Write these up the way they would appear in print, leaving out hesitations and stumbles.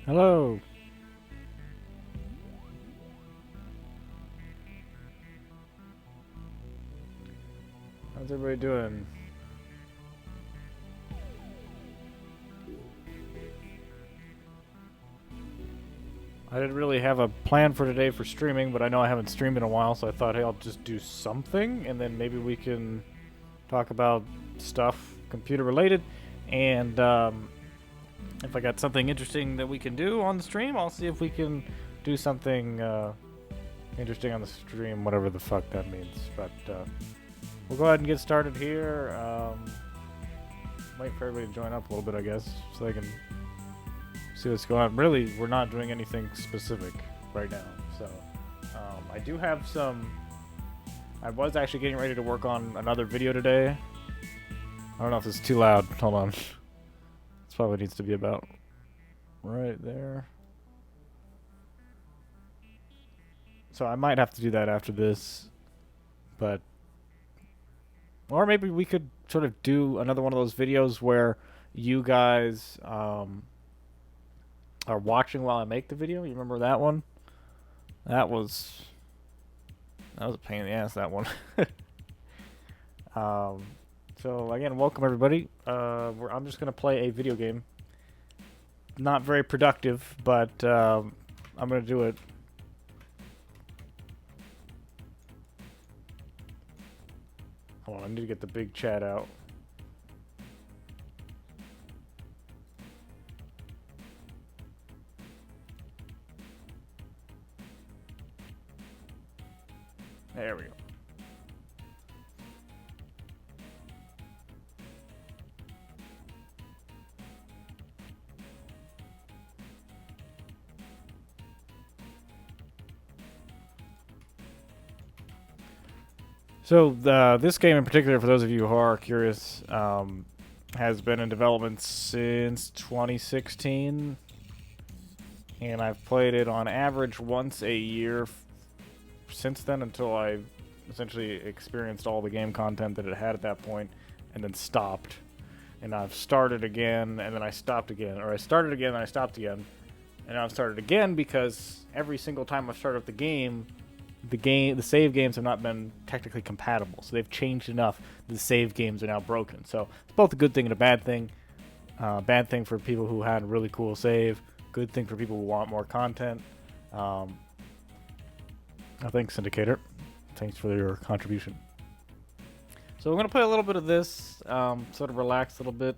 Hello. How's everybody doing? I didn't really have a plan for today for streaming, but I know I haven't streamed in a while, so I thought, hey, I'll just do something, and then maybe we can talk about stuff computer related, and if I got something interesting that we can do on the stream, I'll see if we can do something interesting on the stream, whatever the fuck that means. But we'll go ahead and get started here. Wait for everybody to join up a little bit, I guess, so they can see what's going on. Really, we're not doing anything specific right now, so I do have some. I was actually getting ready to work on another video today. I don't know if it's too loud. Hold on. That's probably what it needs to be about. Right there. So I might have to do that after this, but or maybe we could sort of do another one of those videos where you guys are watching while I make the video. You remember that one? That was a pain in the ass, that one. So again, welcome everybody. I'm just gonna play a video game. Not very productive, but I'm gonna do it. Hold on, I need to get the big chat out. There we go. So this game in particular, for those of you who are curious, has been in development since 2016, and I've played it on average once a year since then, until I essentially experienced all the game content that it had at that point, and then stopped. And I've started again, and then I stopped again, or I started again, and I stopped again, and now I've started again because every single time I've started up the save games have not been technically compatible, so they've changed enough. The save games are now broken, so it's both a good thing and a bad thing. Bad thing for people who had a really cool save. Good thing for people who want more content. Thanks, Syndicator. Thanks for your contribution. So we're gonna play a little bit of this, sort of relax a little bit,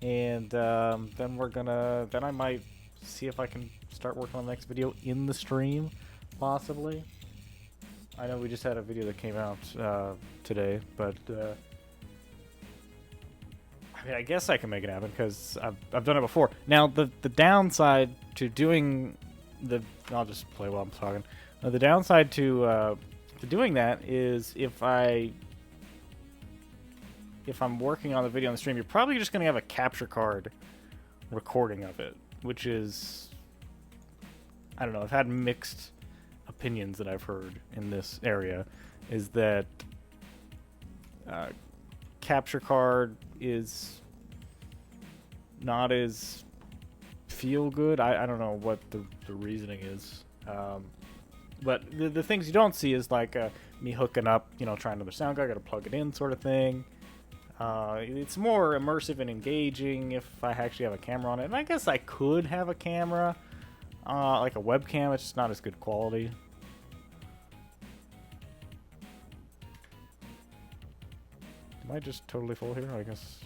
and then I might see if I can start working on the next video in the stream, possibly. I know we just had a video that came out today, but I mean, I guess I can make it happen because I've done it before. Now, the downside to doing I'll just play while I'm talking. The downside to doing that is if I'm working on the video on the stream, you're probably just gonna have a capture card recording of it, which is, I don't know. I've had mixed opinions that I've heard in this area, is that capture card is not as feel good. I don't know what the reasoning is. But the things you don't see is like me hooking up, you know, trying another sound card, I gotta plug it in sort of thing. It's more immersive and engaging if I actually have a camera on it. And I guess I could have a camera, like a webcam, it's just not as good quality. Am I just totally full here? I guess.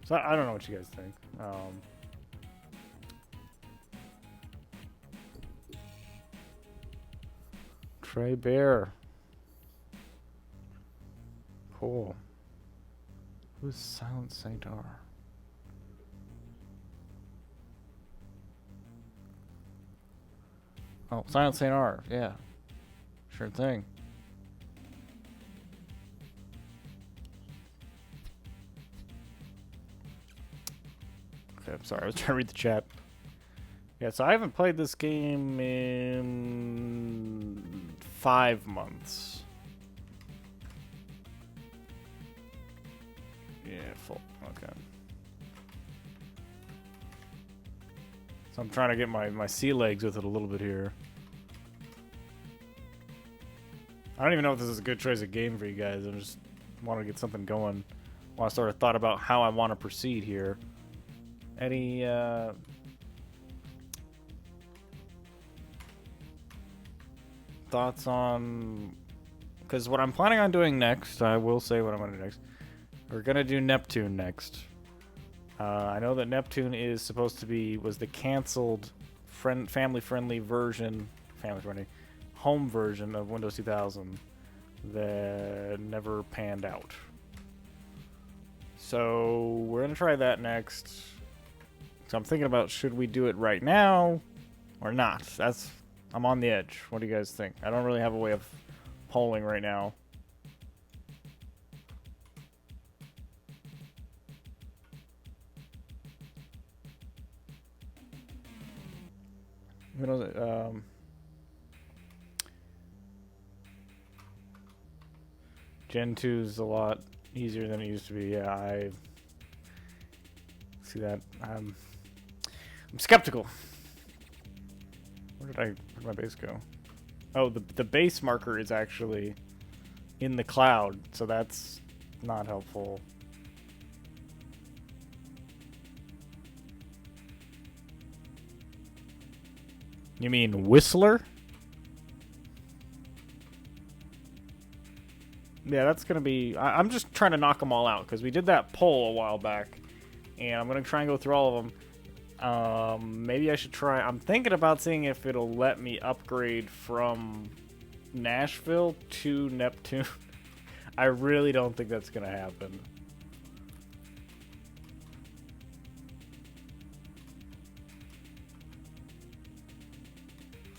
So I don't know what you guys think. Trey Bear. Cool. Who's Silent Saint R? Oh, Silent Saint R. Yeah. Sure thing. Okay, I'm sorry. I was trying to read the chat. Yeah, so I haven't played this game in 5 months. Yeah, full. Okay. So I'm trying to get my sea legs with it a little bit here. I don't even know if this is a good choice of game for you guys. I just want to get something going while I sort of thought about how I want to proceed here. Any thoughts on... Because what I'm planning on doing next, I will say what I'm going to do next. We're going to do Neptune next. I know that Neptune is supposed to be... was the canceled family-friendly version... family-friendly... home version of Windows 2000 that never panned out. So we're going to try that next. So I'm thinking about, should we do it right now or not? I'm on the edge. What do you guys think? I don't really have a way of polling right now. You know, Gen 2 is a lot easier than it used to be. Yeah, I see that. I'm skeptical. Where'd my base go? Oh, the base marker is actually in the cloud, so that's not helpful. You mean Whistler? Yeah, that's going to be... I'm just trying to knock them all out, because we did that poll a while back, and I'm going to try and go through all of them. Maybe I should try... I'm thinking about seeing if it'll let me upgrade from Nashville to Neptune. I really don't think that's going to happen.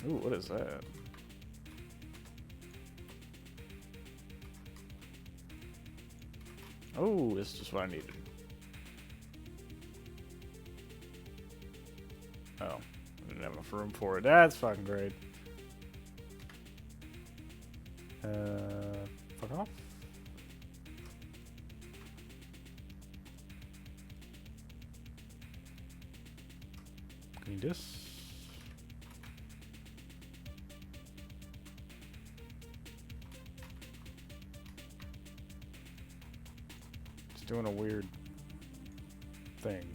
Ooh, what is that? Oh, this is just what I needed. Oh, I didn't have enough room for it. That's fucking great. Fuck off. Need this. Doing a weird thing.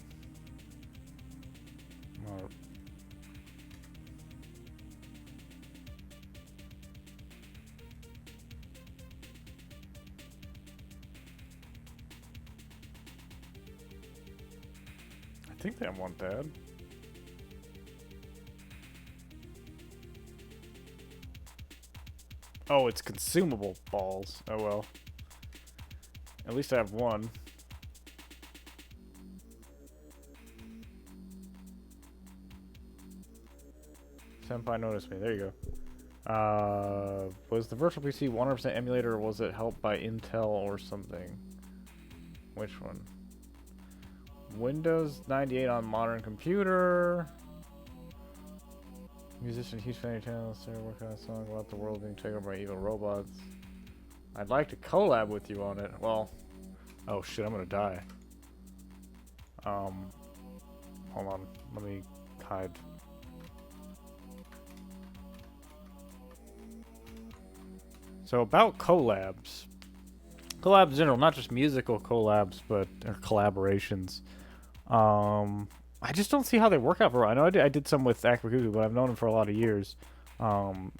I think they want that. Oh, it's consumable balls. Oh well. At least I have one. Senpai noticed me. There you go. Was the virtual PC 100% emulator, or was it helped by Intel or something? Which one? Windows 98 on modern computer. Musician, huge fan of channels, started working on a song about the world being taken over by evil robots. I'd like to collab with you on it. Well, oh shit, I'm gonna die. Hold on. Let me hide. So about collabs. Collabs in general, not just musical collabs, but collaborations. I just don't see how they work out for. I know I did some with Akbakuku, but I've known him for a lot of years. So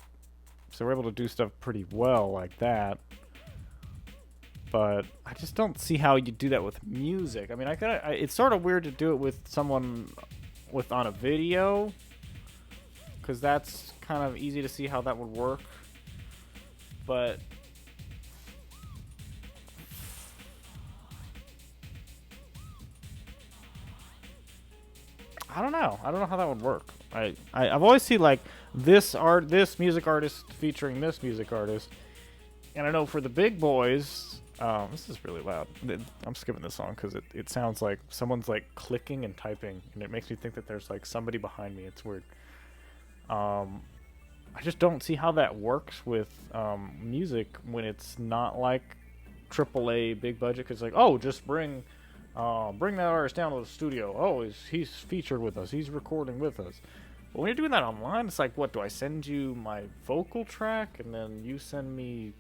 we're able to do stuff pretty well like that. But I just don't see how you do that with music. I mean, it's sort of weird to do it with someone on a video, because that's kind of easy to see how that would work. But I don't know. I don't know how that would work. I've always seen like this music artist featuring this music artist, and I know for the big boys. This is really loud. I'm skipping this song because it sounds like someone's like clicking and typing, and it makes me think that there's like somebody behind me. It's weird. I just don't see how that works with music when it's not like AAA big budget. Cause like, oh, just bring that artist down to the studio. Oh, he's featured with us. He's recording with us. But when you're doing that online, it's like, what do I send you my vocal track and then you send me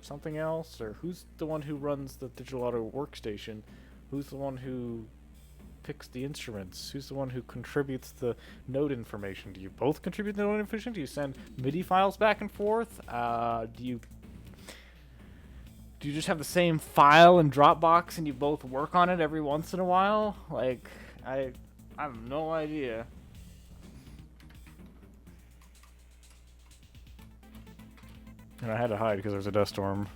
something else? Or who's the one who runs the digital audio workstation? Who's the one who picks the instruments? Who's the one who contributes the note information? Do you both contribute the note information? Do you send MIDI files back and forth? Do you just have the same file in Dropbox and you both work on it every once in a while? Like, I have no idea. And I had to hide because there was a dust storm.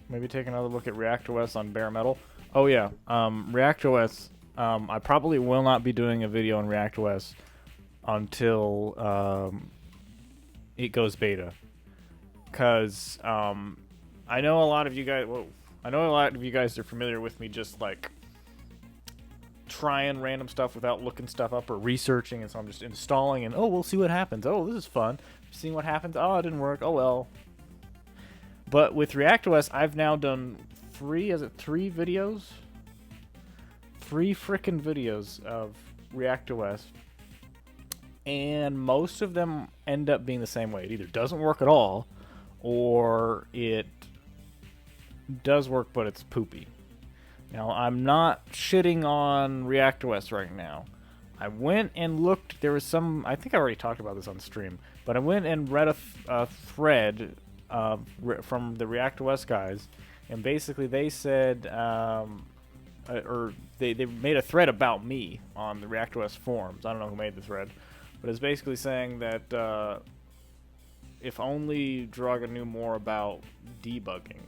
Maybe take another look at ReactOS on bare metal. Oh yeah, ReactOS. I probably will not be doing a video on ReactOS until it goes beta, because I know a lot of you guys. Well, I know a lot of you guys are familiar with me just like trying random stuff without looking stuff up or researching, and so I'm just installing and we'll see what happens. Oh, this is fun. Seeing what happens. Oh, it didn't work. Oh well. But with ReactOS, I've now done three videos? 3 frickin' videos of ReactOS. And most of them end up being the same way. It either doesn't work at all, or it does work but it's poopy. Now, I'm not shitting on ReactOS right now. I went and looked. There was some... I think I already talked about this on stream. But I went and read a thread from the ReactOS guys, and basically they said, or they made a thread about me on the ReactOS forums. I don't know who made the thread, but it's basically saying that if only Draga knew more about debugging.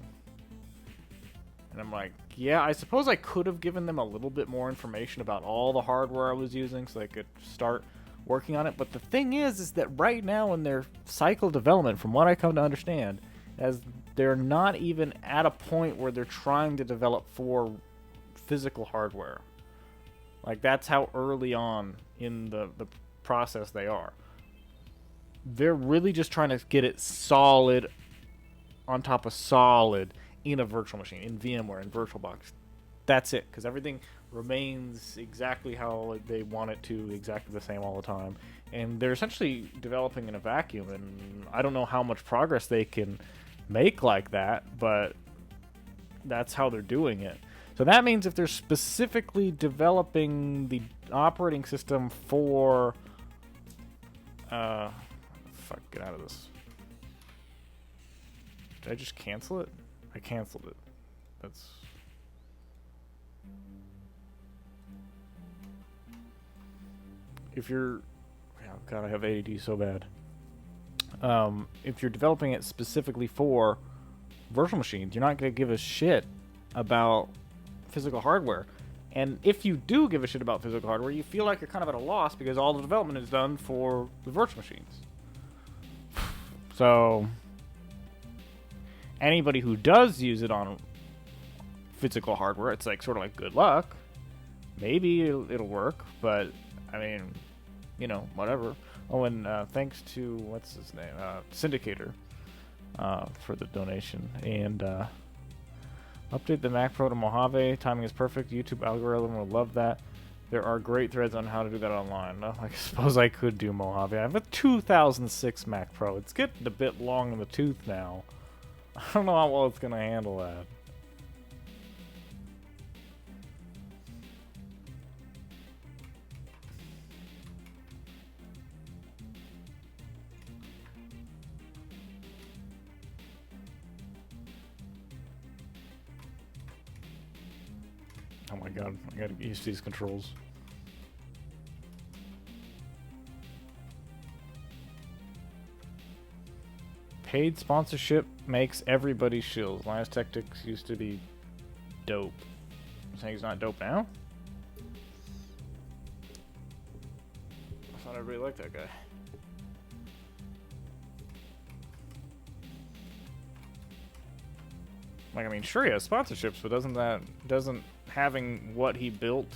And I'm like, yeah, I suppose I could have given them a little bit more information about all the hardware I was using so they could start working on it. But the thing is that right now in their cycle of development, from what I come to understand, as they're not even at a point where they're trying to develop for physical hardware. Like, that's how early on in the process they are. They're really just trying to get it solid on top of solid in a virtual machine, in VMware, in VirtualBox. That's it, because everything remains exactly how they want it to, exactly the same all the time. And they're essentially developing in a vacuum, and I don't know how much progress they can make like that, but that's how they're doing it. So that means if they're specifically developing the operating system for... fuck, get out of this. Did I just cancel it? I canceled it. That's... If you're... Oh god, I have ADD so bad. If you're developing it specifically for virtual machines, you're not going to give a shit about physical hardware. And if you do give a shit about physical hardware, you feel like you're kind of at a loss because all the development is done for the virtual machines. So... anybody who does use it on physical hardware. It's like sort of like good luck. Maybe it'll work, but I mean, you know, whatever. Oh, and thanks to what's his name, Syndicator, for the donation. And update the Mac Pro to Mojave. Timing is perfect. YouTube algorithm will love that. There are great threads on how to do that online. Well, I suppose I could do Mojave. I have a 2006 Mac Pro. It's getting a bit long in the tooth now. I don't know how well it's going to handle that. Oh my god, I gotta get used to these controls. Paid sponsorship makes everybody shills. Linus Tactics used to be dope. You're saying he's not dope now? I thought everybody liked that guy. Like, I mean, sure he has sponsorships, but doesn't having what he built,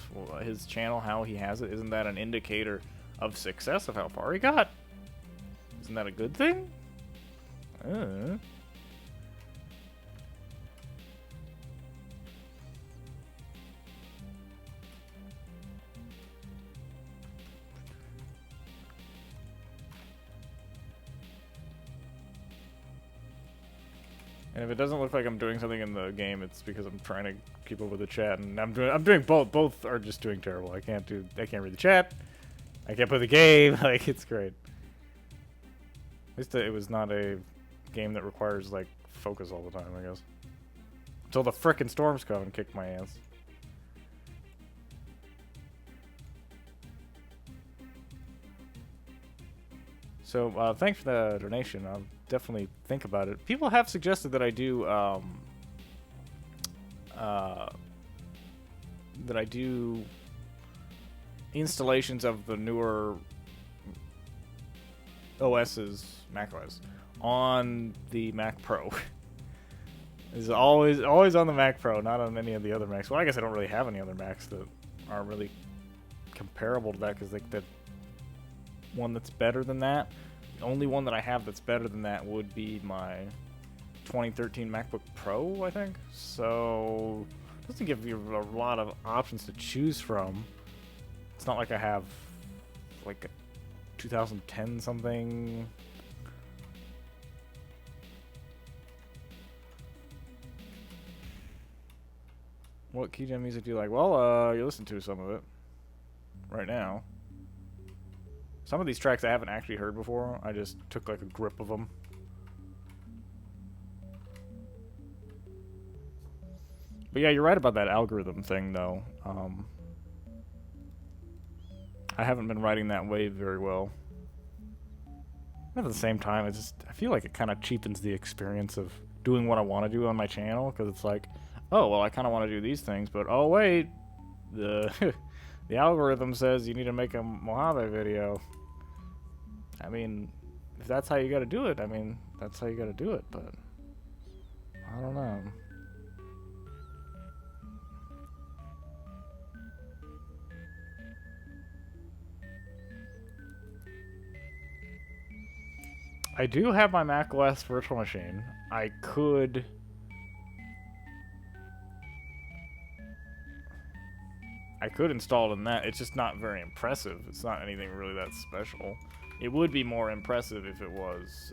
his channel, how he has it, isn't that an indicator of success of how far he got? Isn't that a good thing? And if it doesn't look like I'm doing something in the game, it's because I'm trying to keep up with the chat, and I'm doing both. Both are just doing terrible. I can't read the chat. I can't play the game. Like, it's great. At least it was not a game that requires like focus all the time, I guess. Until the frickin' storms come and kick my ass. So thanks for the donation. I'll definitely think about it. People have suggested that I do installations of the newer OS's, Mac OS, on the Mac Pro. It's always on the Mac Pro, not on any of the other Macs. Well, I guess I don't really have any other Macs that are really comparable to that, because like the one that's better than that, the only one that I have that's better than that would be my 2013 MacBook Pro, I think. So it doesn't give you a lot of options to choose from. It's not like I have like a 2010 something. What keygen music do you like? Well, you listen to some of it right now. Some of these tracks I haven't actually heard before. I just took like a grip of them. But yeah, you're right about that algorithm thing, though. I haven't been writing that way very well. At the same time, I feel like it kind of cheapens the experience of doing what I want to do on my channel, because it's like, oh, well, I kind of want to do these things, but oh wait, the the algorithm says you need to make a Mojave video. I mean, if that's how you got to do it, I mean, that's how you got to do it, but I don't know. I do have my Mac OS virtual machine. I could install it in that. It's just not very impressive. It's not anything really that special. It would be more impressive if it was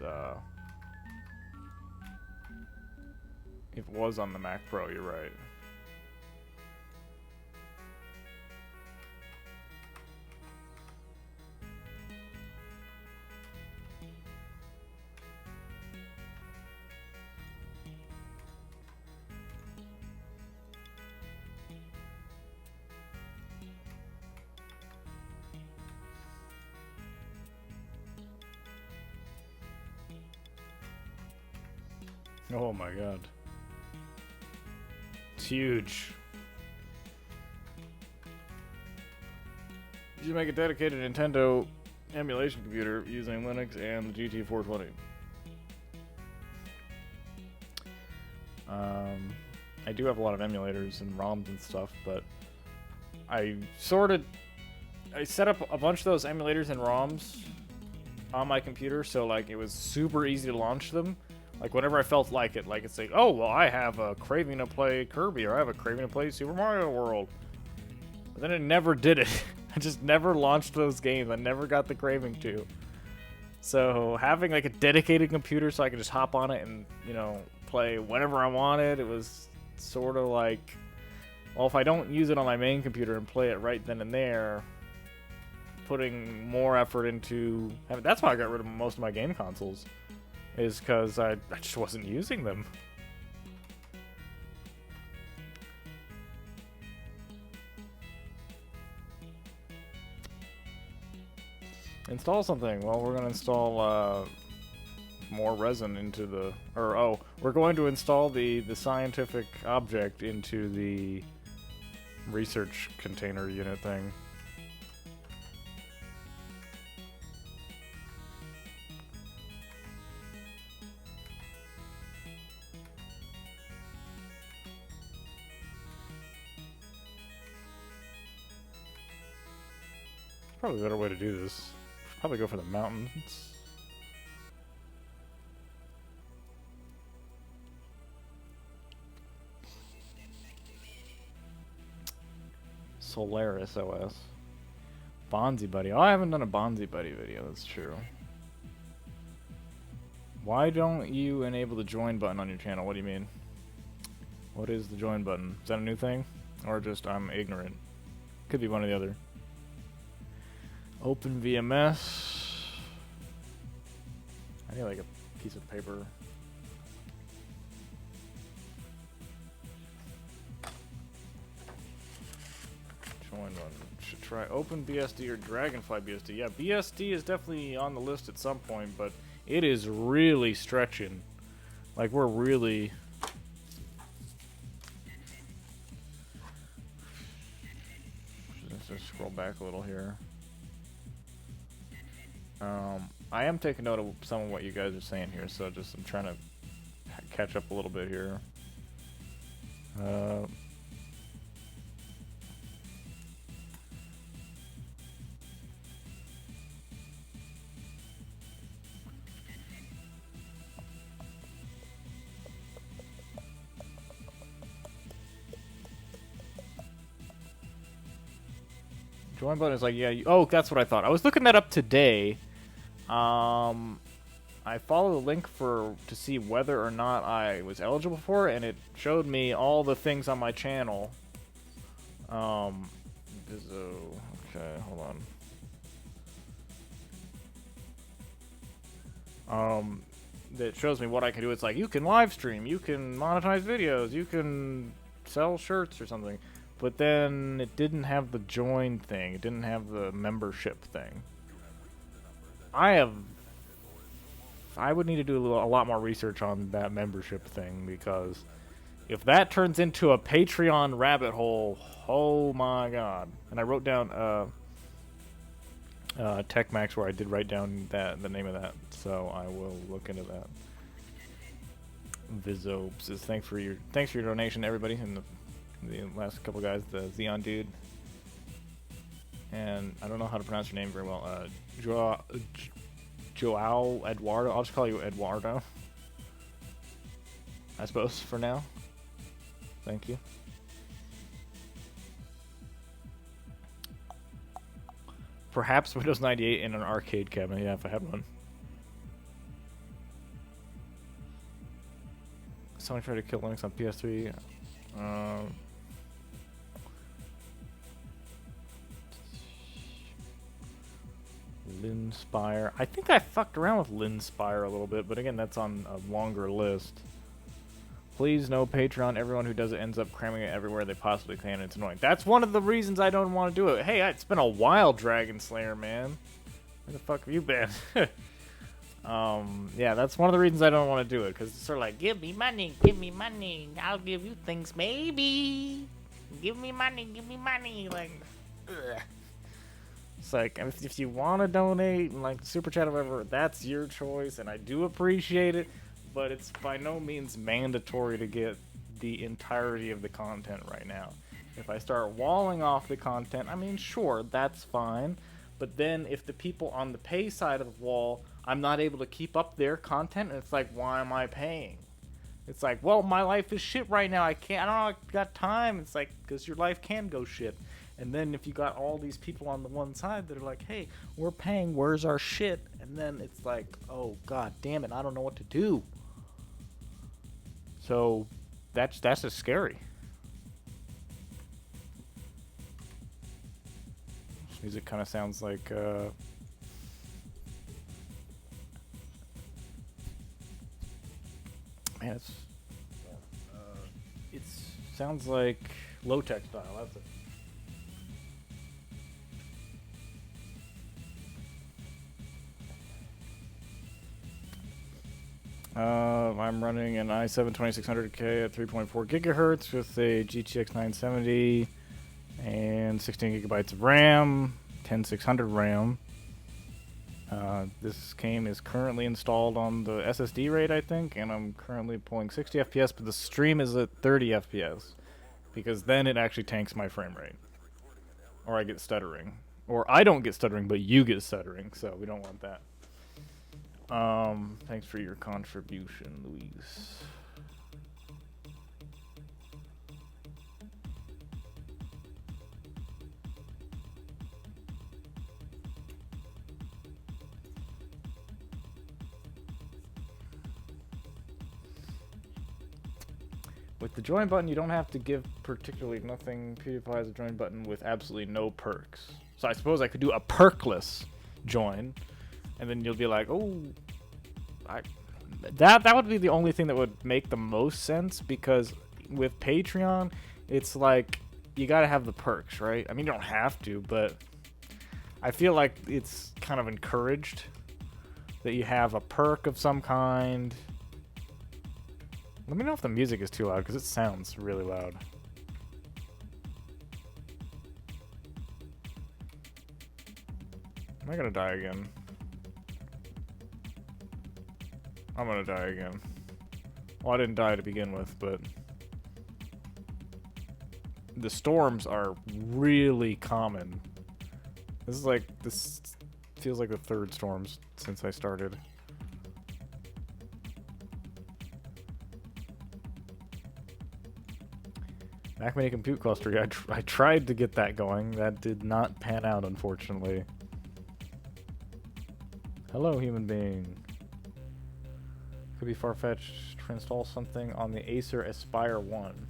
on the Mac Pro, you're right. Oh my god. It's huge. You should make a dedicated Nintendo emulation computer using Linux and the GT420. I do have a lot of emulators and ROMs and stuff, but I set up a bunch of those emulators and ROMs on my computer, so like it was super easy to launch them. Like whenever I felt like it, like it's like, oh well, I have a craving to play Kirby, or I have a craving to play Super Mario World. But then it never did it. I just never launched those games. I never got the craving to. So having like a dedicated computer so I could just hop on it and, you know, play whenever I wanted, it was sort of like, well, if I don't use it on my main computer and play it right then and there, putting more effort into... I mean, that's why I got rid of most of my game consoles, is because I just wasn't using them. Install something. Well, we're going to install more resin into the... Or, oh, we're going to install the scientific object into the research container unit thing. Probably a better way to do this. Probably go for the mountains. Solaris OS. Bonzi Buddy. Oh, I haven't done a Bonzi Buddy video, that's true. Why don't you enable the join button on your channel? What do you mean? What is the join button? Is that a new thing? Or just I'm ignorant? Could be one or the other. Open VMS. I need like a piece of paper. Join button. Should try Open BSD or Dragonfly BSD. Yeah, BSD is definitely on the list at some point, but it is really stretching. Like we're really... Let's just scroll back a little here. I am taking note of some of what you guys are saying here, so just I'm trying to catch up a little bit here. Join button is like, yeah, oh, that's what I thought. I was looking that up today. I followed the link to see whether or not I was eligible for it, and it showed me all the things on my channel. Okay, hold on. That shows me what I can do. It's like, you can live stream, you can monetize videos, you can sell shirts or something. But then it didn't have the join thing. It didn't have the membership thing. I would need to do a lot more research on that membership thing, because if that turns into a Patreon rabbit hole, oh my god. And I wrote down TechMax, where I did write down the name of that, so I will look into that. Vizo says thanks for your donation, everybody, and the last couple guys, the Xeon dude, and I don't know how to pronounce your name very well. Joao Eduardo. I'll just call you Eduardo, I suppose, for now. Thank you. Perhaps Windows 98 in an arcade cabinet. Yeah, if I had one. Someone tried to kill Linux on PS3. Linspire. I think I fucked around with Linspire a little bit, but again, that's on a longer list. Please no Patreon. Everyone who does it ends up cramming it everywhere they possibly can. It's annoying. That's one of the reasons I don't want to do it. Hey, it's been a while, Dragon Slayer, man. Where the fuck have you been? Yeah, that's one of the reasons I don't want to do it, because it's sort of like, give me money, I'll give you things, maybe. Give me money, like, ugh. It's like, if you want to donate, like, super chat or whatever, that's your choice, and I do appreciate it, but it's by no means mandatory to get the entirety of the content right now. If I start walling off the content, I mean, sure, that's fine. But then if the people on the pay side of the wall, I'm not able to keep up their content, and it's like, why am I paying? It's like, well, my life is shit right now. I don't know, I got time. It's like, because your life can go shit. And then if you got all these people on the one side that are like, hey, we're paying, where's our shit? And then it's like, oh, god damn it, I don't know what to do. So that's just scary. This music kind of sounds like man, it sounds like low-tech style. That's it. I'm running an i7 2600K at 3.4 gigahertz with a GTX 970 and 16 gigabytes of RAM, 10600 RAM. This game is currently installed on the SSD RAID, I think, and I'm currently pulling 60 FPS, but the stream is at 30 FPS, because then it actually tanks my frame rate. Or I get stuttering. Or I don't get stuttering, but you get stuttering, so we don't want that. Thanks for your contribution, Luis. With the join button, you don't have to give particularly nothing. PewDiePie has a join button with absolutely no perks. So I suppose I could do a perkless join, and then you'll be like, oh, that would be the only thing that would make the most sense, because with Patreon, it's like you gotta have the perks, right? I mean, you don't have to, but I feel like it's kind of encouraged that you have a perk of some kind. Let me know if the music is too loud, because it sounds really loud. Am I gonna die again? I'm gonna die again. Well, I didn't die to begin with, but the storms are really common. This feels like the third storms since I started. Mac Mini Compute Cluster, I tried to get that going. That did not pan out, unfortunately. Hello, human being. Could be far-fetched to install something on the Acer Aspire 1.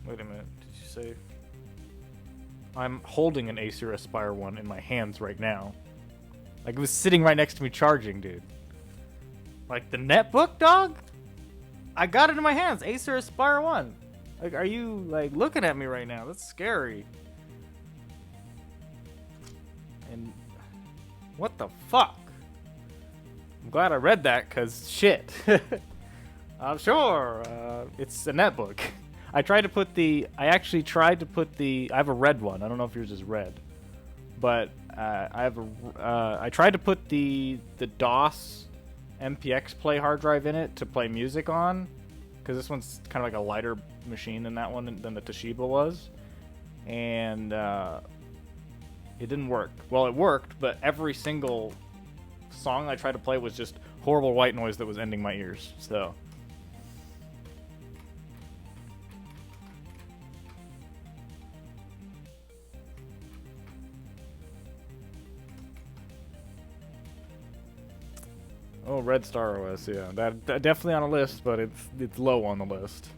Wait a minute, did you say? I'm holding an Acer Aspire 1 in my hands right now. Like, it was sitting right next to me charging, dude. Like, the netbook, dog? I got it in my hands, Acer Aspire 1. Like, are you, like, looking at me right now? That's scary. And what the fuck? I'm glad I read that, because shit. I'm sure. It's a netbook. I actually tried to put I have a red one. I don't know if yours is red. But I tried to put the DOS MPX Play hard drive in it to play music on, because this one's kind of like a lighter machine than that one, than the Toshiba was. And it didn't work. Well, it worked, but every single song I tried to play was just horrible white noise that was ending my ears. So oh, Red Star OS, yeah, that definitely on a list, but it's low on the list.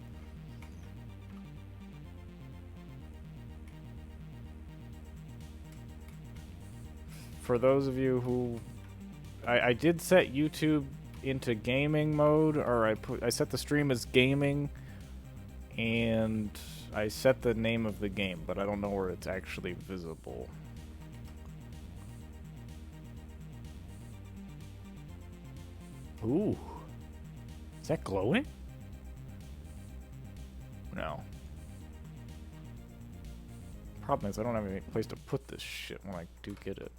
For those of you who I did set YouTube into gaming mode, or I set the stream as gaming, and I set the name of the game, but I don't know where it's actually visible. Ooh. Is that glowing? No. Problem is, I don't have any place to put this shit when I do get it.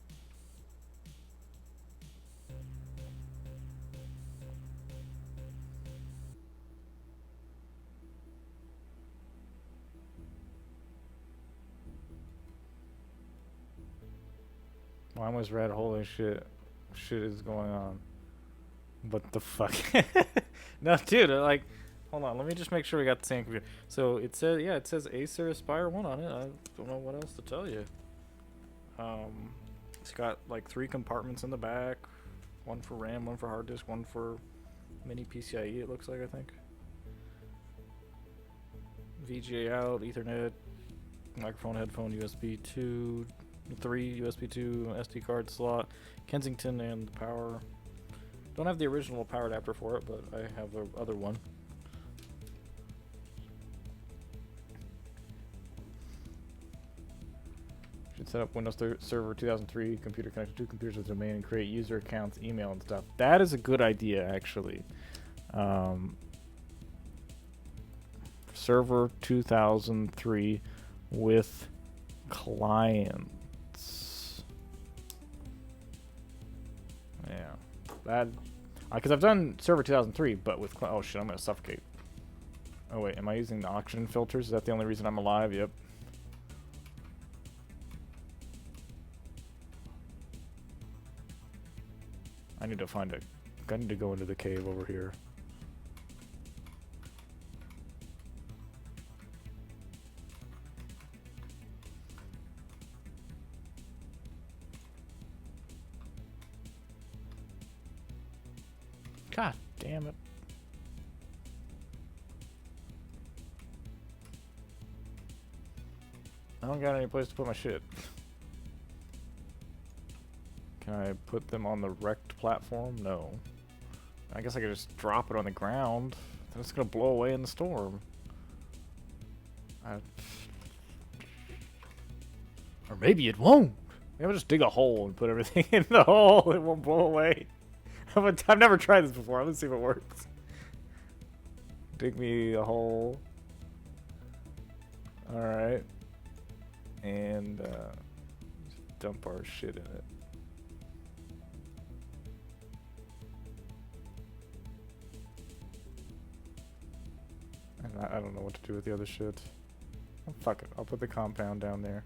Mine was red. Holy shit. Shit is going on. What the fuck? No, dude, like, hold on. Let me just make sure we got the same computer. So it says, yeah, it says Acer Aspire 1 on it. I don't know what else to tell you. It's got like 3 compartments in the back. One for RAM, one for hard disk, one for mini PCIe, it looks like, I think. VGA out, Ethernet, microphone, headphone, USB 2, 3 USB 2, SD card slot, Kensington, and the power. Don't have the original power adapter for it, but I have the other one. Should set up Windows Server 2003, computer connected to computers with domain, and create user accounts, email, and stuff. That is a good idea, actually. Server 2003 with clients. Yeah, that. Because I've done Server 2003, but with oh shit, I'm gonna suffocate. Oh wait, am I using the oxygen filters? Is that the only reason I'm alive? Yep. I need to find a. I need to go into the cave over here. God damn it. I don't got any place to put my shit. Can I put them on the wrecked platform? No. I guess I could just drop it on the ground. Then it's gonna blow away in the storm. Or maybe it won't. Maybe I'll just dig a hole and put everything in the hole. It won't blow away. I've never tried this before. Let's see if it works. Dig me a hole. Alright. And dump our shit in it. And I don't know what to do with the other shit. Oh, fuck it. I'll put the compound down there.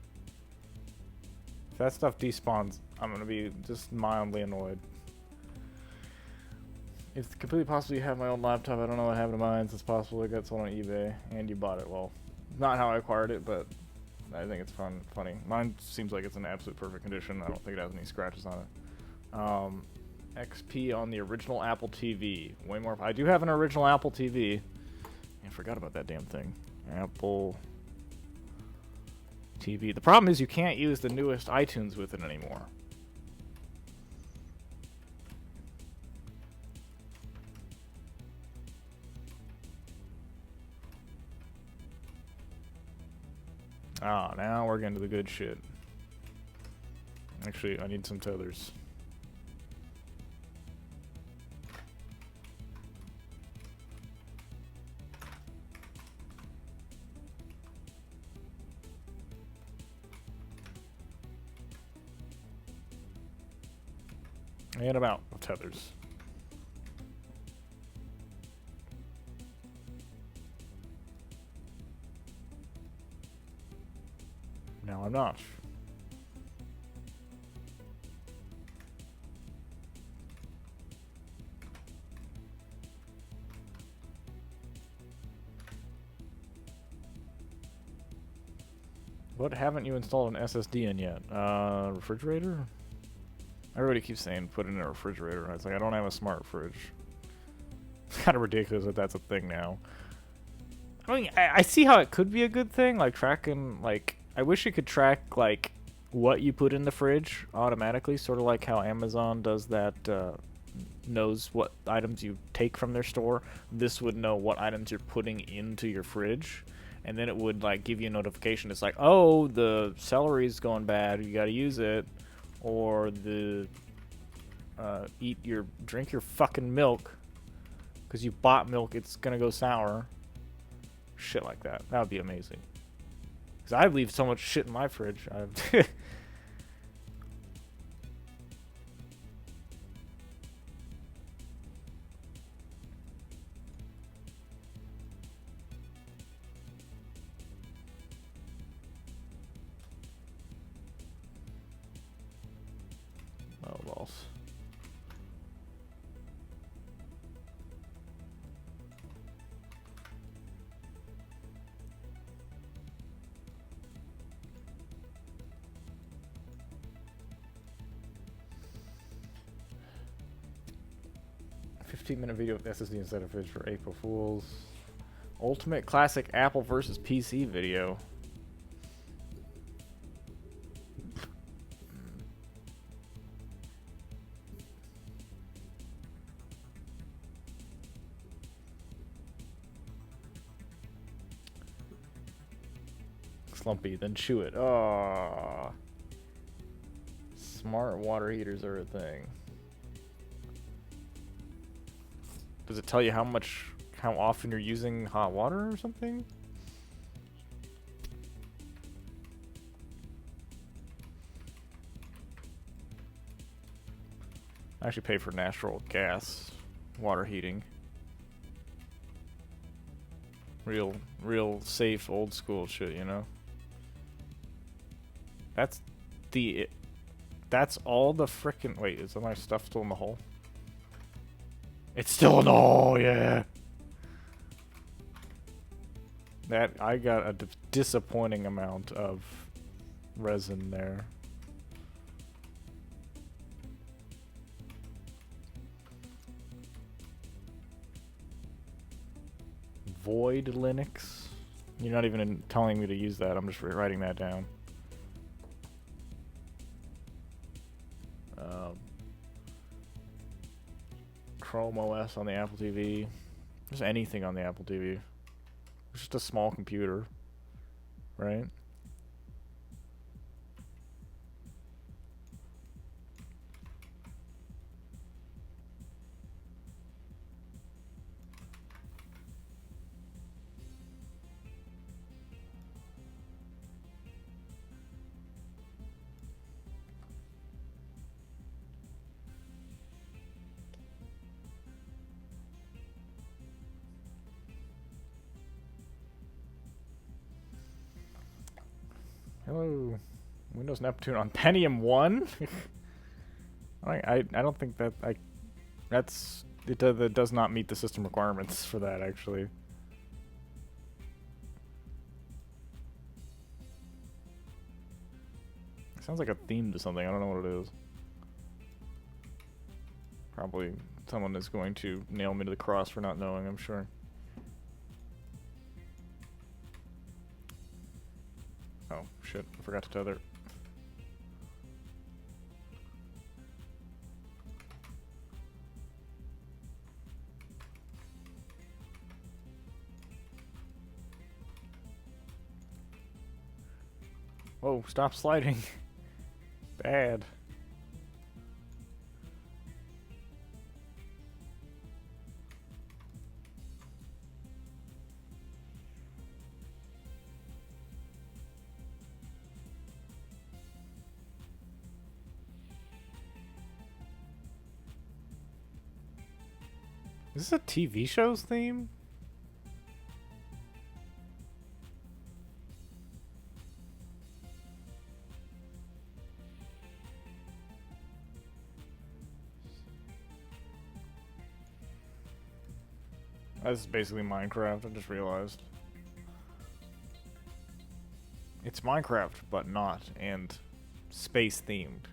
If that stuff despawns, I'm gonna be just mildly annoyed. It's completely possible you have my old laptop. I don't know what happened to mine. It's possible it got sold on eBay and you bought it. Well, not how I acquired it, but I think it's funny. Mine seems like it's in absolute perfect condition. I don't think it has any scratches on it. XP on the original Apple TV. Way more. I do have an original Apple TV. I forgot about that damn thing. Apple TV. The problem is you can't use the newest iTunes with it anymore. Ah, now we're getting to the good shit. Actually, I need some tethers. And I'm out of tethers. Now I'm not. What haven't you installed an SSD in yet? Refrigerator? Everybody keeps saying put it in a refrigerator. It's like, I don't have a smart fridge. It's kind of ridiculous that that's a thing now. I mean, I see how it could be a good thing, like tracking, like, I wish it could track, like, what you put in the fridge automatically, sort of like how Amazon does that, knows what items you take from their store. This would know what items you're putting into your fridge, and then it would, like, give you a notification. It's like, oh, the celery's going bad, you gotta use it, or the, drink your fucking milk, because you bought milk, it's gonna go sour. Shit like that. That would be amazing. Because I leave so much shit in my fridge. 15-minute video with SSD instead of footage for April Fools. Ultimate classic Apple versus PC video. Slumpy, then chew it. Oh. Smart water heaters are a thing. Does it tell you how often you're using hot water or something? I actually pay for natural gas water heating. Real safe old school shit, you know? That's all the frickin'. Wait, is my stuff still in the hole? It's still in the hole, yeah. That I got a disappointing amount of resin there. Void Linux. You're not even telling me to use that. I'm just writing that down. Chrome OS on the Apple TV. Just anything on the Apple TV. It's just a small computer, right? Hello, Windows Neptune on Pentium 1? I don't think that that does not meet the system requirements for that, actually. Sounds like a theme to something. I don't know what it is. Probably someone is going to nail me to the cross for not knowing, I'm sure. Oh, shit. I forgot to tether. Whoa, stop sliding. Bad. Is this a TV show's theme? This is basically Minecraft, I just realized. It's Minecraft, but not, and space themed.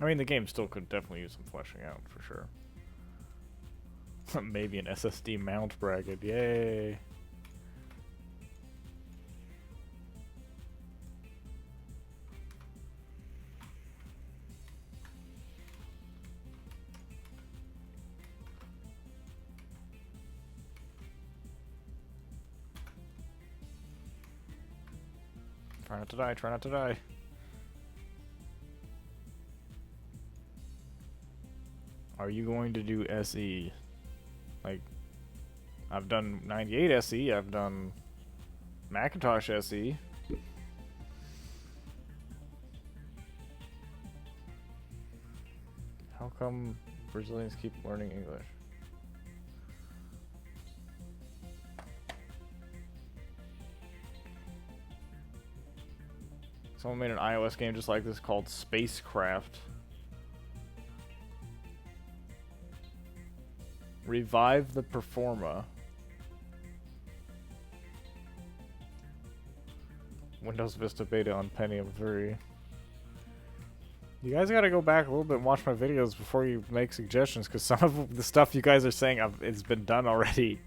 I mean, the game still could definitely use some fleshing out, for sure. Maybe an SSD mount bracket, yay! Try not to die, try not to die. Are you going to do SE? Like, I've done 98 SE, I've done Macintosh SE. How come Brazilians keep learning English? Someone made an iOS game just like this called Spacecraft. Revive the Performa. Windows Vista Beta on Pentium 3. You guys gotta go back a little bit and watch my videos before you make suggestions, because some of the stuff you guys are saying it's been done already.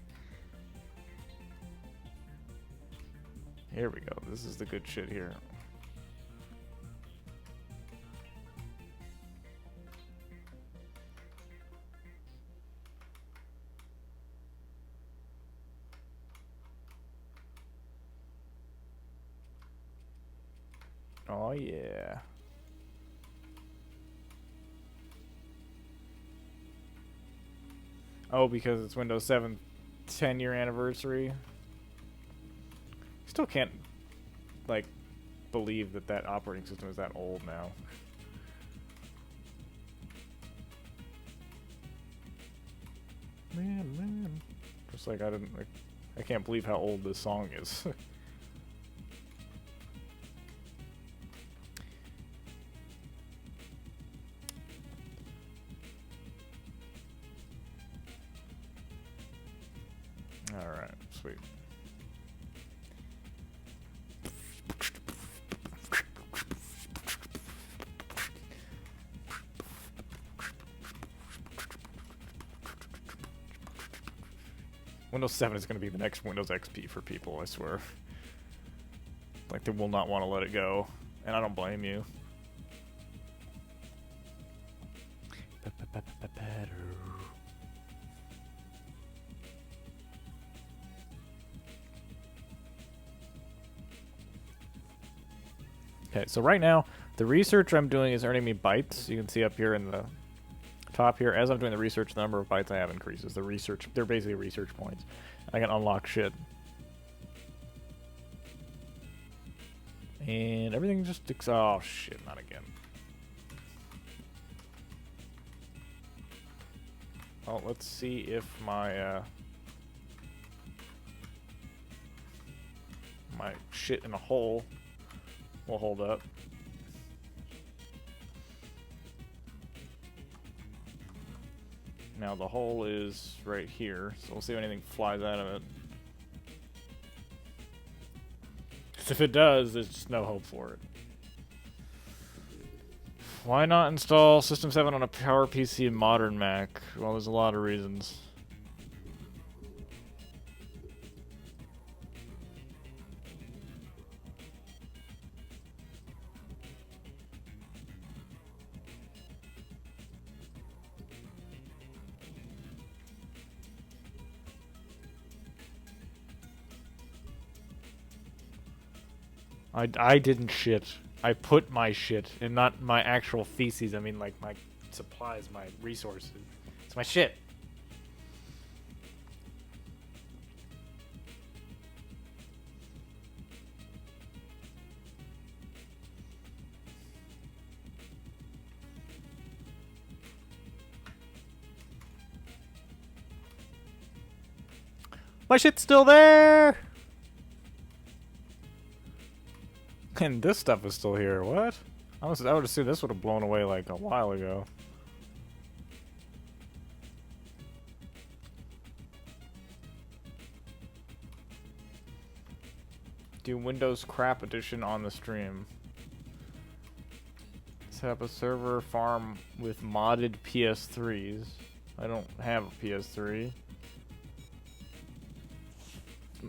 Here we go. This is the good shit here. Oh yeah. Oh, because it's Windows 7 10-year anniversary. Still can't, like, believe that that operating system is that old now. Man. Just like I can't believe how old this song is. Alright, sweet. Windows 7 is going to be the next Windows XP for people, I swear. Like, they will not want to let it go. And I don't blame you. Okay, so right now, the research I'm doing is earning me bytes. You can see up here in the top here, as I'm doing the research, the number of bytes I have increases. The research, they're basically research points. I can unlock shit. And everything just, oh shit, not again. Well, let's see if my, my shit in a hole will hold up. Now the hole is right here, so we'll see if anything flies out of it. If it does, there's just no hope for it. Why not install System 7 on a PowerPC and modern Mac? Well, there's a lot of reasons. I didn't shit. I put my shit, and not my actual feces. I mean, like, my supplies, my resources. It's my shit. My shit's still there! And this stuff is still here. What? I would assume this would have blown away like a while ago. Do Windows Crap Edition on the stream. Set up a server farm with modded PS3s. I don't have a PS3.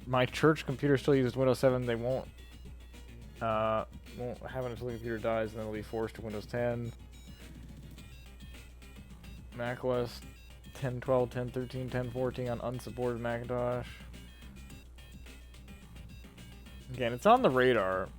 My church computer still uses Windows 7. They won't have it until the computer dies, and then it'll be forced to Windows 10. macOS 10.12, 10.13, 10.14 on unsupported Macintosh. Again, it's on the radar.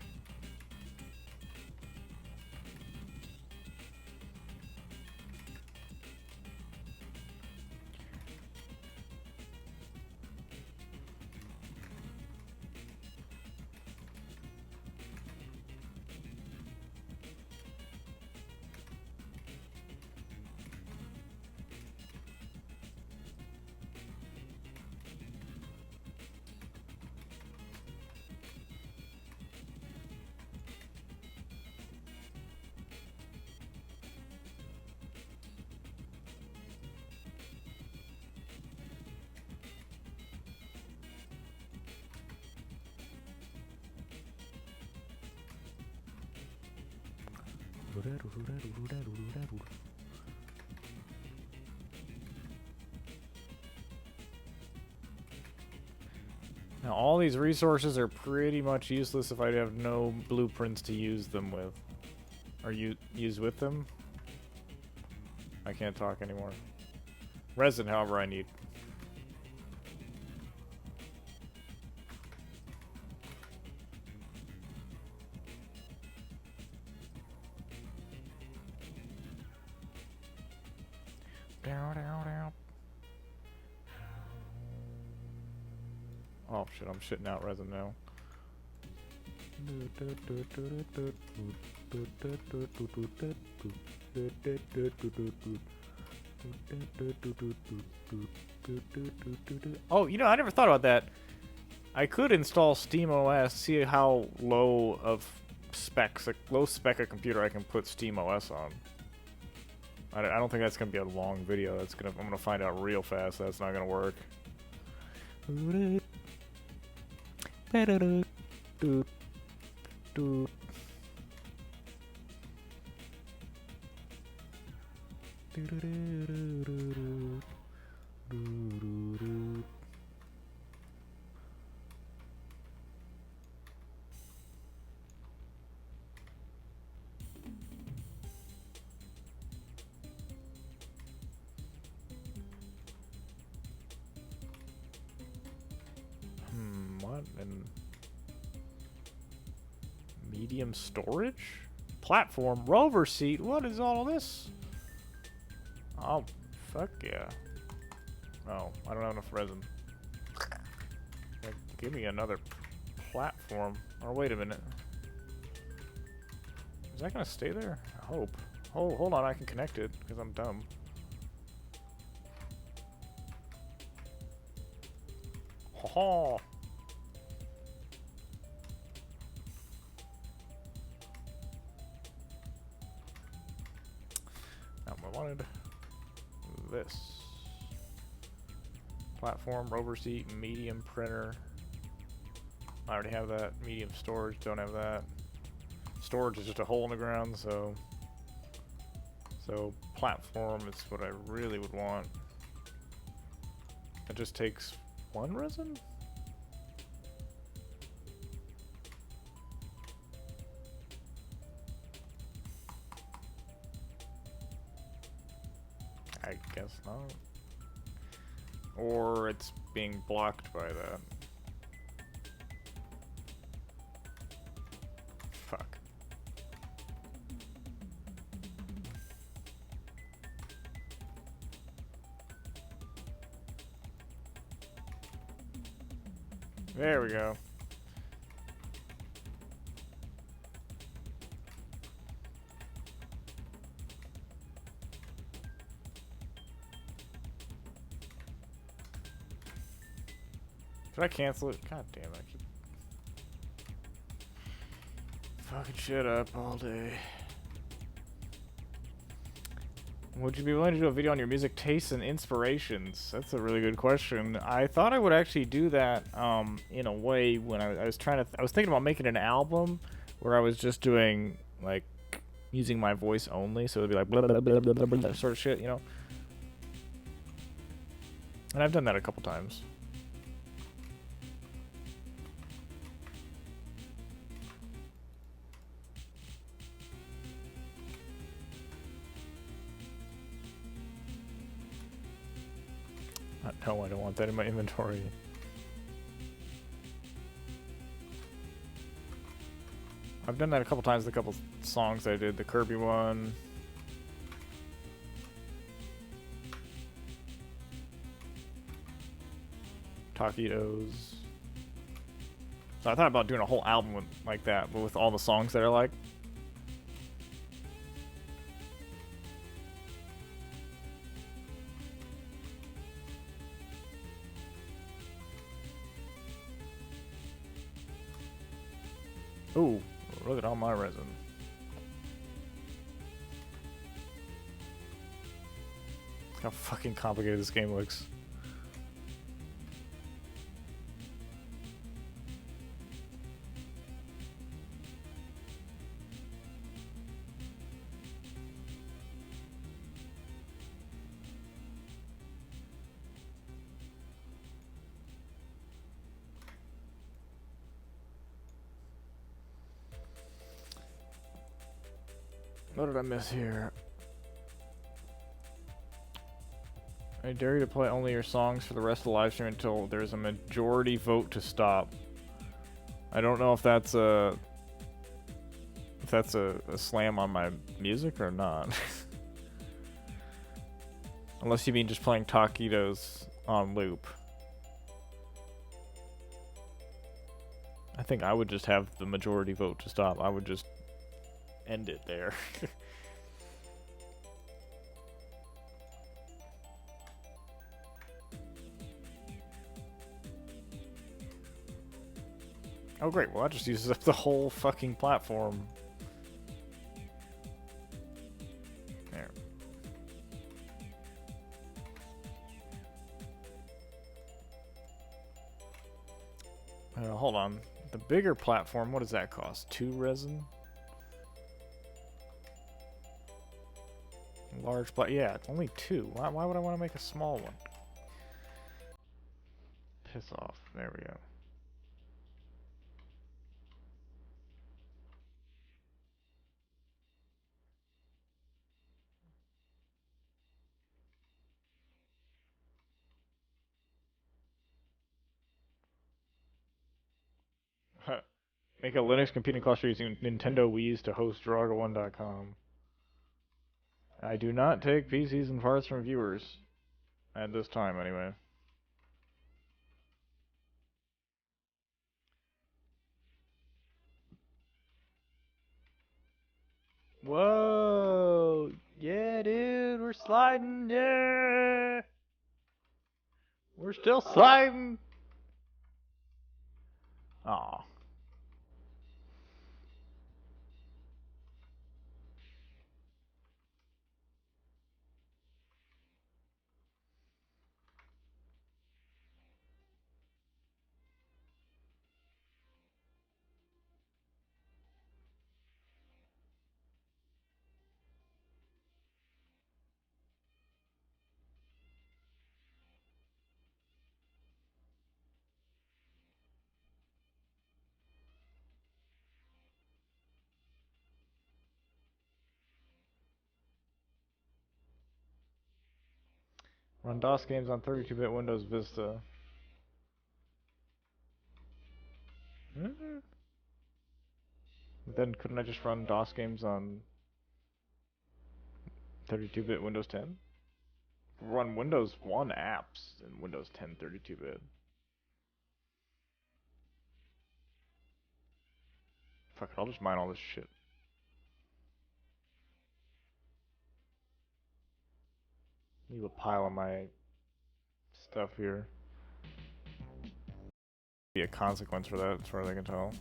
Now all these resources are pretty much useless if I have no blueprints to use them with. Or use with them? I can't talk anymore. Resin, however, I need. Oh shit, I'm shitting out resin now. Oh, you know, I never thought about that. I could install SteamOS, see how low of specs, like low spec a computer I can put SteamOS on. I don't think that's gonna be a long video. I'm gonna find out real fast that's not gonna work. What? And medium storage? Platform? Rover seat? What is all of this? Oh, fuck yeah. Oh, I don't have enough resin. Give me another platform. Or wait a minute. Is that gonna stay there? I hope. Oh, hold on, I can connect it, because I'm dumb. Ha ha! I wanted this. Platform, rover seat, medium printer. I already have that. Medium storage, don't have that. Storage is just a hole in the ground, so platform is what I really would want. It just takes one resin? I guess not. Or it's being blocked by that. Fuck. There we go. Should I cancel it? God damn it. I keep fucking shit up all day. Would you be willing to do a video on your music tastes and inspirations? That's a really good question. I thought I would actually do that in a way when I was trying to... I was thinking about making an album where I was just doing, like, using my voice only. So it would be like blah, blah, blah, blah, blah, blah, that sort of shit, you know? And I've done that a couple times. No, I don't want that in my inventory. I've done that a couple times with a couple songs I did. The Kirby one. Taquitos. So I thought about doing a whole album like that, but with all the songs that are like. Ooh, look at all my resin. Look how fucking complicated this game looks. What did I miss here? I dare you to play only your songs for the rest of the live stream until there's a majority vote to stop. I don't know if that's a slam on my music or not. Unless you mean just playing taquitos on loop. I think I would just have the majority vote to stop. I would just end it there. Oh great, well that just uses up the whole fucking platform. There. Hold on. The bigger platform, what does that cost? 2 resin? Large yeah, it's only 2. Why would I want to make a small one? Piss off. There we go. Make a Linux computing cluster using Nintendo Wii's to host Draga1.com. I do not take PCs and parts from viewers. At this time, anyway. Whoa! Yeah, dude, we're sliding, yeah! We're still sliding! Aw. Run DOS games on 32-bit Windows Vista. Then couldn't I just run DOS games on 32-bit Windows 10? Run Windows 1 apps in Windows 10 32-bit. Fuck it, I'll just mine all this shit. Leave a pile of my stuff here. Be a consequence for that, as far as I can tell.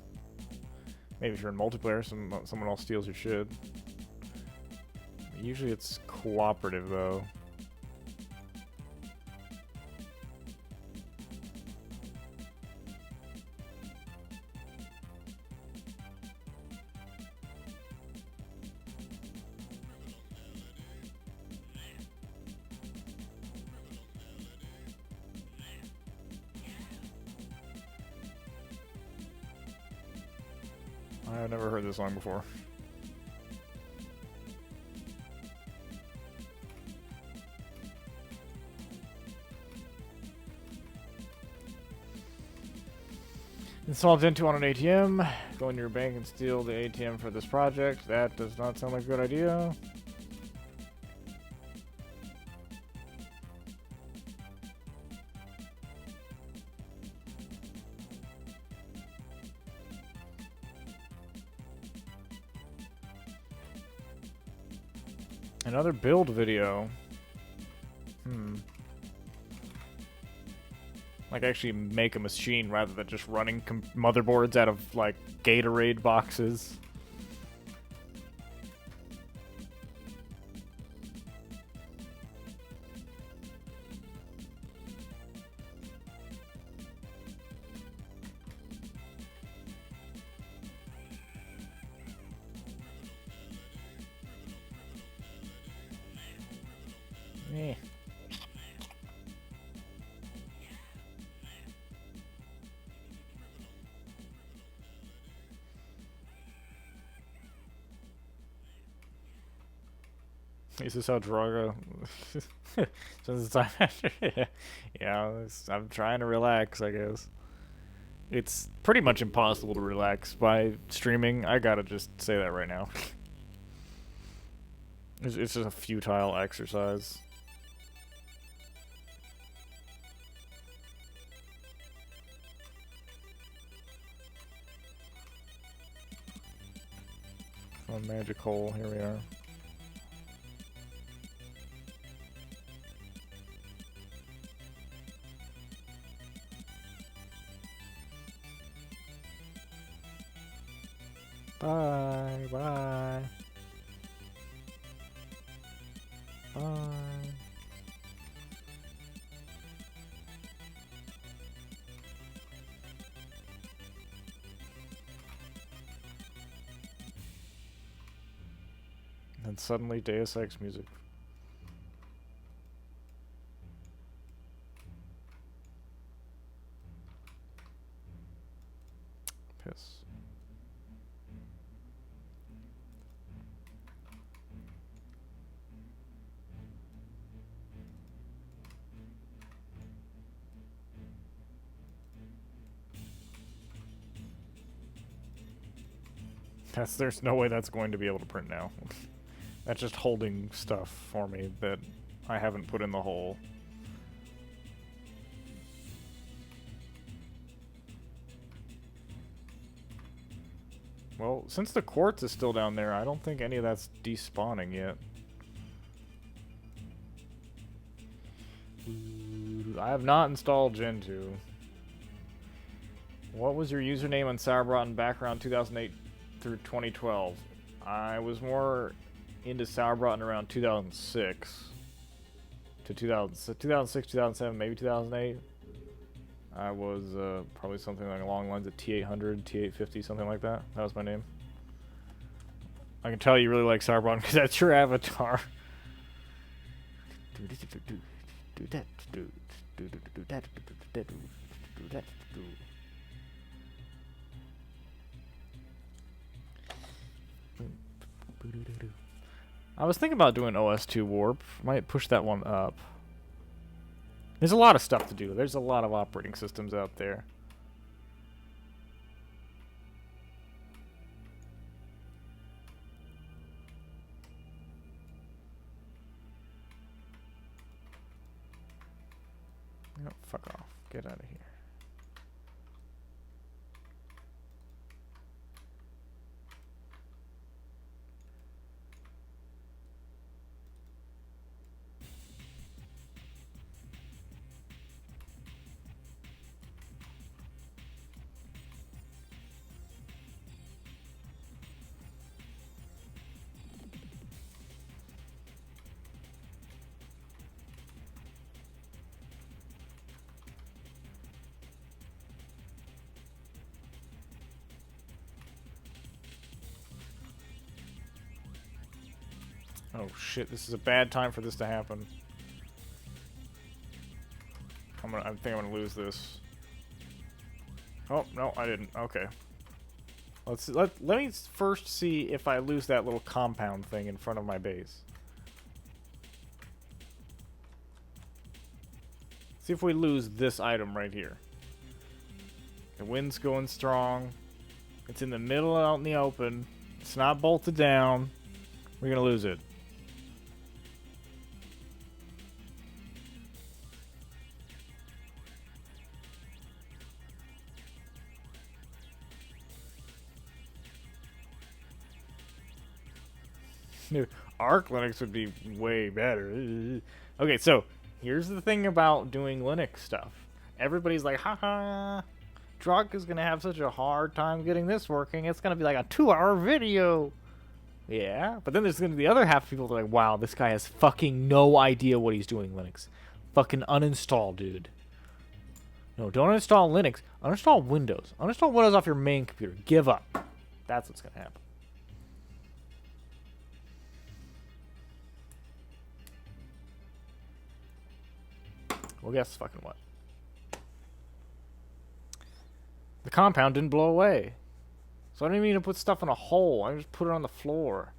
Maybe if you're in multiplayer, someone else steals your shit. Usually it's cooperative, though. I've never heard this song before. Install Gentoo on an ATM. Go into your bank and steal the ATM for this project. That does not sound like a good idea. Another build video. Like actually make a machine rather than just running motherboards out of like Gatorade boxes. Eh. Is this how Droga? Since the time after, yeah, I'm trying to relax. I guess it's pretty much impossible to relax by streaming. I gotta just say that right now. It's just a futile exercise. Oh, magic hole. Here we are. Bye. Bye. Bye. And suddenly Deus Ex music. Piss. There's no way that's going to be able to print now. That's just holding stuff for me that I haven't put in the hole. Well, since the quartz is still down there, I don't think any of that's despawning yet. I have not installed Gen 2. What was your username on Sauerbraten in background 2008 through 2012? I was more into Sauerbraten around 2006 to 2006, 2007, maybe 2008. I was probably something like along the lines of T800, T850, something like that. That was my name. I can tell you really like Sauerbraten because that's your avatar. I was thinking about doing OS2 Warp. Might push that one up. There's a lot of stuff to do. There's a lot of operating systems out there. Oh, fuck off. Get out of here. Oh shit, this is a bad time for this to happen. I think I'm gonna lose this. Oh, no, I didn't. Okay. Let me first see if I lose that little compound thing in front of my base. See if we lose this item right here. The wind's going strong. It's in the middle out in the open. It's not bolted down. We're gonna lose it. Arc Linux would be way better. Okay, so here's the thing about doing Linux stuff. Everybody's like, haha, Drunk is gonna have such a hard time getting this working. It's gonna be like a 2-hour video. Yeah, but then there's gonna be the other half of people that are like, wow, this guy has fucking no idea what he's doing, Linux. Fucking uninstall, dude. No, don't uninstall Linux. Uninstall Windows. Uninstall Windows off your main computer. Give up. That's what's gonna happen. Well, guess fucking what? The compound didn't blow away. So I didn't even need to put stuff in a hole. I just put it on the floor.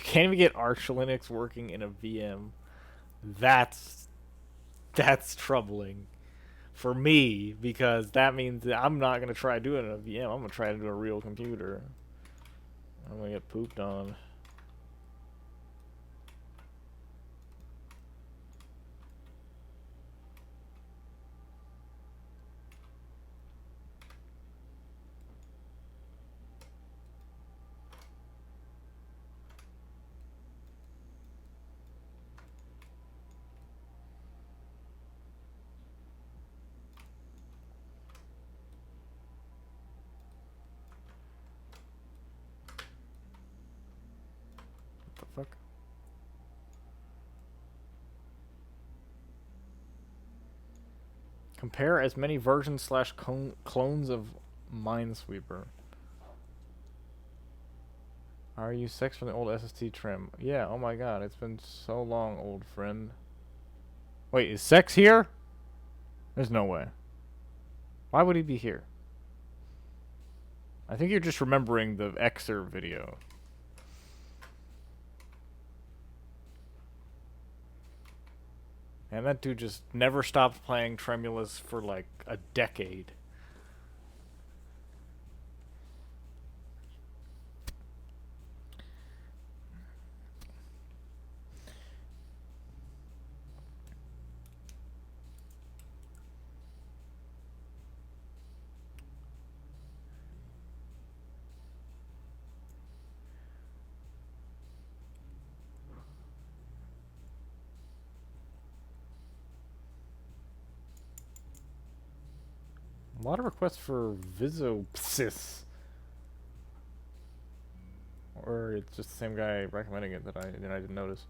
can't even get Arch Linux working in a VM. That's troubling for me, because that means that I'm not gonna try doing it in a VM. I'm gonna try to do a real computer. I'm gonna get pooped on. What the fuck? Compare as many versions slash clones of Minesweeper. Are you sex from the old SST trim? Yeah, oh my god, it's been so long, old friend. Wait, is Sex here? There's no way. Why would he be here? I think you're just remembering the Xer video. And that dude just never stopped playing Tremulous for like a decade. A lot of requests for Visopsis. Or it's just the same guy recommending it that I didn't notice.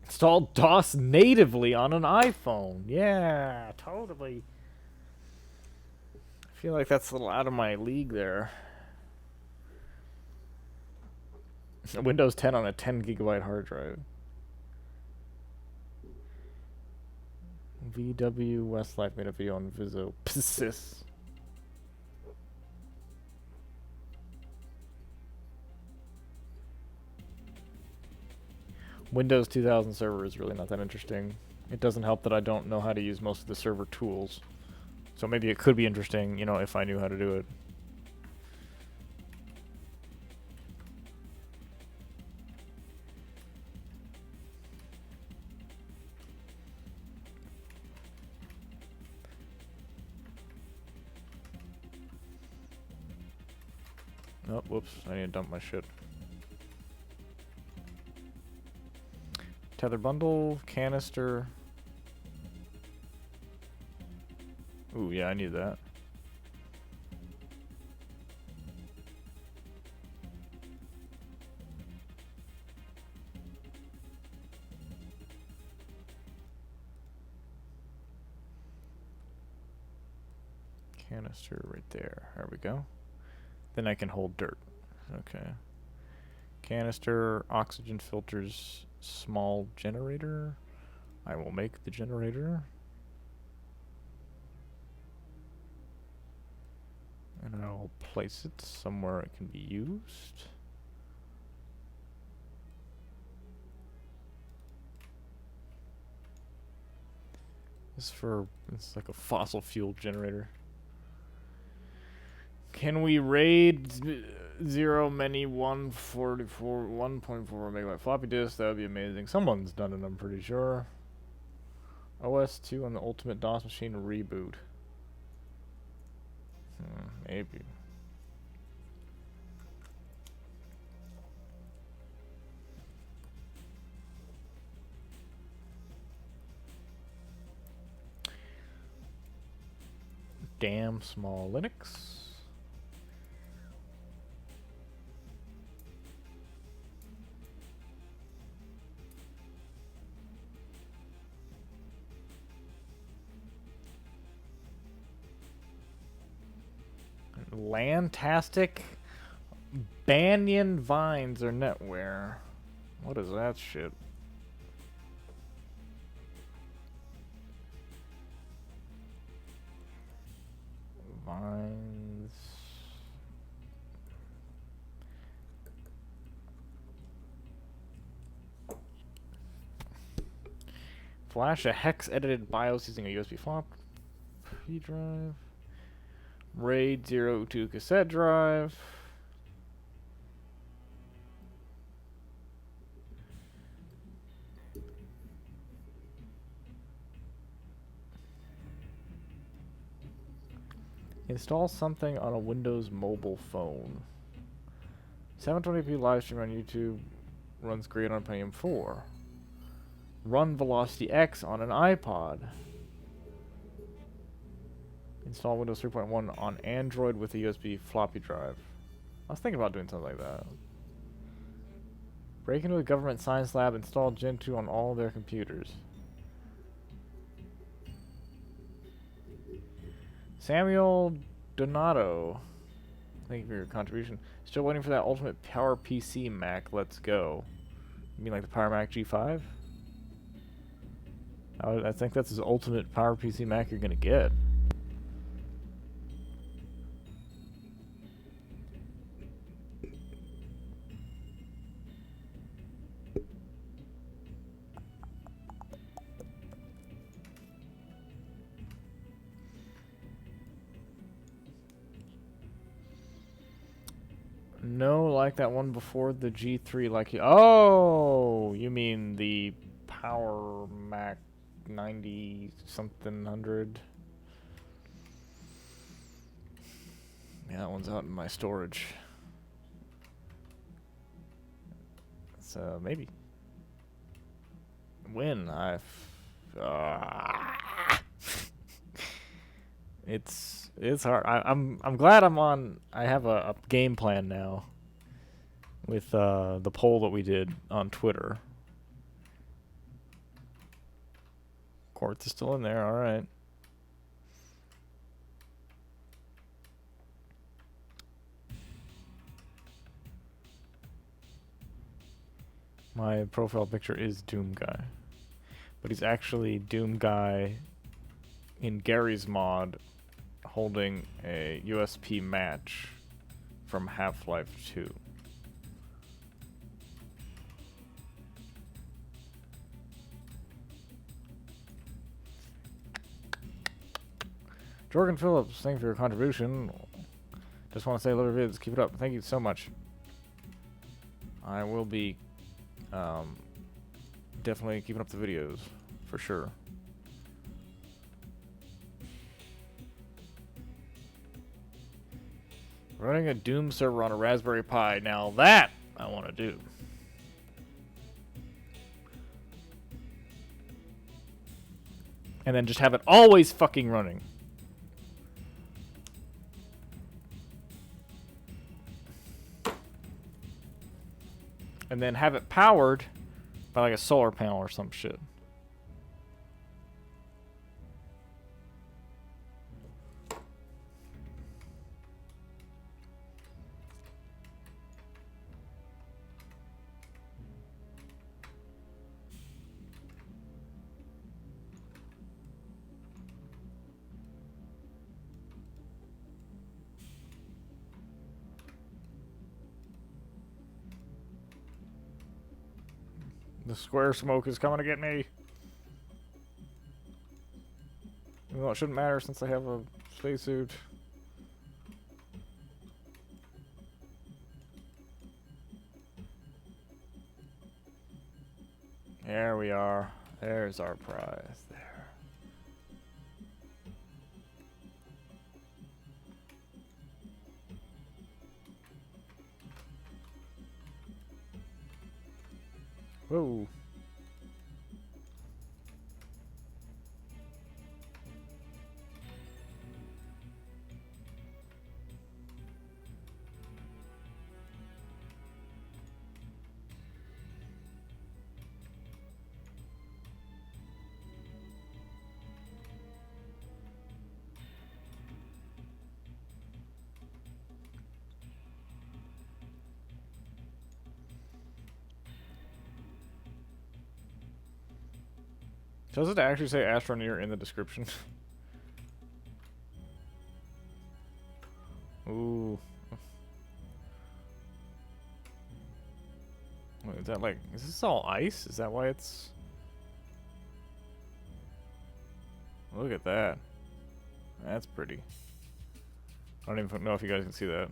Install DOS natively on an iPhone. Yeah, totally. I feel like that's a little out of my league there. Windows 10 on a 10 gigabyte hard drive. VW Westlife made a video on Visopsis. Windows 2000 server is really not that interesting. It doesn't help that I don't know how to use most of the server tools. So maybe it could be interesting, you know, if I knew how to do it. Oh, whoops, I need to dump my shit. Tether bundle, canister. Ooh, yeah, I need that. Canister right there. There we go. Then I can hold dirt. Okay. Canister, oxygen filters, small generator. I will make the generator. And I'll place it somewhere it can be used. It's like a fossil fuel generator. Can we raid 0 many 144 1.4 megabyte floppy disk? That would be amazing. Someone's done it, I'm pretty sure. OS 2 on the Ultimate DOS machine reboot. Maybe. Damn small Linux. Lantastic Banyan Vines or Netware. What is that shit? Vines. Flash a hex edited BIOS using a USB floppy drive. RAID 02 cassette drive. Install something on a Windows mobile phone. 720p live stream on YouTube runs great on Pentium 4. Run Velocity X on an iPod. Install Windows 3.1 on Android with a USB floppy drive. I was thinking about doing something like that. Break into a government science lab, install Gen 2 on all their computers. Samuel Donato, thank you for your contribution. Still waiting for that Ultimate Power PC Mac. Let's go. You mean like the Power Mac G5? I think that's his Ultimate Power PC Mac you're gonna get. No, like that one before the G3, like you. Oh, you mean the Power Mac 90 something hundred? Yeah, that one's out in my storage. So maybe. When it's hard. I'm glad I have a game plan now with the poll that we did on Twitter. Quartz is still in there, alright. My profile picture is Doom Guy. But he's actually Doom Guy in Gary's mod holding a USP match from Half-Life 2. Jorgen Phillips, thank you for your contribution. Just want to say, love your vids. Keep it up. Thank you so much. I will be definitely keeping up the videos, for sure. Running a Doom server on a Raspberry Pi. Now that I want to do. And then just have it always fucking running. And then have it powered by like a solar panel or some shit. The square smoke is coming to get me. Even though it shouldn't matter since I have a spacesuit. There we are. There's our prize. There. Whoa. Does it actually say Astroneer in the description? Is that like, is this all ice? Is that why it's... Look at that. That's pretty. I don't even know if you guys can see that.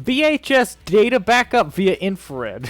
VHS data backup via infrared.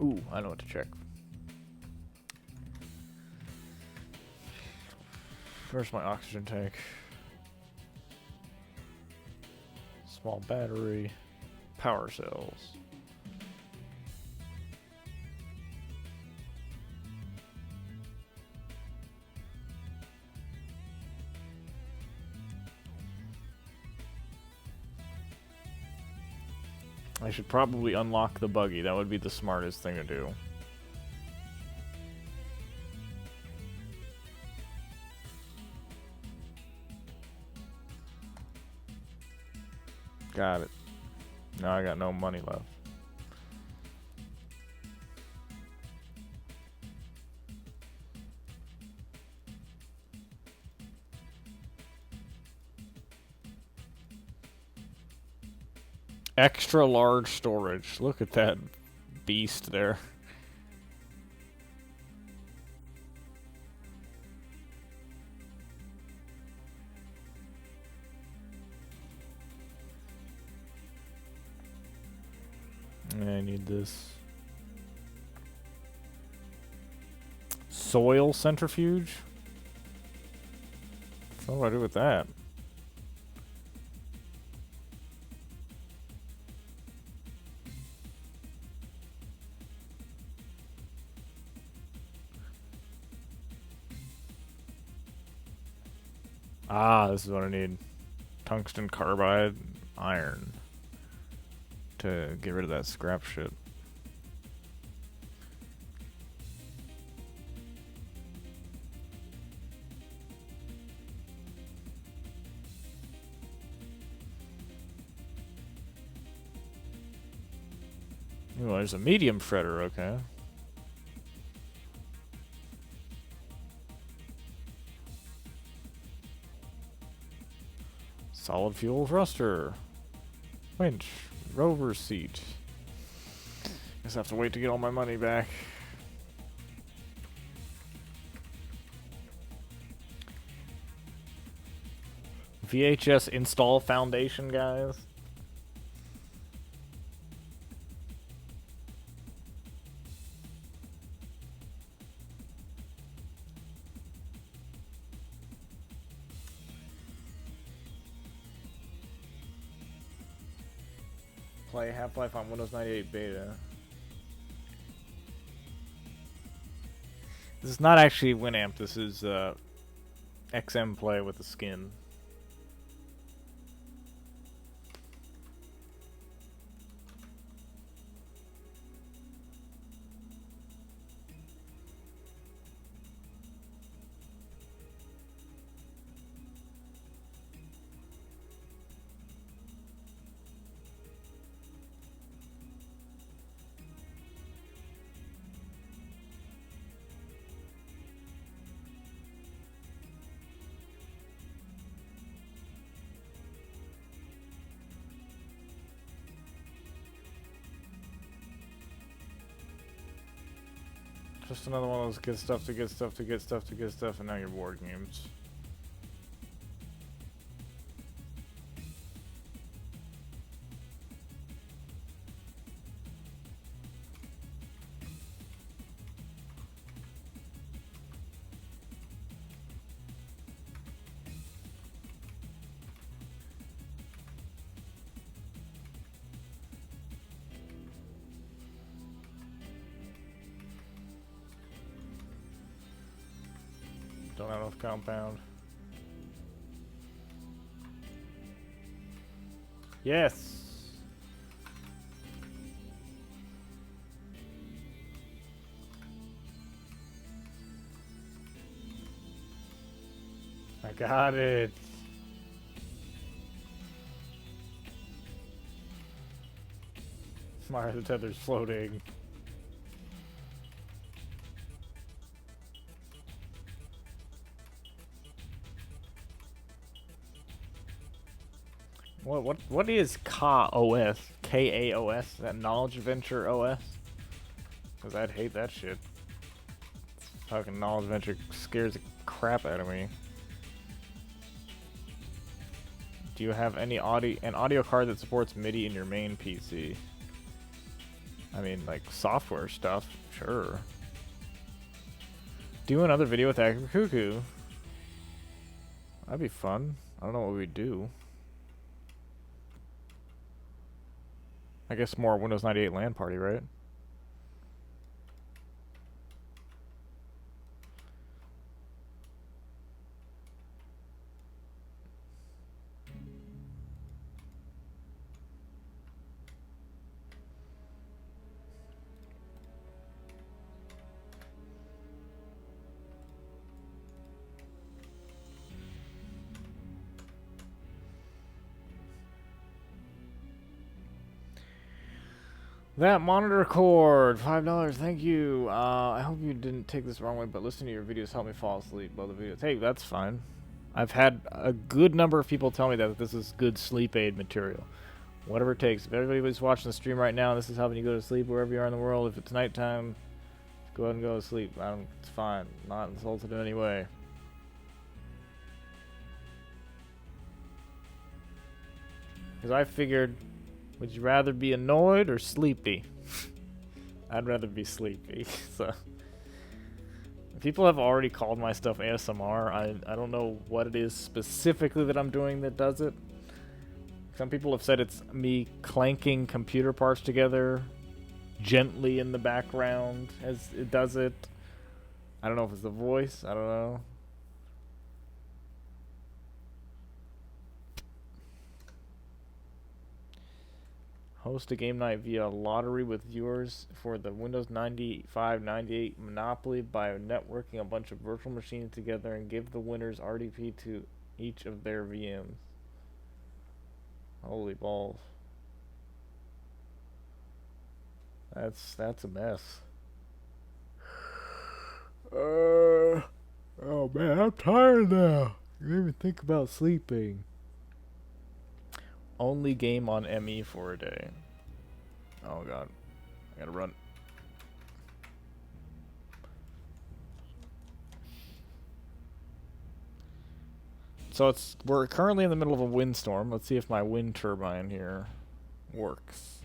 Ooh, I know what to check. Where's my oxygen tank? Small battery. Power cells. I should probably unlock the buggy. That would be the smartest thing to do. Got it. Now I got no money left. Extra large storage. Look at that beast there. I need this. Soil centrifuge? What do I do with that? Ah, this is what I need. Tungsten carbide, iron. To get rid of that scrap shit. Ooh, there's a medium shredder, okay. Solid fuel thruster. Winch. Rover seat. Guess I have to wait to get all my money back. VHS install foundation, guys. Play Half-Life on Windows 98 beta. This is not actually Winamp, this is XM play with the skin. Just another one of those get stuff to get stuff to get stuff to get stuff, and now you're board games. Don't have enough compound. Yes! I got it! Why are the tethers floating? What is KAOS? KAOS? That Knowledge Adventure OS? Because I'd hate that shit. Fucking Knowledge Adventure scares the crap out of me. Do you have any audio card that supports MIDI in your main PC? I mean, like software stuff, sure. Do another video with Active Cuckoo. That'd be fun. I don't know what we'd do. I guess more Windows 98 LAN party, right? That monitor cord, $5, thank you. I hope you didn't take this the wrong way, but listening to your videos helped me fall asleep while the videos. Hey, that's fine. I've had a good number of people tell me that this is good sleep aid material. Whatever it takes. If everybody's watching the stream right now, this is helping you go to sleep wherever you are in the world. If it's nighttime, go ahead and go to sleep. It's fine. Not insulted in any way. Because I figured, would you rather be annoyed or sleepy? I'd rather be sleepy. So people have already called my stuff ASMR. I don't know what it is specifically that I'm doing that does it. Some people have said it's me clanking computer parts together gently in the background as it does it. I don't know if it's the voice. I don't know. Host a game night via lottery with viewers for the Windows 95-98 Monopoly by networking a bunch of virtual machines together and give the winners RDP to each of their VMs. Holy balls. That's a mess. Oh man, I'm tired now. You made me think about sleeping. Only game on ME for a day. Oh god. I gotta run. So we're currently in the middle of a windstorm. Let's see if my wind turbine here works.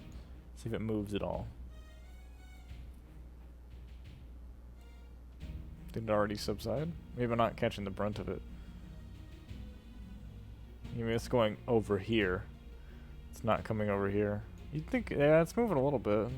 See if it moves at all. Did it already subside? Maybe I'm not catching the brunt of it. I mean, it's going over here. It's not coming over here. You'd think, yeah, it's moving a little bit.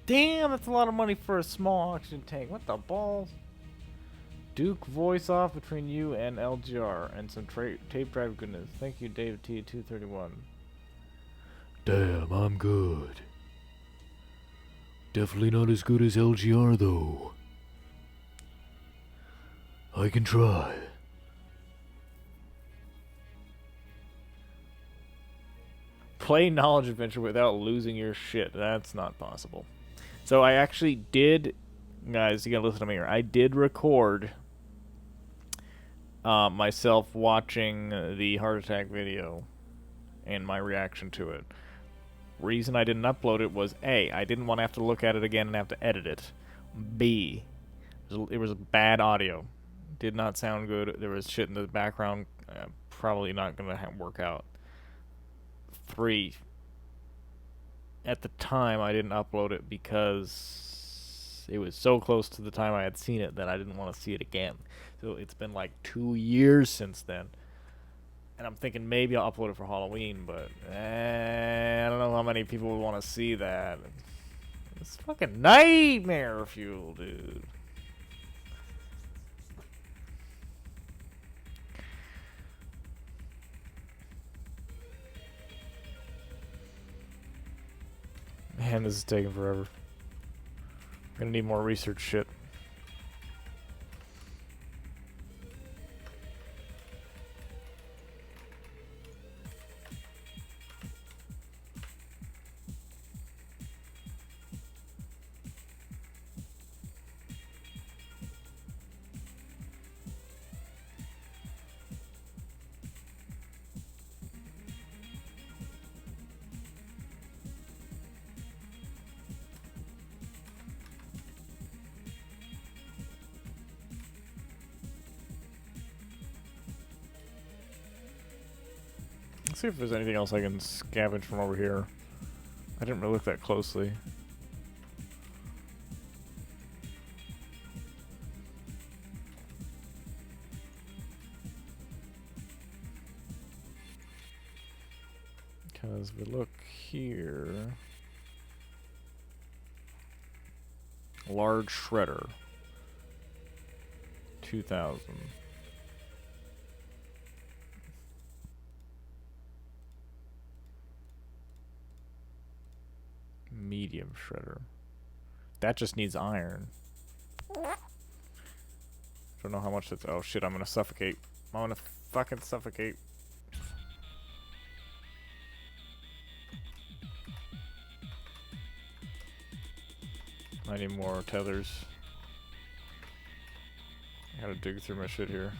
Damn, that's a lot of money for a small oxygen tank. What the balls? Duke voice off between you and LGR and some tape drive goodness. Thank you, Dave T231. Damn, I'm good. Definitely not as good as LGR though. I can try. play Knowledge Adventure without losing your shit. That's not possible. So I actually did, guys, you gotta listen to me here. I did record myself watching the heart attack video and my reaction to it. Reason I didn't upload it was A, I didn't want to have to look at it again and have to edit it. B, it was bad audio. Did not sound good. There was shit in the background. Probably not going to work out. 3, at the time I didn't upload it because it was so close to the time I had seen it that I didn't want to see it again. So it's been like 2 years since then. And I'm thinking maybe I'll upload it for Halloween, but I don't know how many people would want to see that. It's fucking nightmare fuel, dude. Man, this is taking forever. I'm gonna need more research shit. Let's see if there's anything else I can scavenge from over here. I didn't really look that closely. Because we look here. Large shredder. 2000. Medium shredder. That just needs iron. Don't know how much that's. Oh shit, I'm gonna suffocate. I'm gonna fucking suffocate. I need more tethers. I gotta dig through my shit here.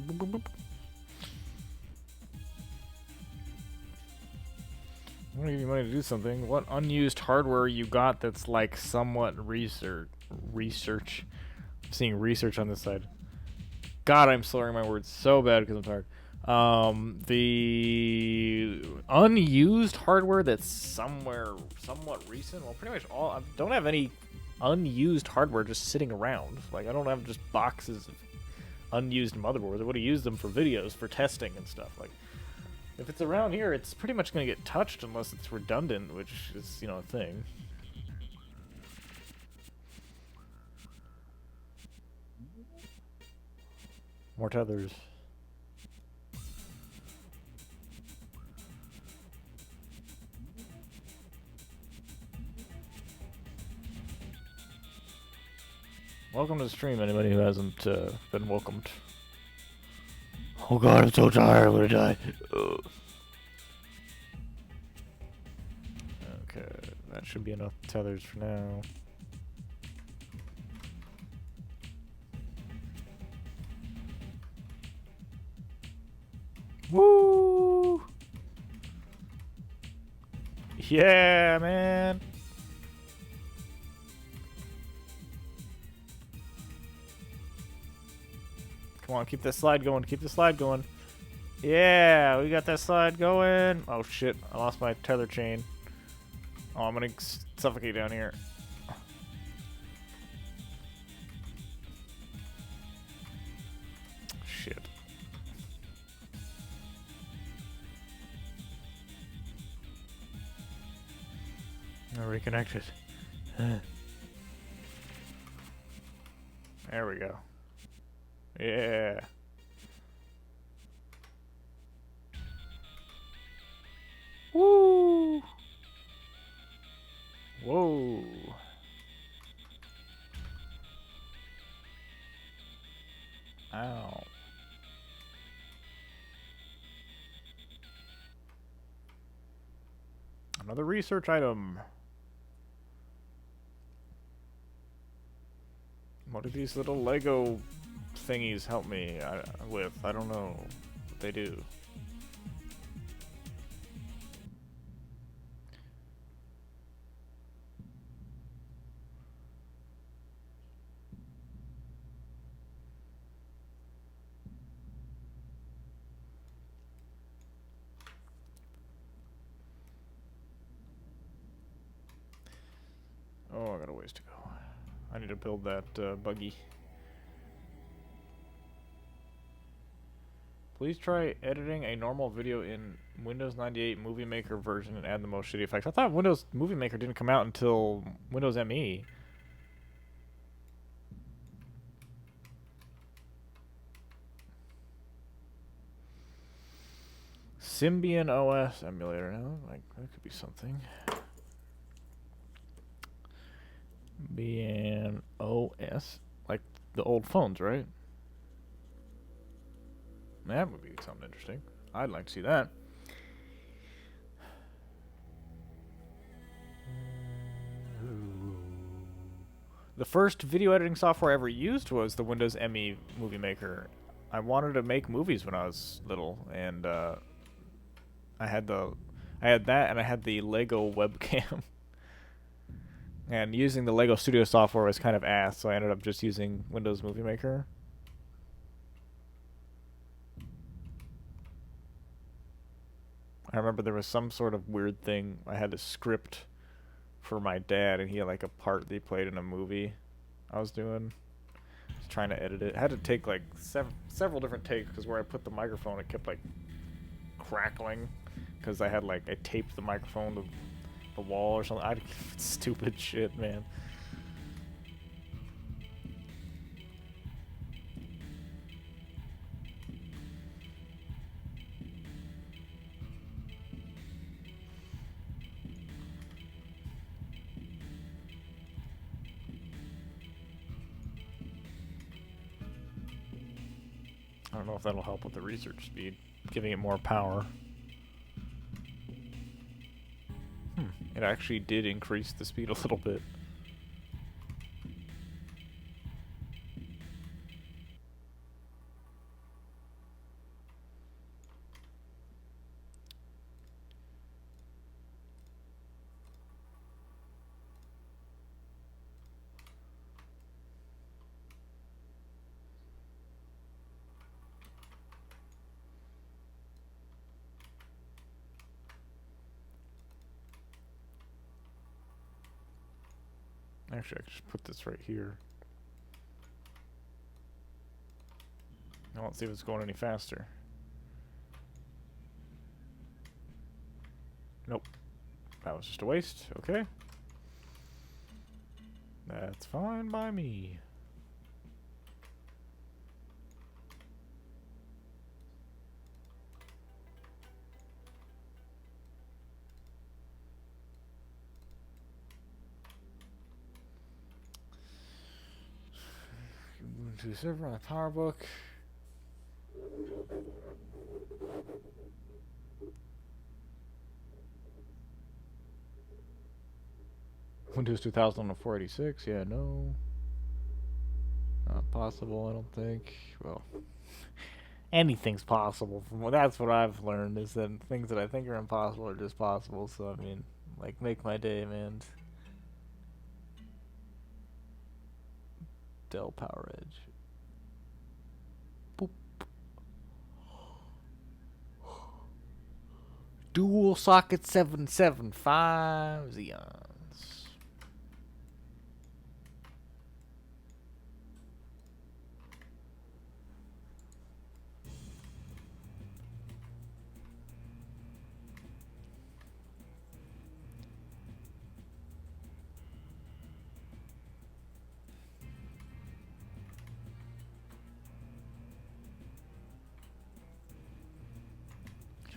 I'm gonna give you money to do something. What unused hardware you got that's like somewhat research? I'm seeing research on this side. God, I'm slurring my words so bad because I'm tired. The unused hardware that's somewhat recent. Well, pretty much all. I don't have any unused hardware just sitting around. Like, I don't have just boxes of unused motherboards. I would have used them for videos, for testing and stuff. Like, if it's around here, it's pretty much going to get touched unless it's redundant, which is, you know, a thing. More tethers. Welcome to the stream, anybody who hasn't been welcomed. Oh god, I'm so tired, I'm gonna die. Ugh. Okay, that should be enough tethers for now. Woo! Yeah, man! Come on, keep that slide going, keep the slide going. Yeah, we got that slide going. Oh shit, I lost my tether chain. Oh, I'm gonna suffocate down here. Shit. I reconnected. There we go. Yeah. Woo! Another research item. What do these little Lego thingies help me with? I don't know what they do. Oh, I got a ways to go. I need to build that buggy. Please try editing a normal video in Windows 98 Movie Maker version and add the most shitty effects. I thought Windows Movie Maker didn't come out until Windows ME. Symbian OS emulator. Now, like that could be something. Symbian OS, like the old phones, right? That would be something interesting. I'd like to see that. The first video editing software I ever used was the Windows ME Movie Maker. I wanted to make movies when I was little, and I had that, and I had the Lego webcam. And using the Lego Studio software was kind of ass, so I ended up just using Windows Movie Maker. I remember there was some sort of weird thing. I had a script for my dad, and he had like a part that he played in a movie I was doing. I was trying to edit it. I had to take like several different takes because where I put the microphone, it kept like crackling because I taped the microphone to the wall or something. Stupid shit, man. I don't know if that'll help with the research speed, giving it more power. It actually did increase the speed a little bit. Actually, I could just put this right here. Now let's see if it's going any faster. Nope. That was just a waste. Okay. That's fine by me. To the server on the PowerBook. Windows 2000 on 486. Yeah, no. Not possible, I don't think. Well, anything's possible. That's what I've learned, is that things that I think are impossible are just possible. So, I mean, like, make my day, man. Dell Power Edge. Boop. Dual socket 775 Xeons.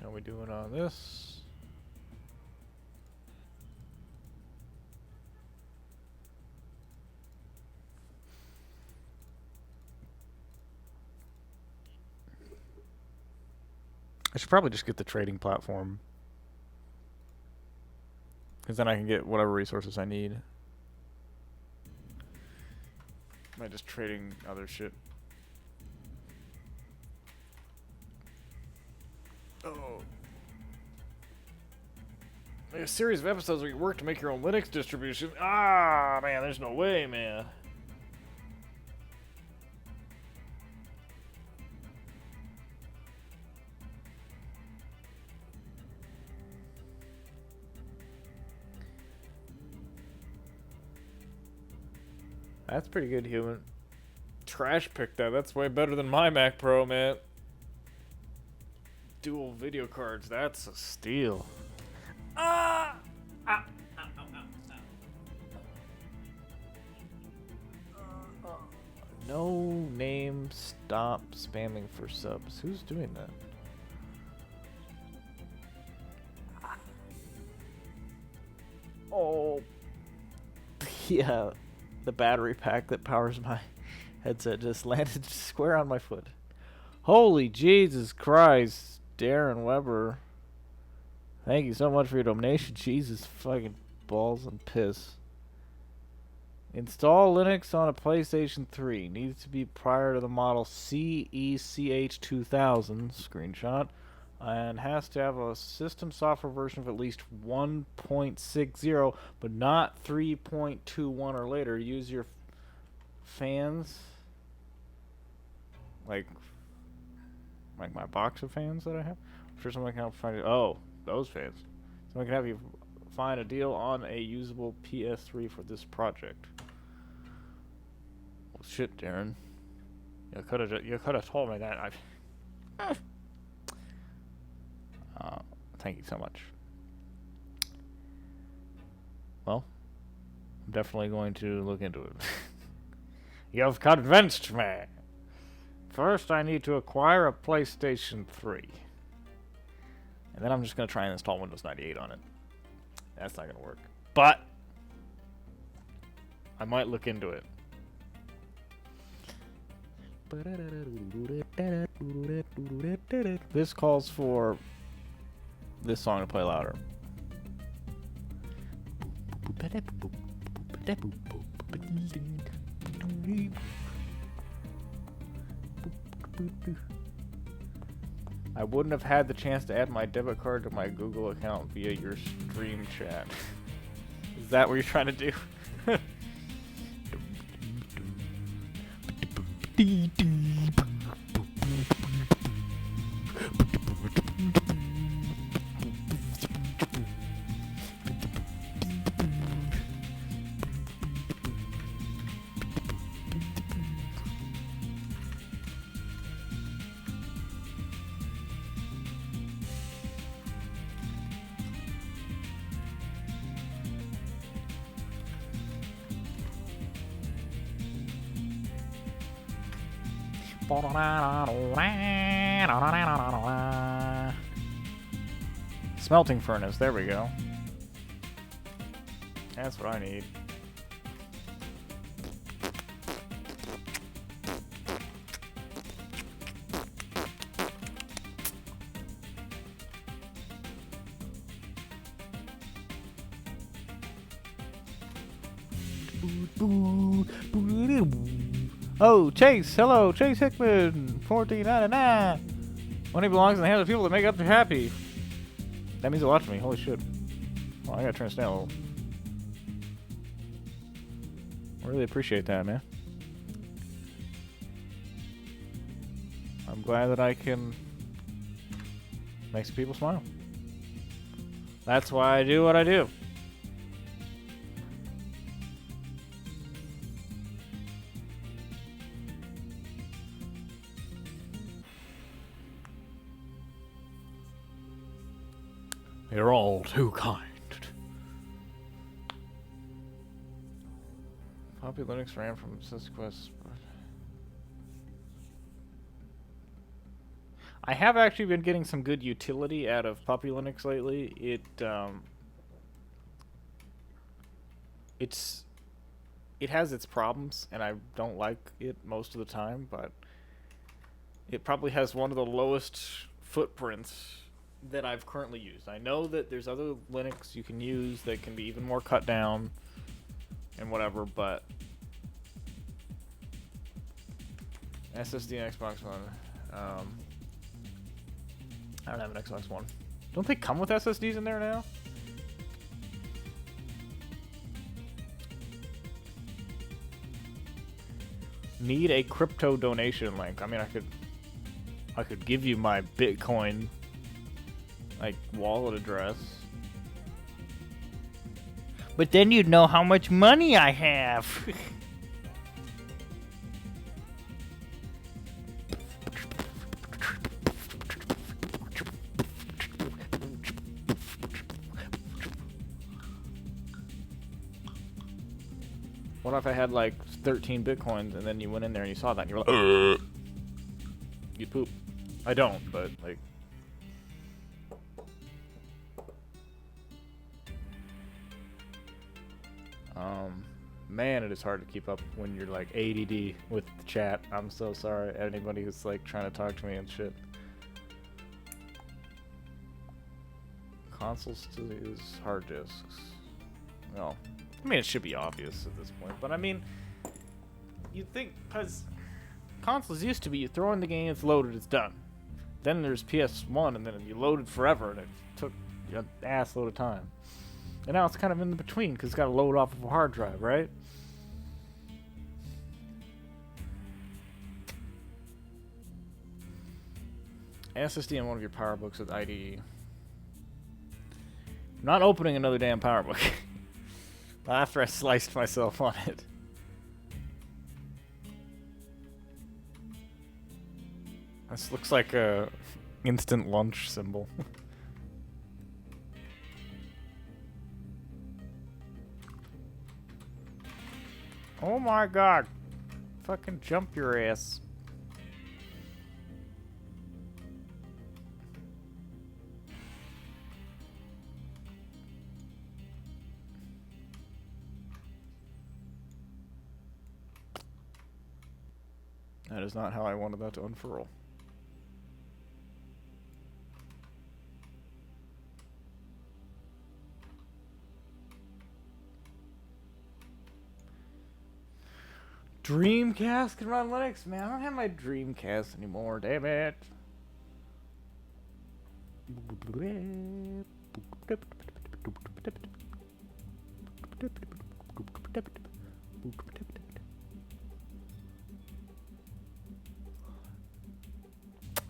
How we doing on this? I should probably just get the trading platform. Because then I can get whatever resources I need. Am I just trading other shit? Oh. Like a series of episodes where you work to make your own Linux distribution. Ah, man, there's no way, man. That's pretty good, human. Trash picked that. That's way better than my Mac Pro, man. Dual video cards. That's a steal. Ah! Ah! Ow, ow, ow, ow. No name. Stop spamming for subs. Who's doing that? Oh. Yeah. The battery pack that powers my headset just landed square on my foot. Holy Jesus Christ, Darren Weber. Thank you so much for your donation. Jesus fucking balls and piss. Install Linux on a PlayStation 3. Needs to be prior to the model CECH2000 screenshot. And has to have a system software version of at least 1.60, but not 3.21 or later. Use your fans, like my box of fans that I have. I'm sure someone can help find it. Oh, those fans. Someone can have you find a deal on a usable PS3 for this project. Well, shit, Darren. You could have told me that. Thank you so much. Well, I'm definitely going to look into it. You've convinced me. First, I need to acquire a PlayStation 3. And then I'm just going to try and install Windows 98 on it. That's not going to work. But I might look into it. This calls for this song to play louder. I wouldn't have had the chance to add my debit card to my Google account via your stream chat. Is that what you're trying to do? Smelting furnace, there we go. That's what I need. Oh, Chase! Hello, Chase Hickman! $14.99! Money belongs in the hands of people that make others happy. That means a lot to me. Holy shit. Well, I gotta turn this down a little. I really appreciate that, man. I'm glad that I can make some people smile. That's why I do what I do. You're all too kind. Poppy Linux ran from SysQuest. I have actually been getting some good utility out of Poppy Linux lately. It has its problems, and I don't like it most of the time, but it probably has one of the lowest footprints that I've currently used. I know that there's other Linux you can use that can be even more cut down and whatever, but SSD and Xbox One. I don't have an Xbox One. Don't they come with SSDs in there now? Need a crypto donation link. I mean, I could give you my Bitcoin like wallet address. But then you'd know how much money I have. What if I had like 13 Bitcoins and then you went in there and you saw that and you were like, you'd poop. I don't, but like. Man, it is hard to keep up when you're like ADD with the chat. I'm so sorry, anybody who's like trying to talk to me and shit. Consoles to use hard disks. Well, I mean, it should be obvious at this point, but I mean, you'd think, because consoles used to be you throw in the game, it's loaded, it's done. Then there's PS1, and then you loaded forever, and it took an ass load of time. And now it's kind of in the between, because it's got to load off of a hard drive, right? SSD on one of your PowerBooks with IDE. I'm not opening another damn PowerBook. After I sliced myself on it. This looks like a instant lunch symbol. Oh my god. Fucking jump your ass. That is not how I wanted that to unfurl. Dreamcast can run Linux? Man, I don't have my Dreamcast anymore, damn it.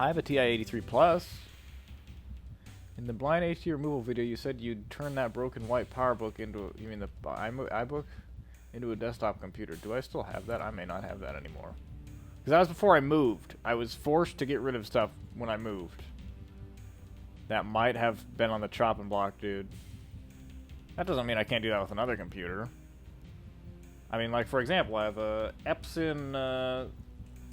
I have a TI-83 Plus. In the blind HD removal video, you said you'd turn that broken white PowerBook into, you mean the iBook? Into a desktop computer. Do I still have that? I may not have that anymore. Because that was before I moved. I was forced to get rid of stuff when I moved. That might have been on the chopping block, dude. That doesn't mean I can't do that with another computer. I mean, like, for example, I have a Epson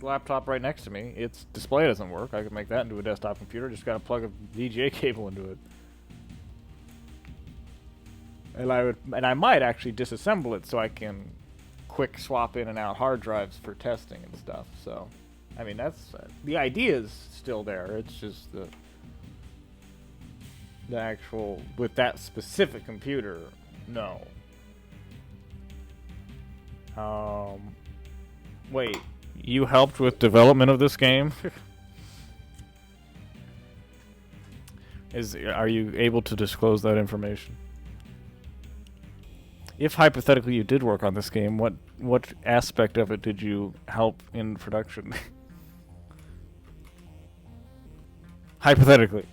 laptop right next to me. Its display doesn't work. I could make that into a desktop computer. Just gotta plug a VGA cable into it. And I might actually disassemble it so I can quick swap in and out hard drives for testing and stuff. So, I mean, that's the idea is still there. It's just the actual with that specific computer, no. Wait, you helped with development of this game? Are you able to disclose that information? If hypothetically you did work on this game, what aspect of it did you help in production? Hypothetically.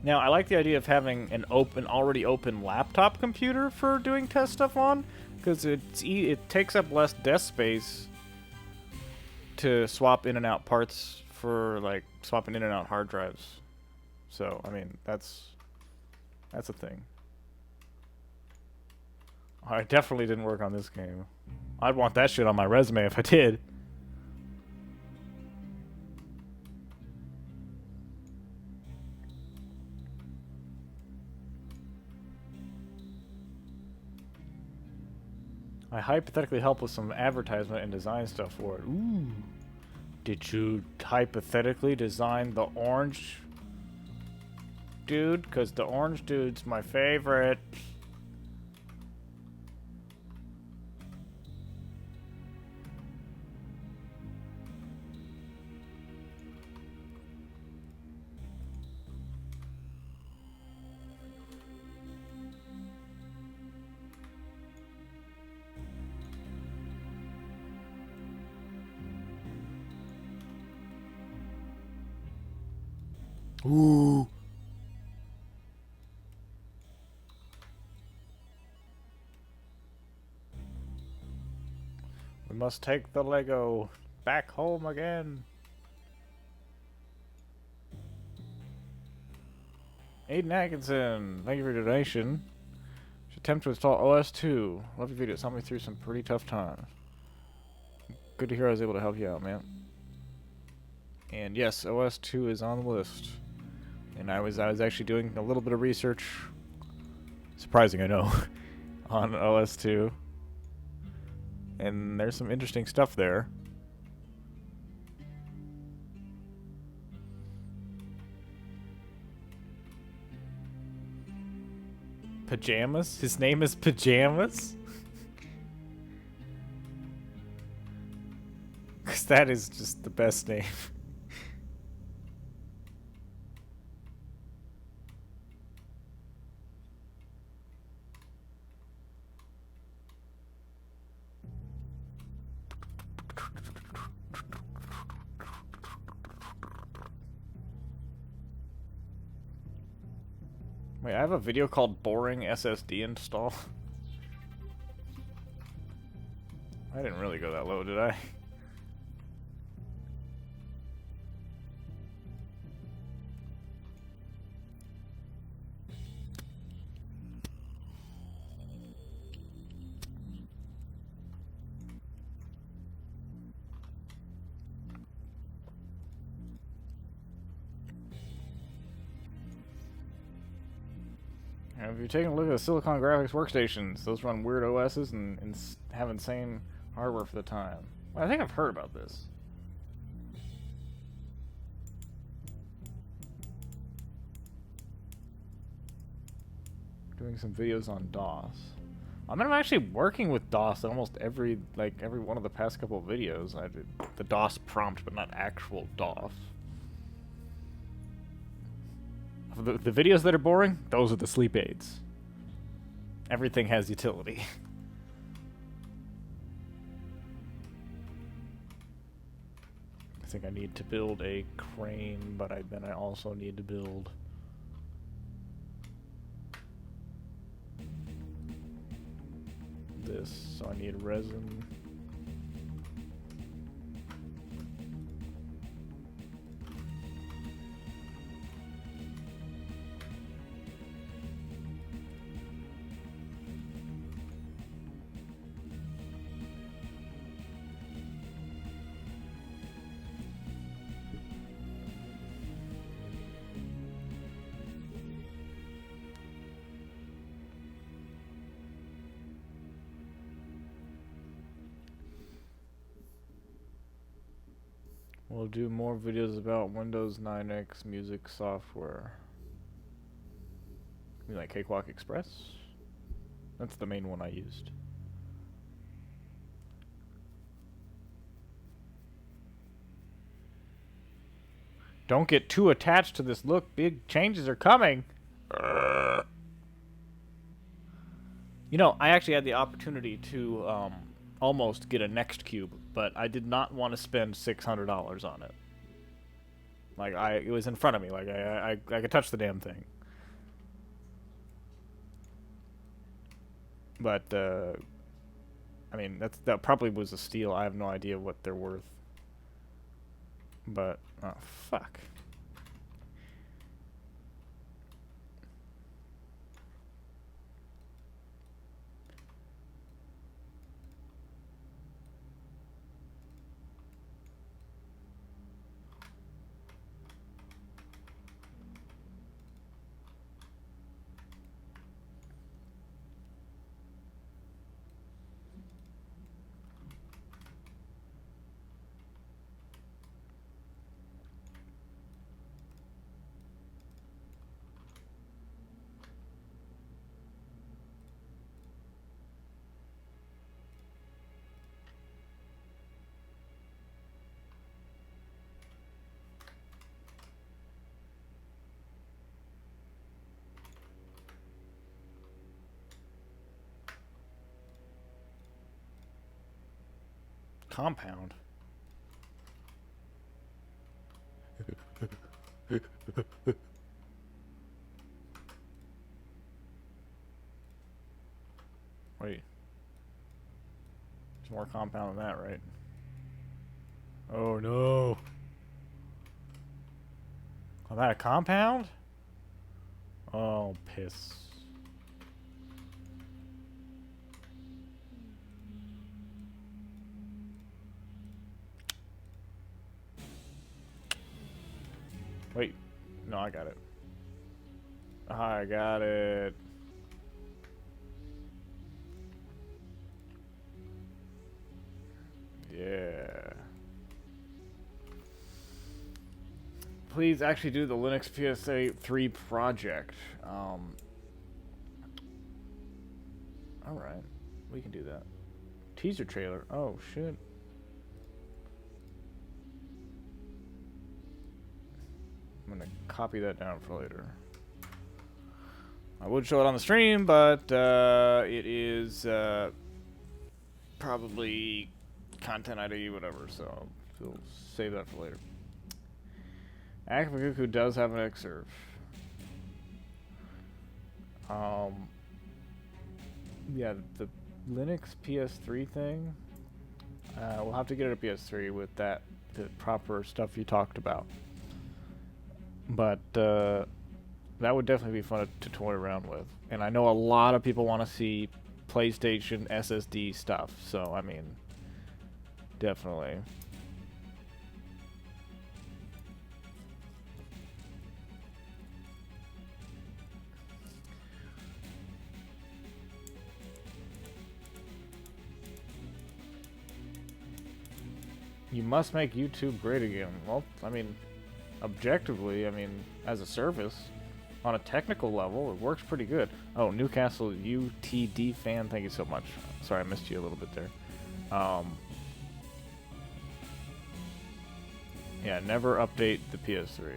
Now, I like the idea of having an already open laptop computer for doing test stuff on, because it takes up less desk space to swap in and out parts for like swapping in and out hard drives. So, I mean, that's a thing. I definitely didn't work on this game. I'd want that shit on my resume if I did. I hypothetically help with some advertisement and design stuff for it. Ooh. Did you hypothetically design the orange dude? Because the orange dude's my favorite. Ooh. We must take the Lego back home again. Aiden Atkinson, thank you for your donation. Should attempt to install OS2. Love your video. It's helped me through some pretty tough times. Good to hear I was able to help you out, man. And yes, OS2 is on the list. And I was actually doing a little bit of research. Surprising, I know, on OS2. And there's some interesting stuff there. Pajamas? His name is Pajamas? Because that is just the best name. Wait, I have a video called Boring SSD Install. I didn't really go that low, did I? If you're taking a look at the Silicon Graphics workstations, those run weird OSs and have insane hardware for the time. Well, I think I've heard about this. Doing some videos on DOS. I mean, I'm actually working with DOS in almost every one of the past couple of videos. I did the DOS prompt, but not actual DOS. The videos that are boring, those are the sleep aids. Everything has utility. I think I need to build a crane, but then I also need to build this, so I need resin. We'll do more videos about Windows 9X music software. You mean like Cakewalk Express? That's the main one I used. Don't get too attached to this look. Big changes are coming. You know, I actually had the opportunity to almost get a Next Cube, but I did not want to spend $600 on it. Like, it was in front of me. Like, I could touch the damn thing. But, I mean, that probably was a steal. I have no idea what they're worth. But, oh, fuck. compound? Wait. There's more compound than that, right? Oh no. Oh, that a compound? Oh, piss. Wait. No, I got it. I got it. Yeah. Please actually do the Linux PSA 3 project. Alright. We can do that. Teaser trailer. Oh, shit. I'm gonna copy that down for later. I would show it on the stream, but it is probably content ID, whatever, so we'll save that for later. Akafuku does have an excerpt. Yeah, the Linux PS3 thing, we'll have to get it a PS3 with the proper stuff you talked about. But that would definitely be fun to toy around with. And I know a lot of people want to see PlayStation SSD stuff, so I mean, definitely. You must make YouTube great again. Well, I mean, objectively, I mean, as a service, on a technical level, it works pretty good. Oh, Newcastle UTD fan, thank you so much. Sorry, I missed you a little bit there. Yeah, never update the PS3.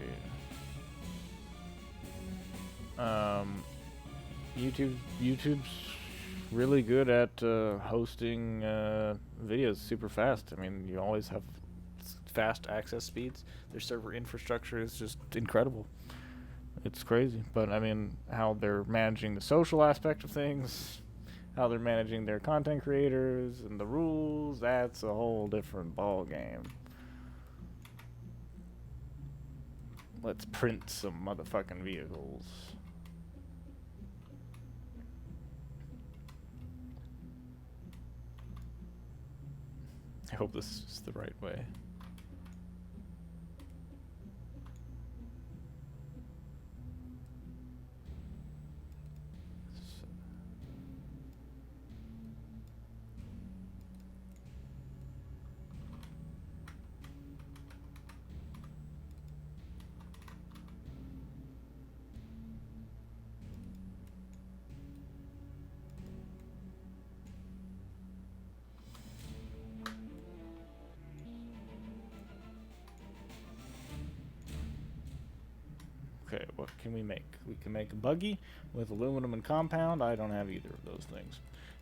YouTube's really good at hosting videos super fast. I mean, you always have fast access speeds. Their server infrastructure is just incredible. It's crazy. But I mean, how they're managing the social aspect of things, how they're managing their content creators and the rules, that's a whole different ball game. Let's print some motherfucking vehicles. I hope this is the right way. Okay, what can we make? We can make a buggy with aluminum and compound. I don't have either of those things.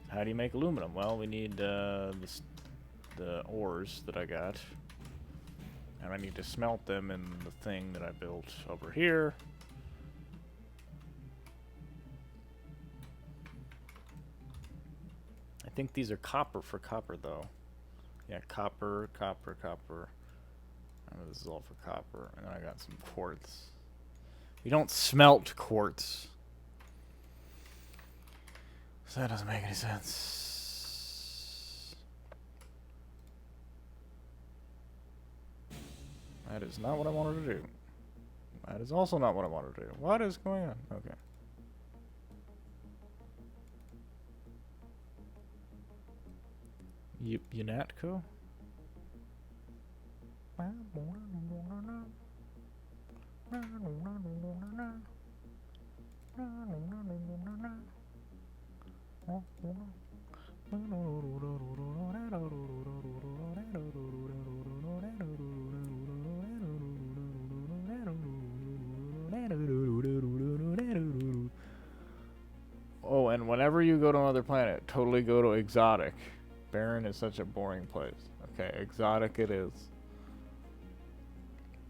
How do you make aluminum? Well, we need the ores that I got. And I need to smelt them in the thing that I built over here. I think these are copper for copper, though. Yeah, copper, copper, copper. I know this is all for copper. And then I got some quartz. We don't smelt quartz. So that doesn't make any sense. That is not what I wanted to do. That is also not what I wanted to do. What is going on? Okay. Unatco? Oh, and whenever you go to another planet, totally go to exotic. Barren is such a boring place. Okay, exotic it is.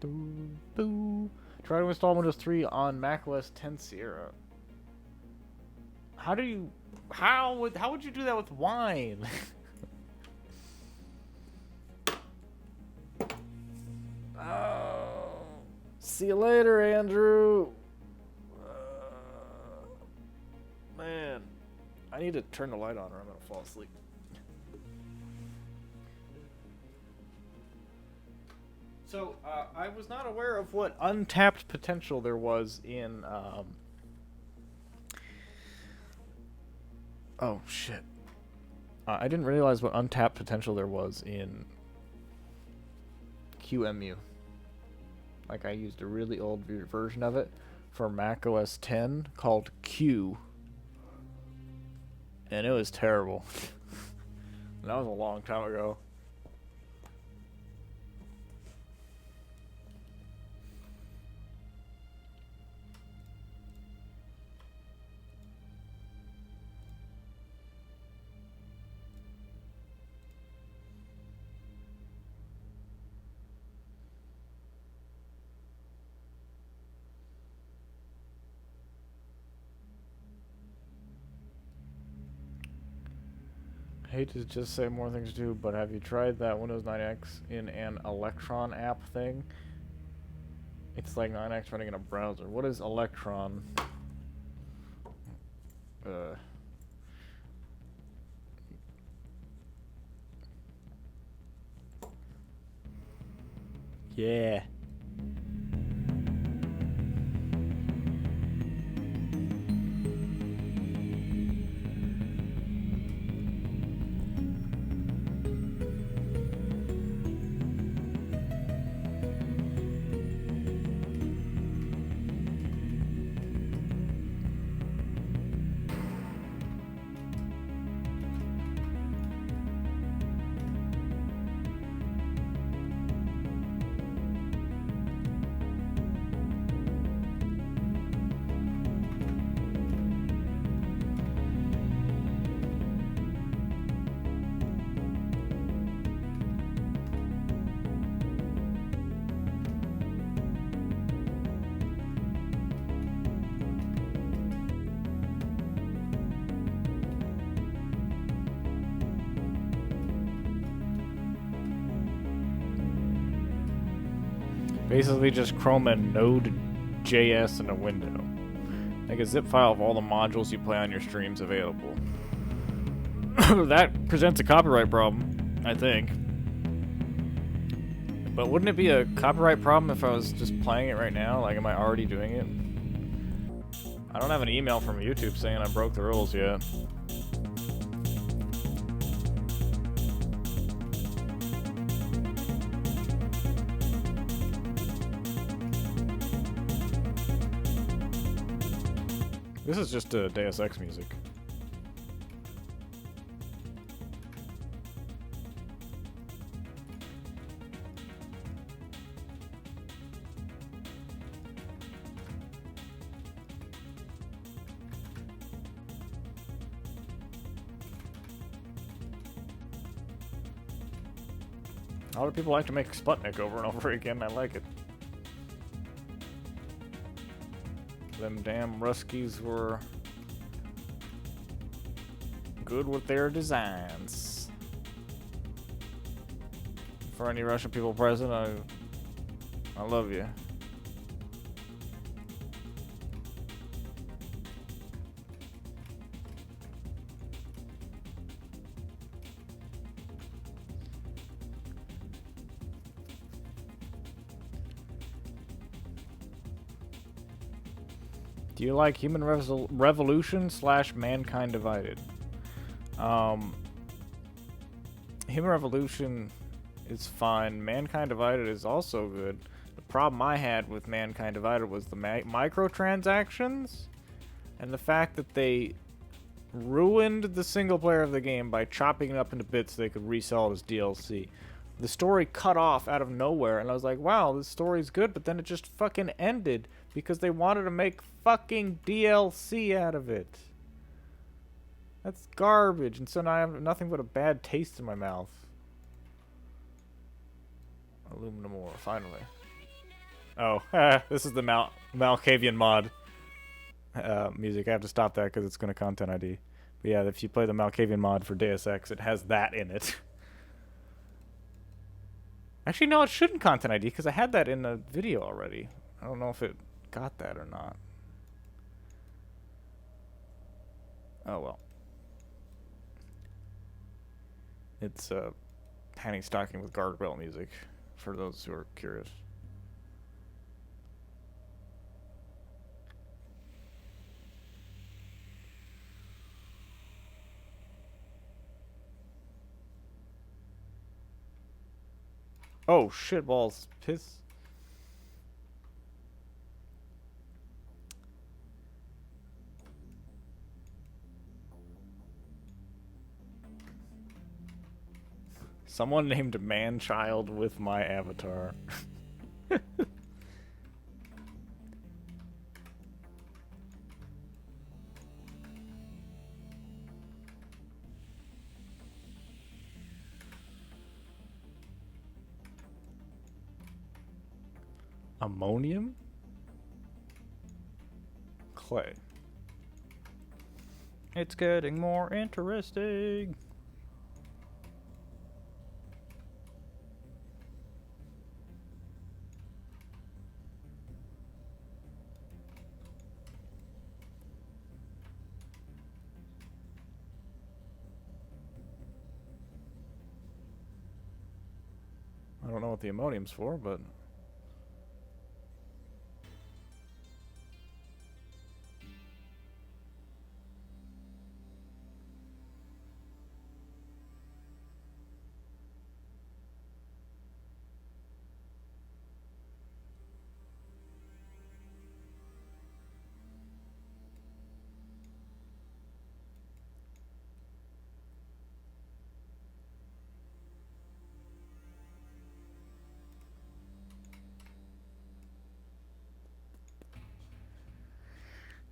Doo, doo. Try to install Windows 3 on macOS 10 Sierra. How would you do that with wine? Oh, see you later, Andrew. Man, I need to turn the light on or I'm gonna fall asleep. So, I was not aware of what untapped potential there was in, oh, shit. I didn't realize what untapped potential there was in QEMU. Like, I used a really old version of it for Mac OS 10 called Q. And it was terrible. And that was a long time ago. I hate to just say more things to do, but have you tried that Windows 9X in an Electron app thing? It's like 9X running in a browser. What is Electron? Yeah. Basically just Chrome and Node.js in a window. Like a zip file of all the modules you play on your streams available. That presents a copyright problem, I think. But wouldn't it be a copyright problem if I was just playing it right now? Like, am I already doing it? I don't have an email from YouTube saying I broke the rules yet. This is just Deus Ex music. A lot of people like to make Sputnik over and over again. I like it. Them damn Ruskies were good with their designs. For any Russian people present, I love you. Do you like Human Revolution / Mankind Divided? Human Revolution is fine. Mankind Divided is also good. The problem I had with Mankind Divided was the microtransactions and the fact that they ruined the single player of the game by chopping it up into bits so they could resell it as DLC. The story cut off out of nowhere, and I was like, wow, this story's good, but then it just fucking ended because they wanted to make fucking DLC out of it. That's garbage, and so now I have nothing but a bad taste in my mouth. Aluminum ore, finally. Oh, this is the Malkavian mod music. I have to stop that because it's going to content ID. But yeah, if you play the Malkavian mod for Deus Ex, it has that in it. Actually, no, it shouldn't content ID because I had that in the video already. I don't know if it got that or not. Oh well. It's panty stocking with guardrail music, for those who are curious. Oh, shitballs. Piss. Someone named Man-Child with my avatar. Ammonium? Clay. It's getting more interesting. I don't know what the ammonium's for, but...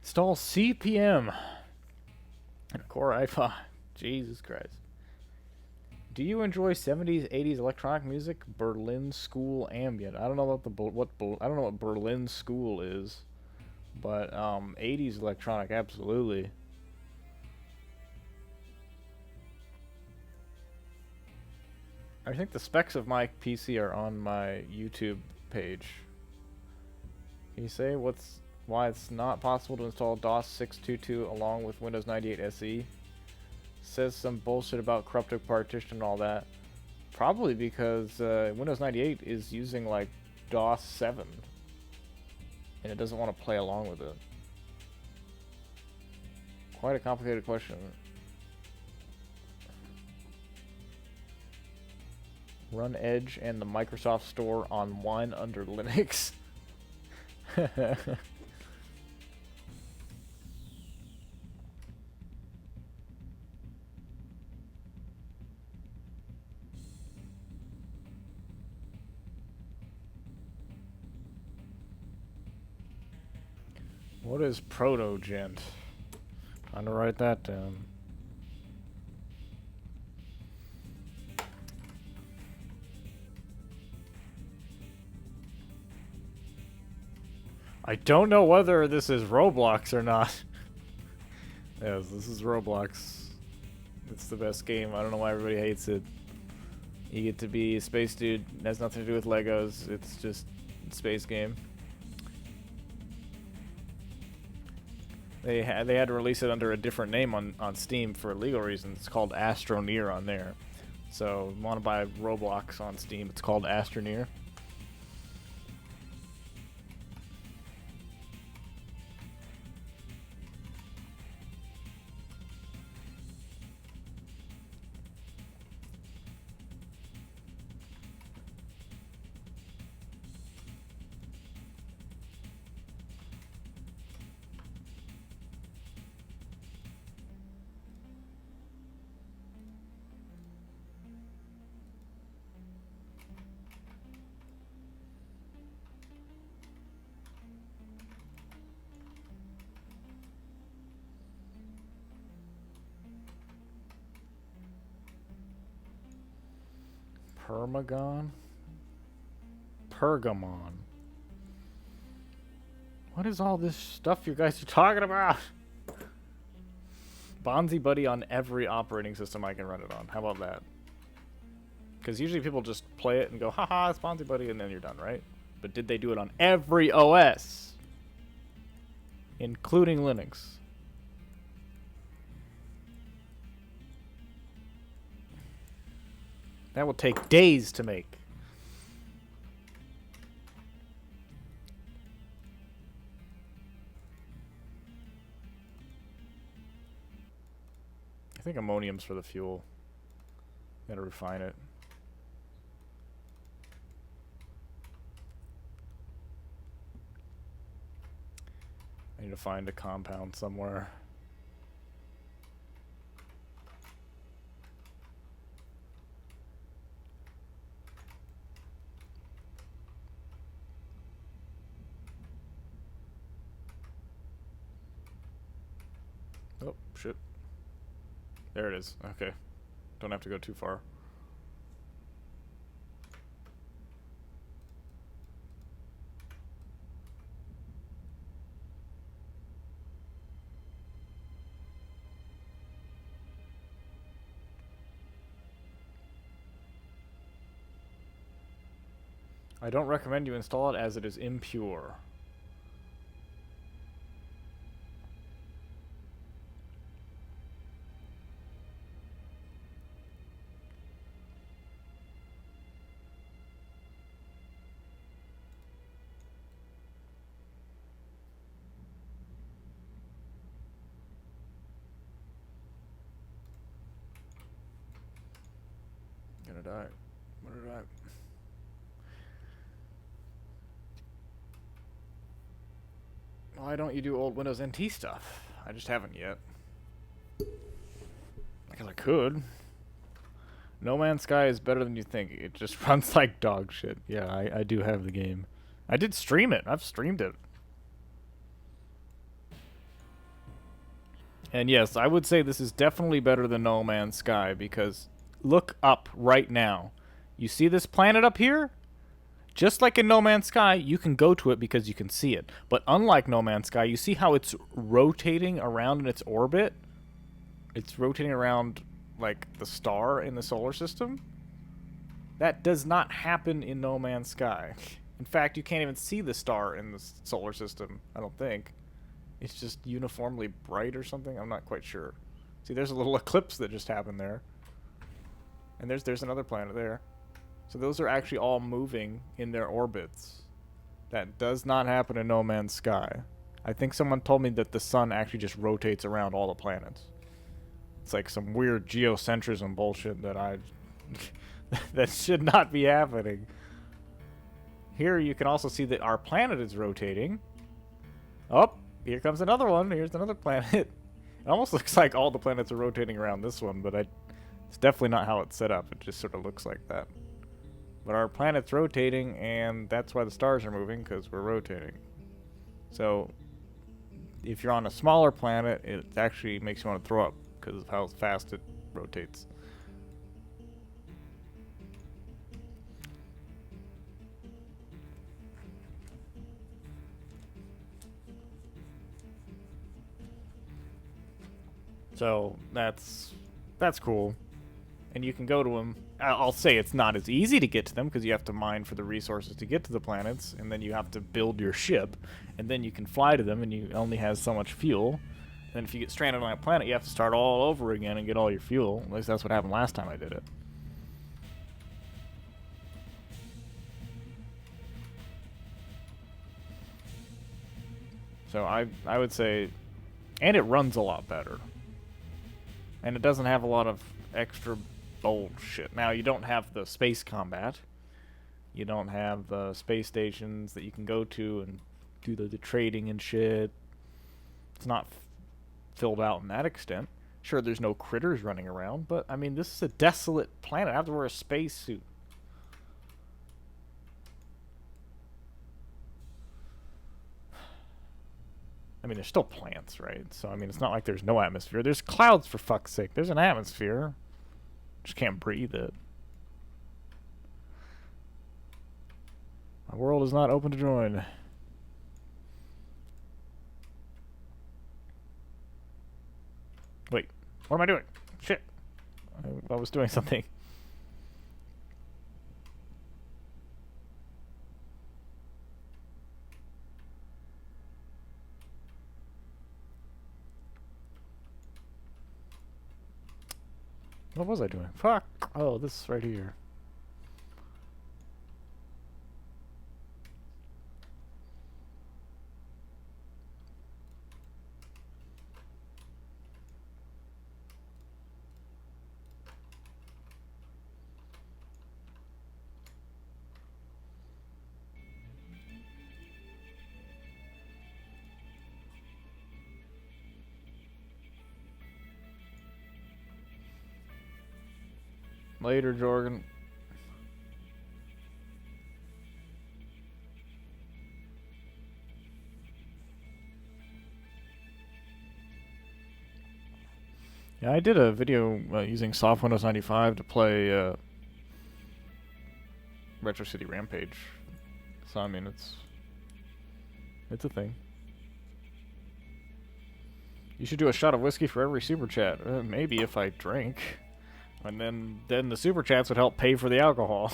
Install CPM. And Core i5. Jesus Christ. Do you enjoy 70s, 80s electronic music? Berlin School ambient. I don't know what I don't know what Berlin School is, but 80s electronic, absolutely. I think the specs of my PC are on my YouTube page. Can you say why it's not possible to install DOS 622 along with Windows 98 SE? Says some bullshit about corrupted partition and all that. Probably because Windows 98 is using like DOS 7 and it doesn't want to play along with it. Quite a complicated question. Run Edge and the Microsoft Store on Wine under Linux. What is proto-gent? Trying to write that down. I don't know whether this is Roblox or not. Yes, this is Roblox. It's the best game. I don't know why everybody hates it. You get to be a space dude. It has nothing to do with Legos. It's just a space game. They had to release it under a different name on Steam for legal reasons. It's called Astroneer on there. So, if you want to buy Roblox on Steam, it's called Astroneer. Pergamon? Pergamon. What is all this stuff you guys are talking about? Bonzi Buddy on every operating system I can run it on. How about that? Because usually people just play it and go, haha, it's Bonzi Buddy, and then you're done, right? But did they do it on every OS? Including Linux. That will take days to make. I think ammonium's for the fuel. Gotta refine it. I need to find a compound somewhere. Oh, shit. There it is. Okay. Don't have to go too far. I don't recommend you install it as it is impure. Gonna die. I'm gonna die. Why don't you do old Windows NT stuff? I just haven't yet. Because I could. No Man's Sky is better than you think. It just runs like dog shit. Yeah, I do have the game. I did stream it. I've streamed it. And yes, I would say this is definitely better than No Man's Sky because look up right now. You see this planet up here? Just like in No Man's Sky, you can go to it because you can see it. But unlike No Man's Sky, you see how it's rotating around in its orbit? It's rotating around like the star in the solar system? That does not happen in No Man's Sky. In fact, you can't even see the star in the solar system, I don't think. It's just uniformly bright or something? I'm not quite sure. See, there's a little eclipse that just happened there. And there's another planet there. So those are actually all moving in their orbits. That does not happen in No Man's Sky. I think someone told me that the sun actually just rotates around all the planets. It's like some weird geocentrism bullshit that that should not be happening. Here you can also see that our planet is rotating. Oh, here comes another one. Here's another planet. It almost looks like all the planets are rotating around this one, but it's definitely not how it's set up. It just sort of looks like that. But our planet's rotating, and that's why the stars are moving, because we're rotating. So, if you're on a smaller planet, it actually makes you want to throw up, because of how fast it rotates. So, that's cool. And you can go to them. I'll say it's not as easy to get to them because you have to mine for the resources to get to the planets, and then you have to build your ship, and then you can fly to them, and you only have so much fuel. And then if you get stranded on a planet, you have to start all over again and get all your fuel. At least that's what happened last time I did it. So I would say, and it runs a lot better. And it doesn't have a lot of extra bullshit. Now, you don't have the space combat. You don't have the space stations that you can go to and do the trading and shit. It's not filled out in that extent. Sure, there's no critters running around, but, I mean, this is a desolate planet. I have to wear a spacesuit. I mean, there's still plants, right? So, I mean, it's not like there's no atmosphere. There's clouds, for fuck's sake. There's an atmosphere. Just can't breathe it. My world is not open to join. Wait, what am I doing? Shit. I was doing something. What was I doing? Fuck! Oh, this right here. Later, Jorgen. Yeah, I did a video using soft Windows 95 to play Retro City Rampage. So I mean, it's a thing. You should do a shot of whiskey for every super chat. Maybe if I drink, and then the super chats would help pay for the alcohol.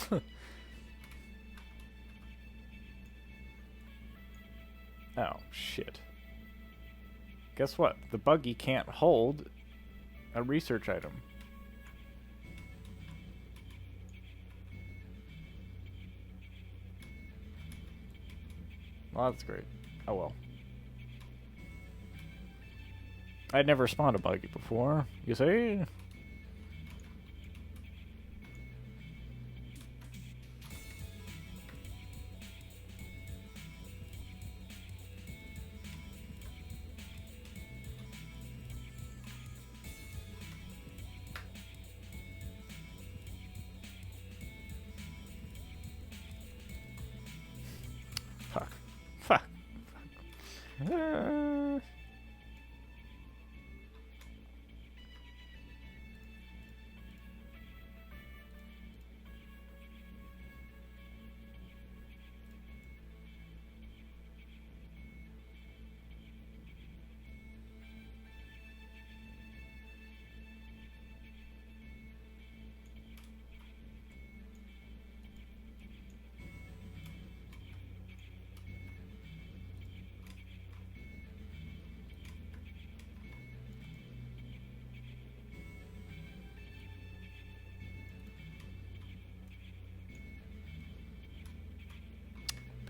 Oh shit! Guess what? The buggy can't hold a research item. Well, that's great. Oh well. I'd never spawned a buggy before, you see? Fuck. Fuck.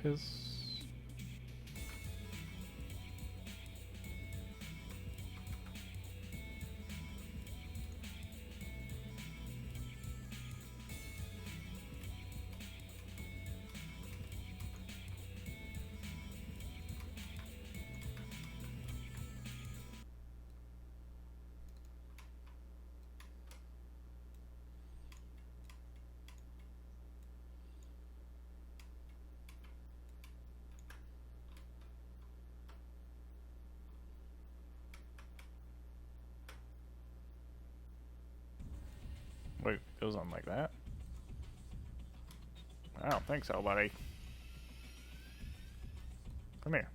Piss. Wait, it goes on like that? I don't think so, buddy. Come here.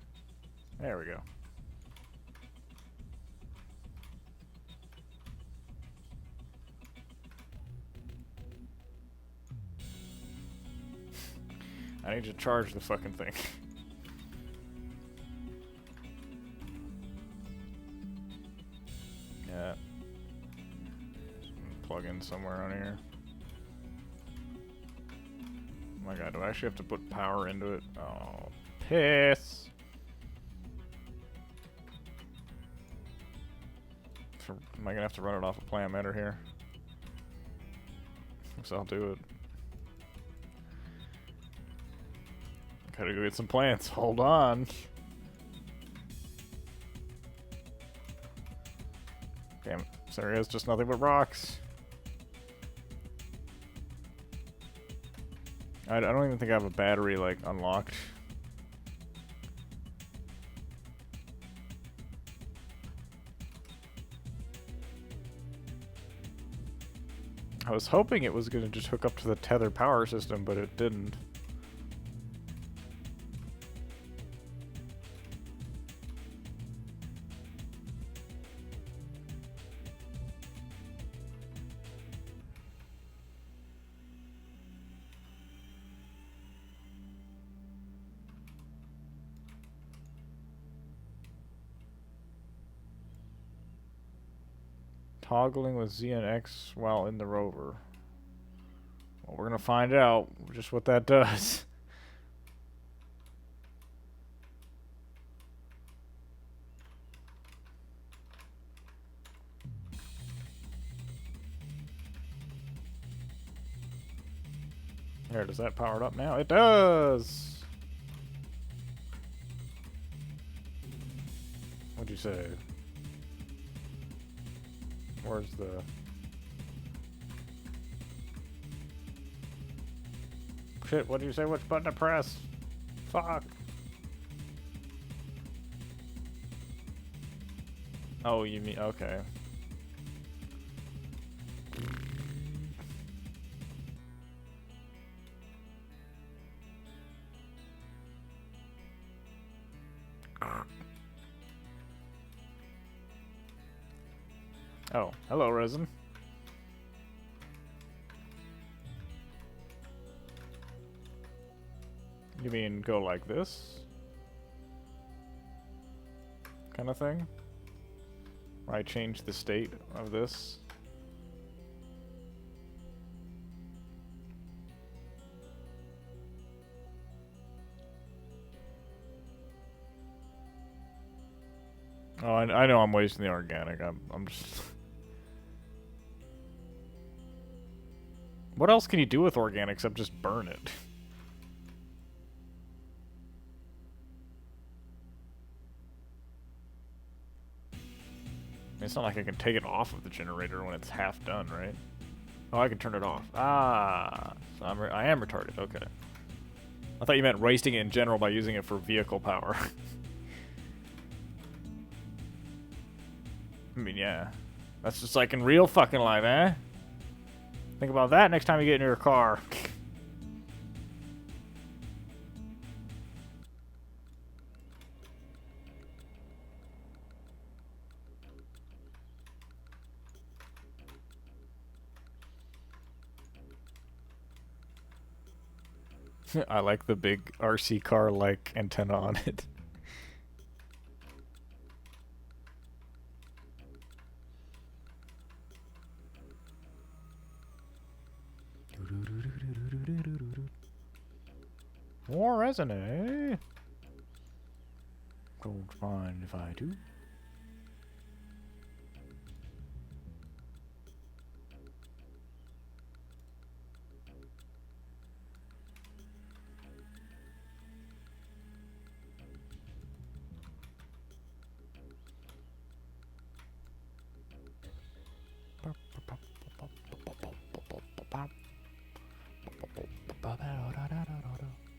There we go. I need to charge the fucking thing. Yeah. Plug in somewhere on here. Oh my god, do I actually have to put power into it? Oh, piss. Am I gonna have to run it off a plant emitter here? Guess I'll do it. Gotta go get some plants. Hold on. Damn it. This area is just nothing but rocks. I don't even think I have a battery, like, unlocked. I was hoping it was gonna just hook up to the tether power system, but it didn't. toggling with Z and X while in the rover. Well, we're gonna find out just what that does. There, does that power it up now? It does! What'd you say? Where's the... Shit, what did you say? Which button to press? Fuck! Oh, you mean... okay. Oh, hello, Resin. You mean go like this? Kind of thing? Where I change the state of this? Oh, I know I'm wasting the organic. I'm just... What else can you do with organic except just burn it? It's not like I can take it off of the generator when it's half done, right? Oh, I can turn it off. Ah, so I am retarded. Okay. I thought you meant wasting it in general by using it for vehicle power. I mean, yeah. That's just like in real fucking life, eh? Think about that next time you get in your car. I like the big RC car-like antenna on it. More resin, eh? Don't mind if I do.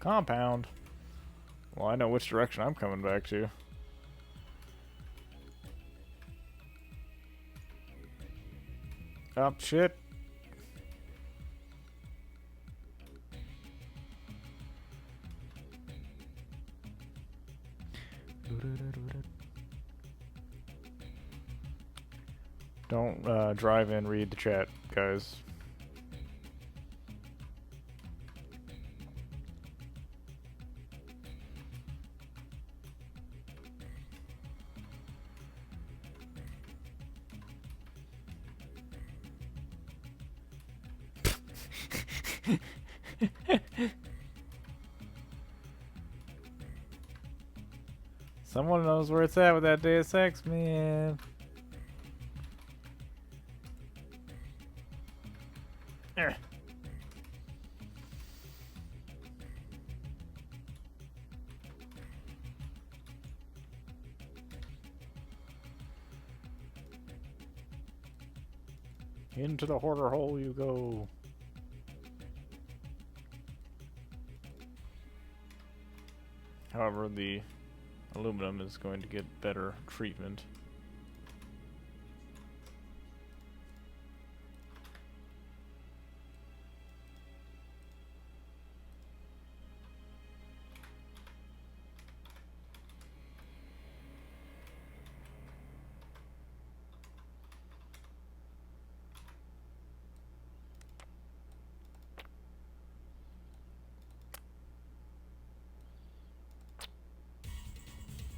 Compound. Well, I know which direction I'm coming back to. Oh, shit. Don't drive in, read the chat, guys. Someone knows where it's at with that Deus Ex, man. Eh. Into the hoarder hole you go. However, the aluminum is going to get better treatment.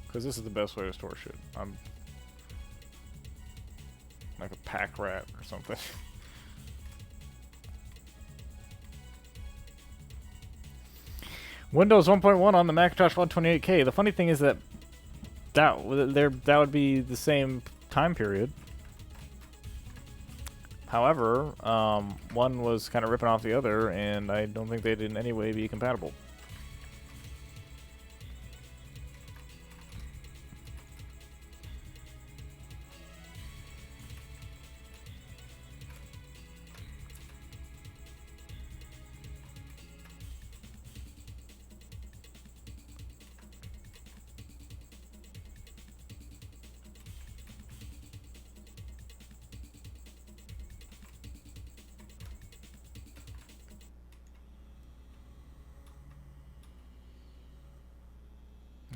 Because this is the best way to store shit. Like a pack rat or something. Windows 1.1 on the Macintosh 128K. The funny thing is that that would be the same time period. However, one was kind of ripping off the other, and I don't think they'd in any way be compatible.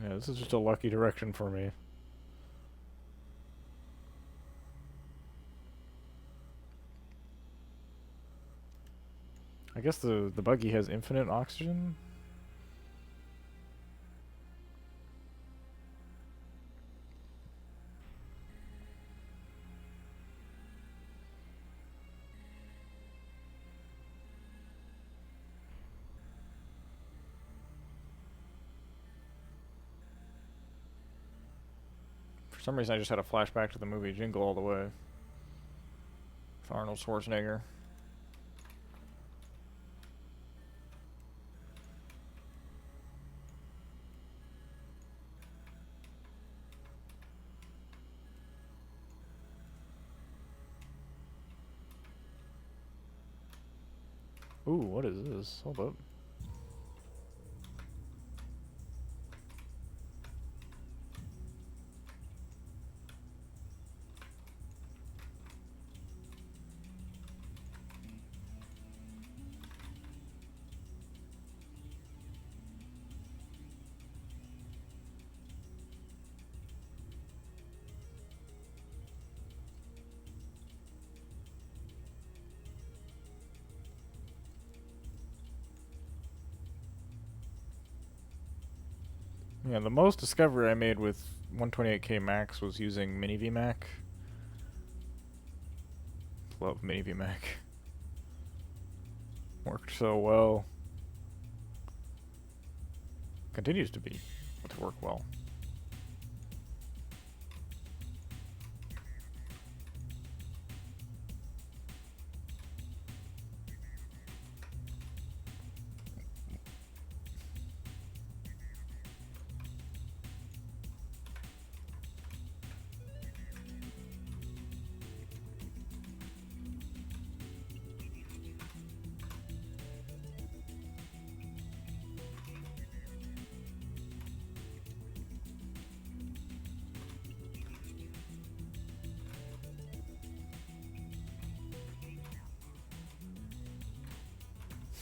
Yeah, this is just a lucky direction for me. I guess the buggy has infinite oxygen? For some reason I just had a flashback to the movie Jingle All the Way. With Arnold Schwarzenegger. Ooh, what is this? Hold up. Yeah, the most discovery I made with 128K Max was using Mini VMac. Love Mini VMac. Worked so well. Continues to work well.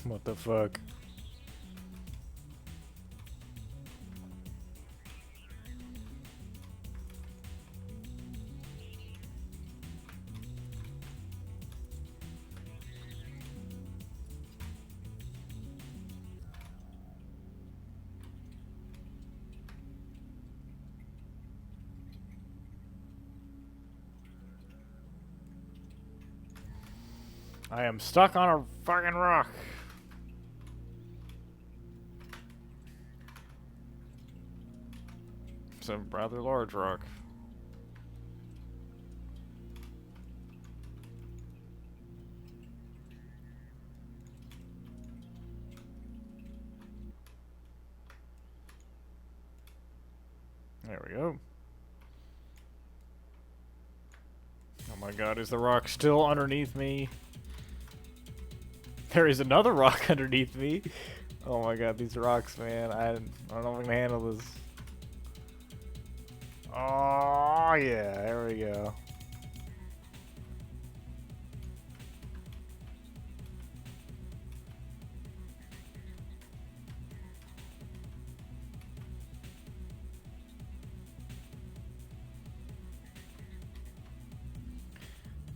What the fuck? I am stuck on a fucking rock. It's a rather large rock. There we go. Oh my god, is the rock still underneath me? There is another rock underneath me. Oh my god, these rocks, man. I don't know if I can handle this. Oh yeah, there we go.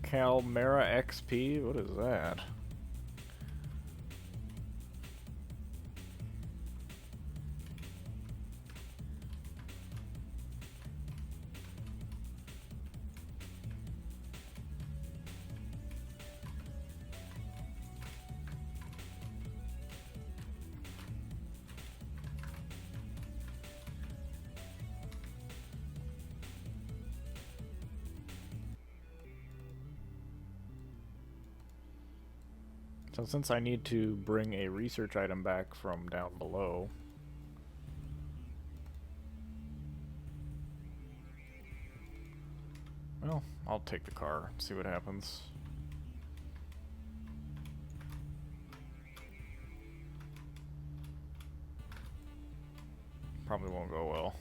Calmera XP? What is that? So since I need to bring a research item back from down below... Well, I'll take the car and see what happens. Probably won't go well.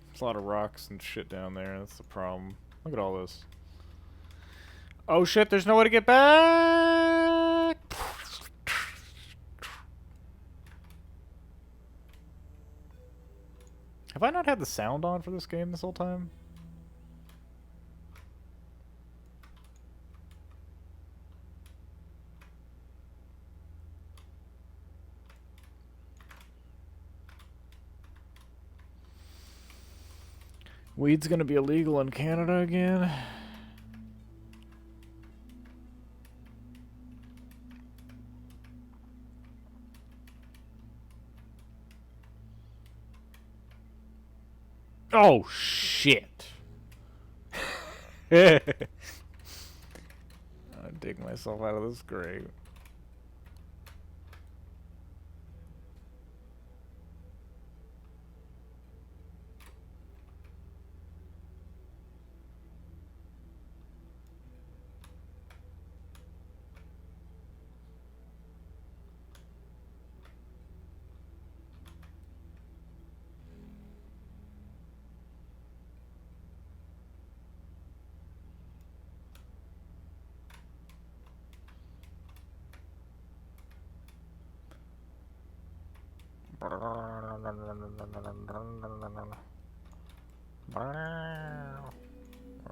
There's a lot of rocks and shit down there, that's the problem. Look at all this. Oh shit, there's no way to get back! Have I not had the sound on for this game this whole time? Weed's gonna be illegal in Canada again. Oh shit. I dig myself out of this grave.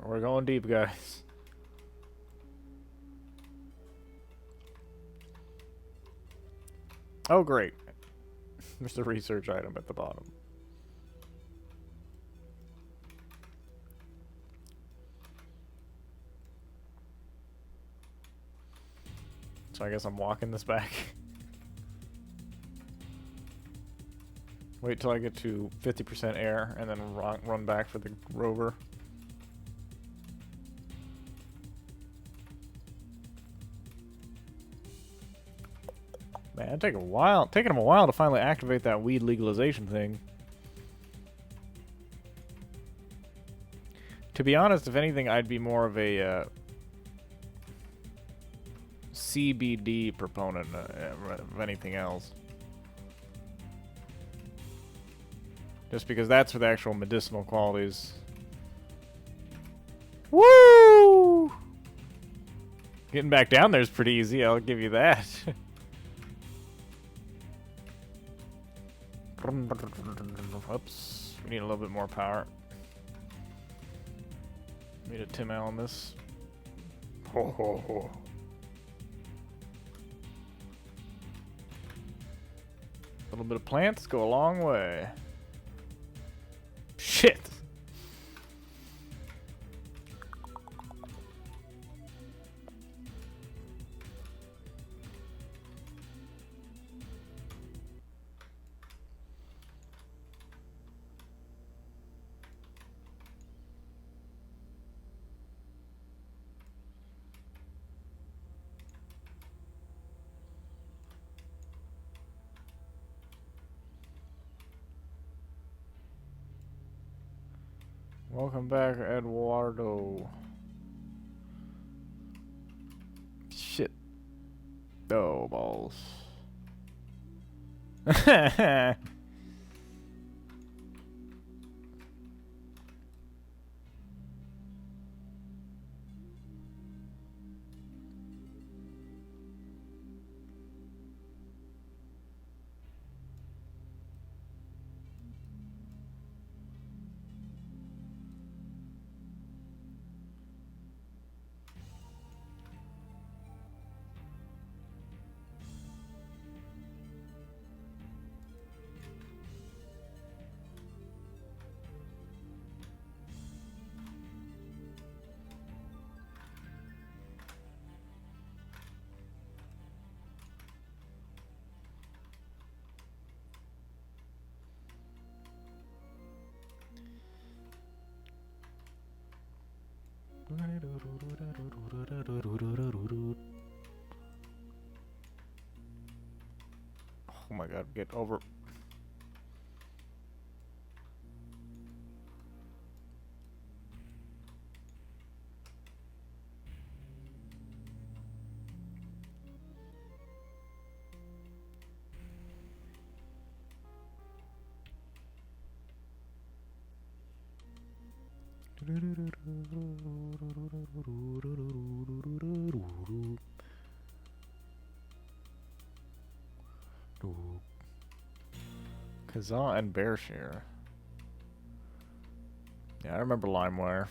We're going deep, guys. Oh, great. There's the research item at the bottom. So I guess I'm walking this back. Wait till I get to 50% air and then run back for the rover. Man, it'd take a while. Taking them a while to finally activate that weed legalization thing. To be honest, if anything, I'd be more of a CBD proponent of anything else. Just because that's for the actual medicinal qualities. Woo! Getting back down there is pretty easy, I'll give you that. Oops, we need a little bit more power. Need a Tim Allen this. Ho ho ho. A little bit of plants go a long way. Shit. Welcome back, Eduardo. Shit. Oh, balls. Oh my god, get over. Kazaa and Bearshare. Yeah, I remember LimeWire.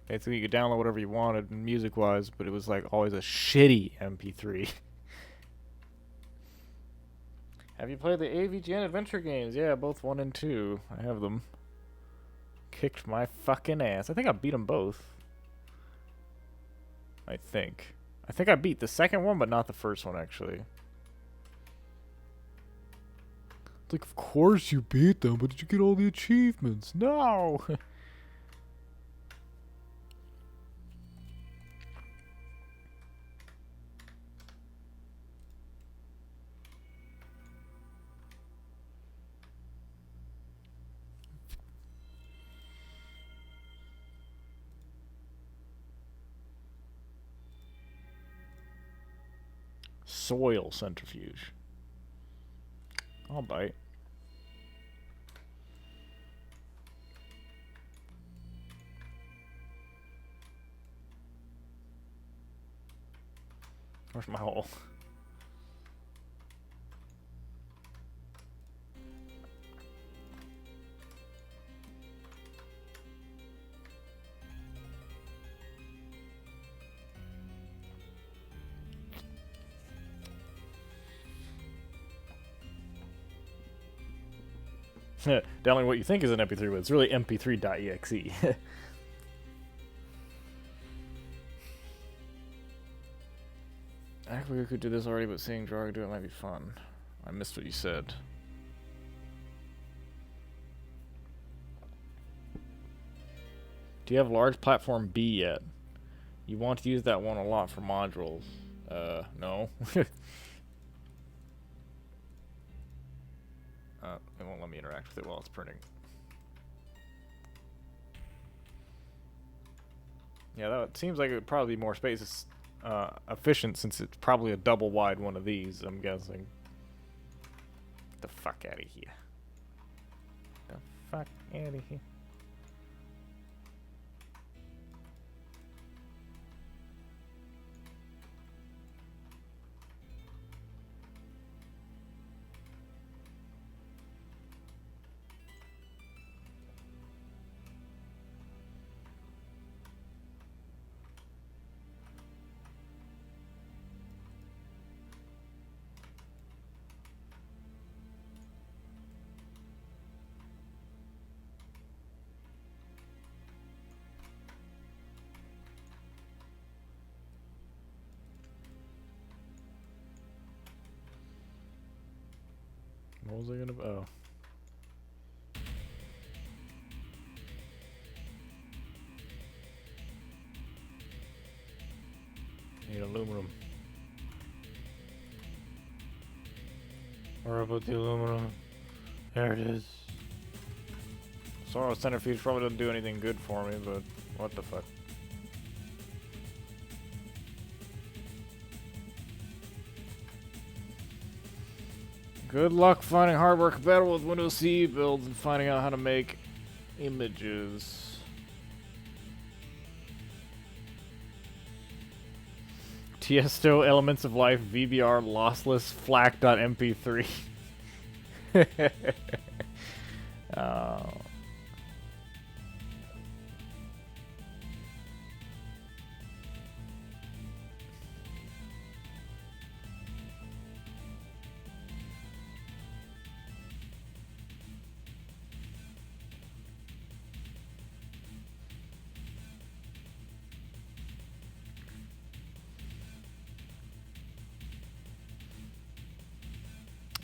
Basically, you could download whatever you wanted music-wise, but it was like always a shitty MP3. Have you played the AVGN adventure games? Yeah, both 1 and 2. I have them. Kicked my fucking ass. I think I beat them both. I think. I think I beat the second one, but not the first one, actually. It's like, of course you beat them, but did you get all the achievements? No! Soil centrifuge. I'll bite. Where's my hole? Downloading what you think is an MP3, but it's really mp3.exe. Actually, we could do this already, but seeing Jarg do it might be fun. I missed what you said. Do you have large platform B yet? You want to use that one a lot for modules. No. It won't let me interact with it while it's printing. Yeah, that seems like it would probably be more space efficient since it's probably a double wide one of these, I'm guessing. Get the fuck out of here. The fuck out of here. What was I gonna... oh. Need aluminum. Where about the aluminum? There it is. Soil centrifuge probably doesn't do anything good for me, but what the fuck. Good luck finding hardware compatible with Windows CE builds and finding out how to make images. Tiesto Elements of Life VBR lossless FLAC.mp3. Oh.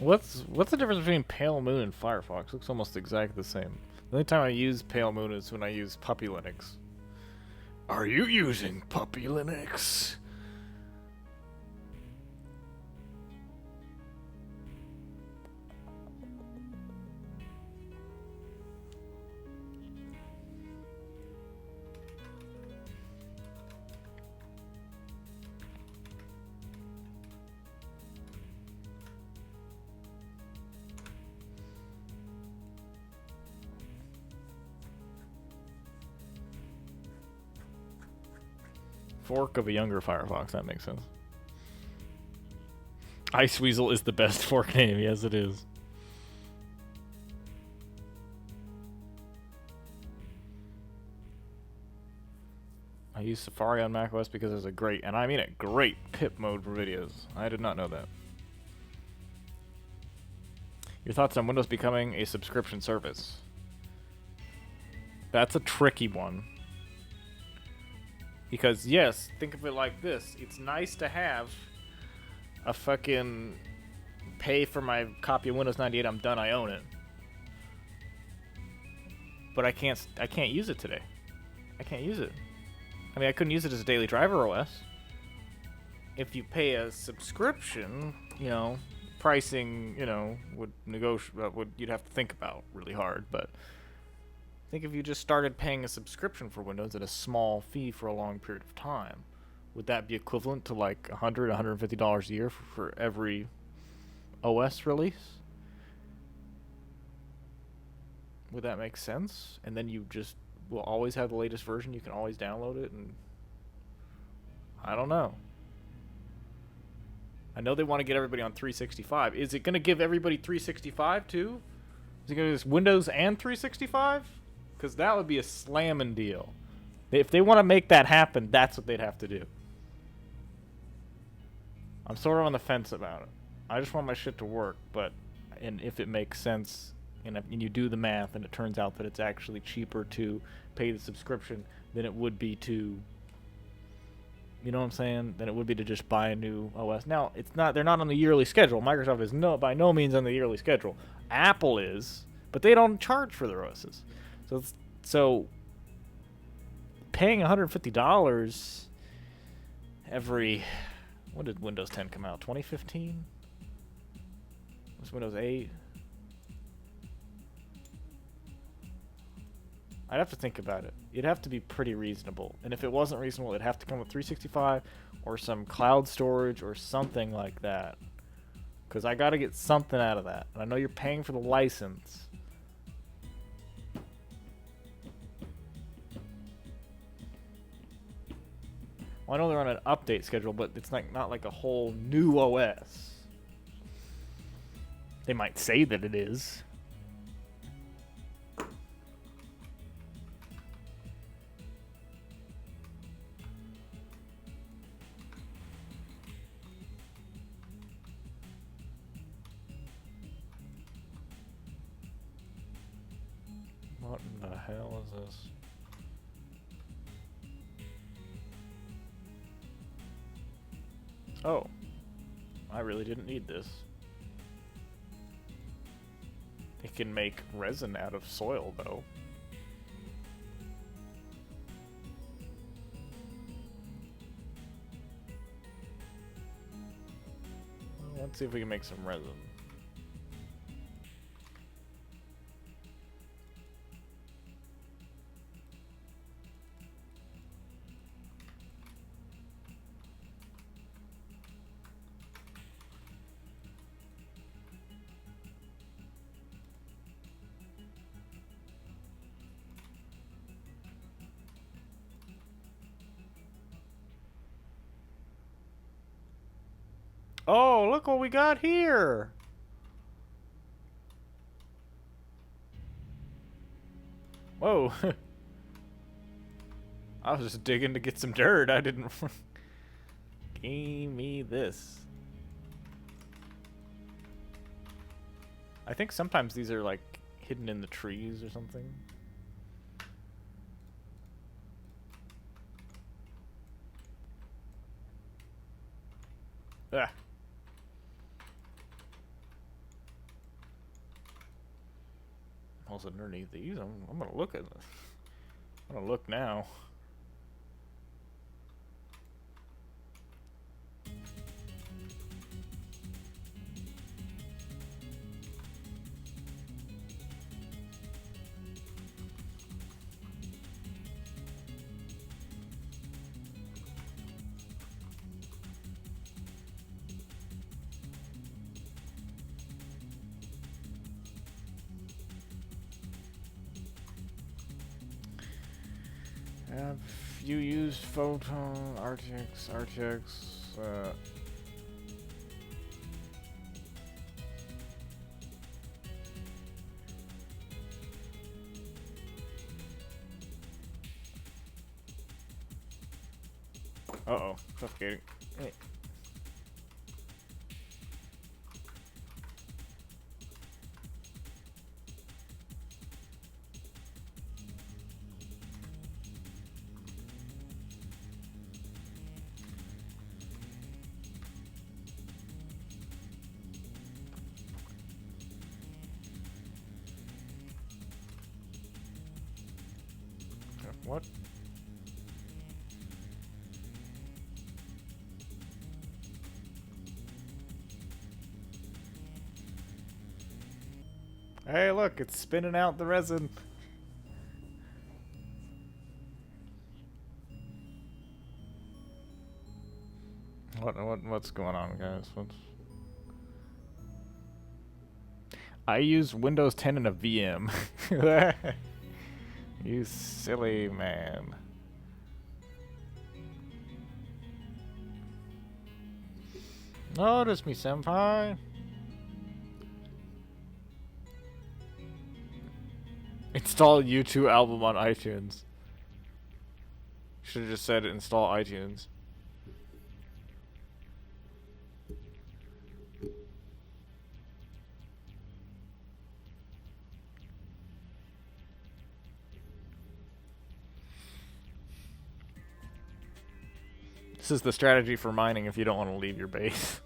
What's the difference between Pale Moon and Firefox? Looks almost exactly the same. The only time I use Pale Moon is when I use Puppy Linux. Are you using Puppy Linux? Fork of a younger Firefox, that makes sense. Iceweasel is the best fork name, yes it is. I use Safari on macOS because there's a great, and I mean a great, pip mode for videos. I did not know that. Your thoughts on Windows becoming a subscription service? That's a tricky one. Because yes, think of it like this. It's nice to have a fucking pay for my copy of Windows 98, I'm done, I own it. But I can't use it today. I can't use it. I mean, I couldn't use it as a daily driver OS. If you pay a subscription, you know, pricing, you know, would you'd have to think about really hard, but I think if you just started paying a subscription for Windows at a small fee for a long period of time, would that be equivalent to like $100, $150 a year for every OS release? Would that make sense? And then you just will always have the latest version. You can always download it, and I don't know. I know they want to get everybody on 365. Is it going to give everybody 365 too? Is it going to be Windows and 365? Because that would be a slamming deal. If they want to make that happen, that's what they'd have to do. I'm sort of on the fence about it. I just want my shit to work, and if it makes sense, and you do the math, and it turns out that it's actually cheaper to pay the subscription than it would be to, you know what I'm saying? Than it would be to just buy a new OS. Now, they're not on the yearly schedule. Microsoft is by no means on the yearly schedule. Apple is, but they don't charge for their OSs. So paying $150 every, when did Windows 10 come out? 2015? Was Windows 8? I'd have to think about it. It'd have to be pretty reasonable. And if it wasn't reasonable, it'd have to come with 365 or some cloud storage or something like that. Because I got to get something out of that. And I know you're paying for the license. Well, I know they're on an update schedule, but it's not like a whole new OS. They might say that it is. What in the hell is this? Oh, I really didn't need this. It can make resin out of soil, though. Well, let's see if we can make some resin. Oh, look what we got here! Whoa. I was just digging to get some dirt. I didn't... Give me this. I think sometimes these are like hidden in the trees or something. Ah. Also underneath these, I'm gonna look at this. I'm gonna look now. Have you used Photon, RTX, uh-oh, suffocating. Hey. What? Hey, look, it's spinning out the resin. What's going on, guys? I use Windows 10 in a VM. You silly man. Notice me, senpai. Install U2 album on iTunes. Should have just said install iTunes. This is the strategy for mining if you don't want to leave your base.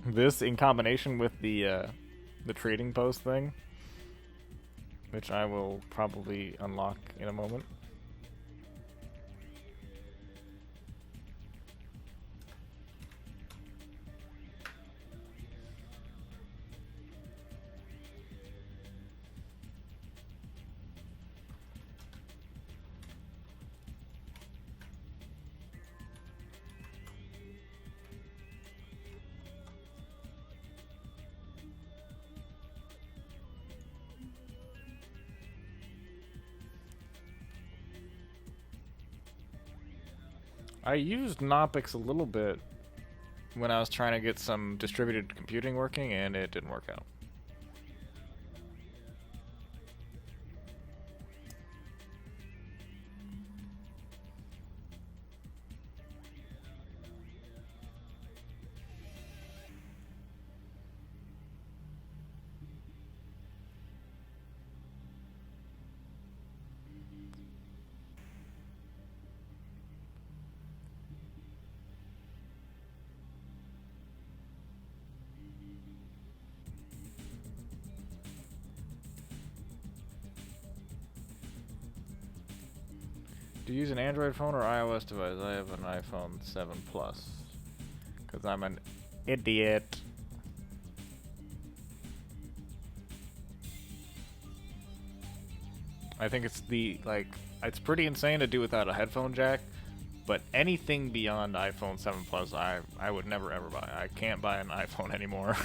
This, in combination with the trading post thing, which I will probably unlock in a moment. I used Knoppix a little bit when I was trying to get some distributed computing working, and it didn't work out. Do you use an Android phone or iOS device? I have an iPhone 7 Plus. Because I'm an idiot. I think it's it's pretty insane to do without a headphone jack. But anything beyond iPhone 7 Plus, I would never ever buy. I can't buy an iPhone anymore.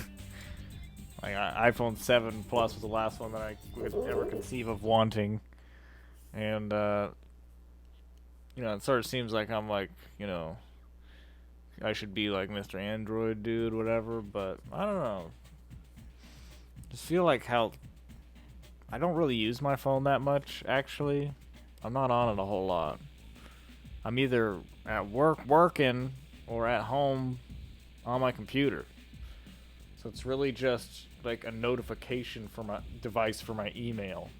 iPhone 7 Plus was the last one that I could ever conceive of wanting. And, it sort of seems like I'm I should be like Mr. Android dude, whatever, but I don't know. Just feel like how I don't really use my phone that much, actually. I'm not on it a whole lot. I'm either at work working or at home on my computer. So it's really just like a notification for my device for my email.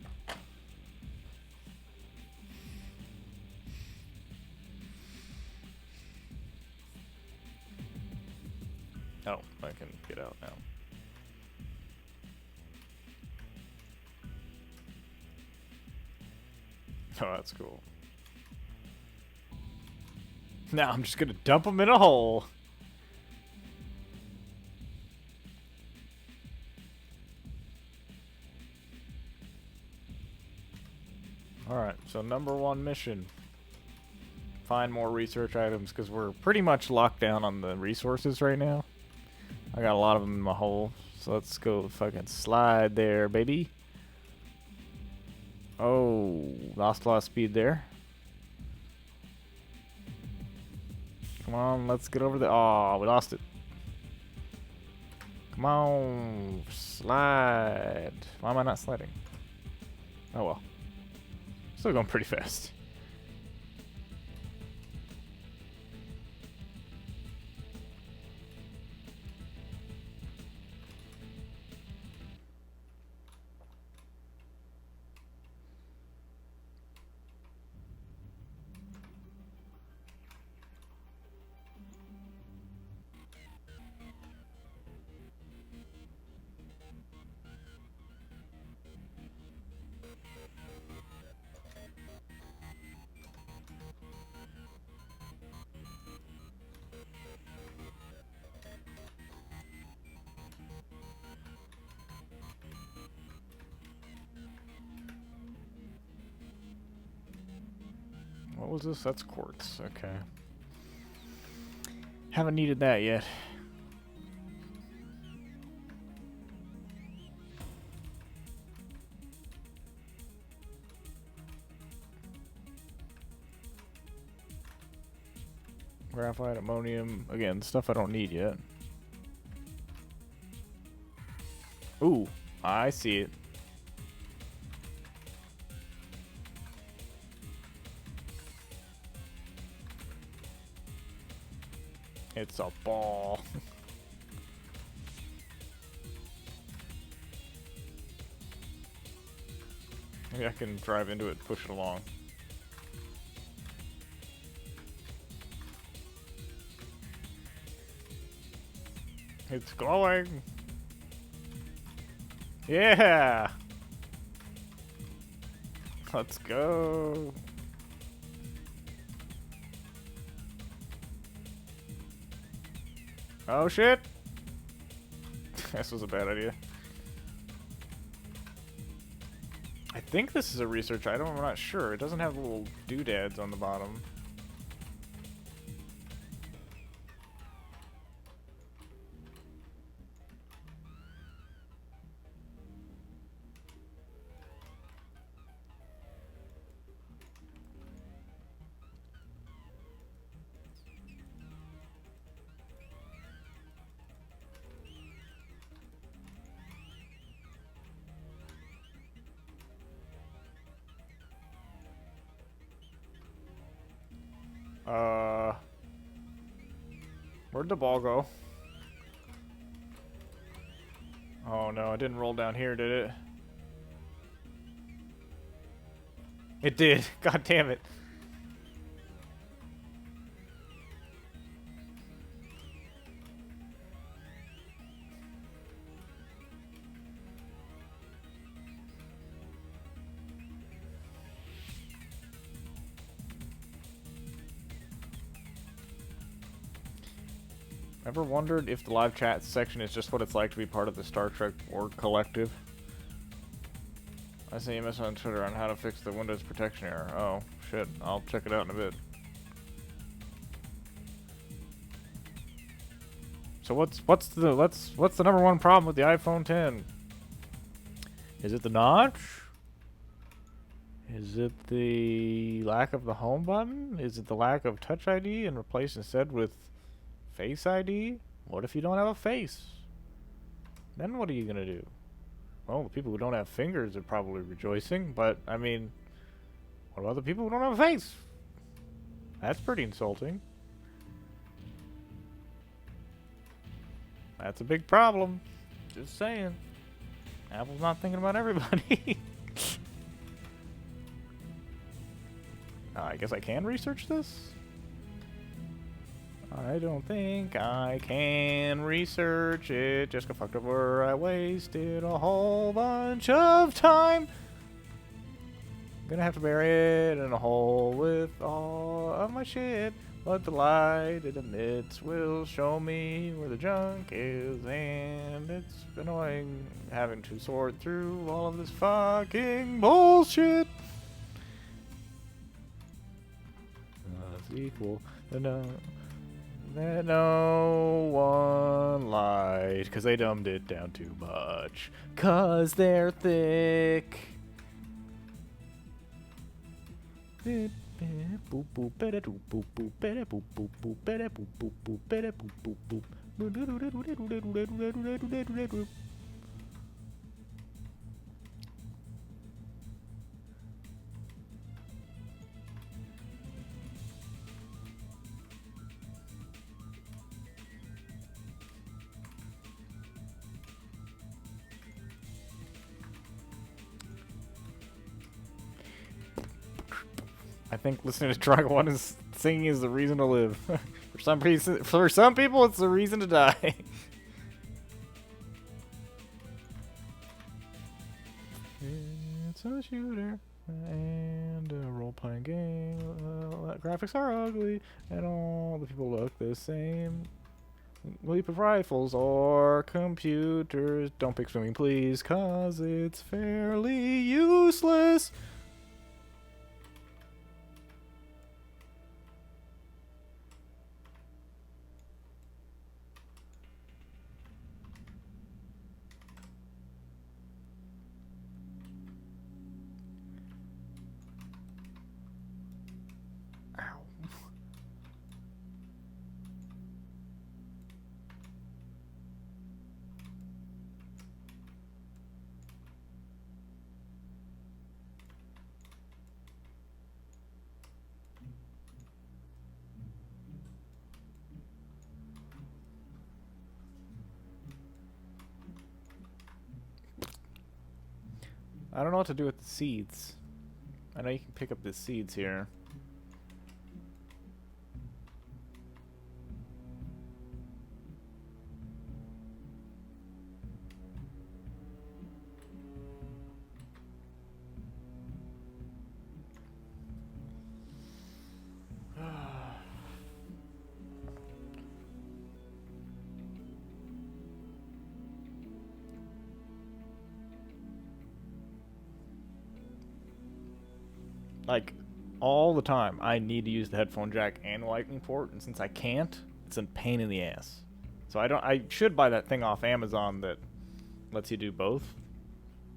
Oh, I can get out now. Oh, that's cool. Now I'm just gonna dump them in a hole. Alright, so number one mission. Find more research items, because we're pretty much locked down on the resources right now. I got a lot of them in my hole, so let's go fucking slide there, baby. Oh, lost a lot of speed there. Come on, let's get over there. Oh, we lost it. Come on, slide. Why am I not sliding? Oh well. Still going pretty fast. What was this? That's quartz. Okay. Haven't needed that yet. Graphite, ammonium. Again, stuff I don't need yet. Ooh, I see it. It's a ball. Maybe I can drive into it, push it along. It's glowing. Yeah. Let's go. Oh shit. This was a bad idea. I think this is a research item. I'm not sure. It doesn't have little doodads on the bottom. Where'd the ball go? Oh no, it didn't roll down here, did it? It did. God damn it. Ever wondered if the live chat section is just what it's like to be part of the Star Trek org collective? I sent you a message on Twitter on how to fix the Windows protection error. Oh, shit. I'll check it out in a bit. So what's the number one problem with the iPhone 10? Is it the notch? Is it the lack of the home button? Is it the lack of Touch ID and replace instead with Face ID? What if you don't have a face? Then what are you gonna do? Well, the people who don't have fingers are probably rejoicing, but I mean, what about the people who don't have a face? That's pretty insulting. That's a big problem. Just saying. Apple's not thinking about everybody. I guess I can research this? I don't think I can research it. Just got fucked up where I wasted a whole bunch of time. Gonna have to bury it in a hole with all of my shit. But the light it emits will show me where the junk is. And it's annoying having to sort through all of this fucking bullshit. It's equal. No. That no one lied, cause they dumbed it down too much, cause they're thick. I think listening to Dragon 1 is singing is the reason to live. For some people, it's the reason to die. It's a shooter and a role-playing game. Graphics are ugly, and all the people look the same. Leap of rifles or computers. Don't pick swimming, please, cause it's fairly useless. I don't know what to do with the seeds. I know you can pick up the seeds here. Like, all the time, I need to use the headphone jack and lightning port, and since I can't, it's a pain in the ass. So I should buy that thing off Amazon that lets you do both,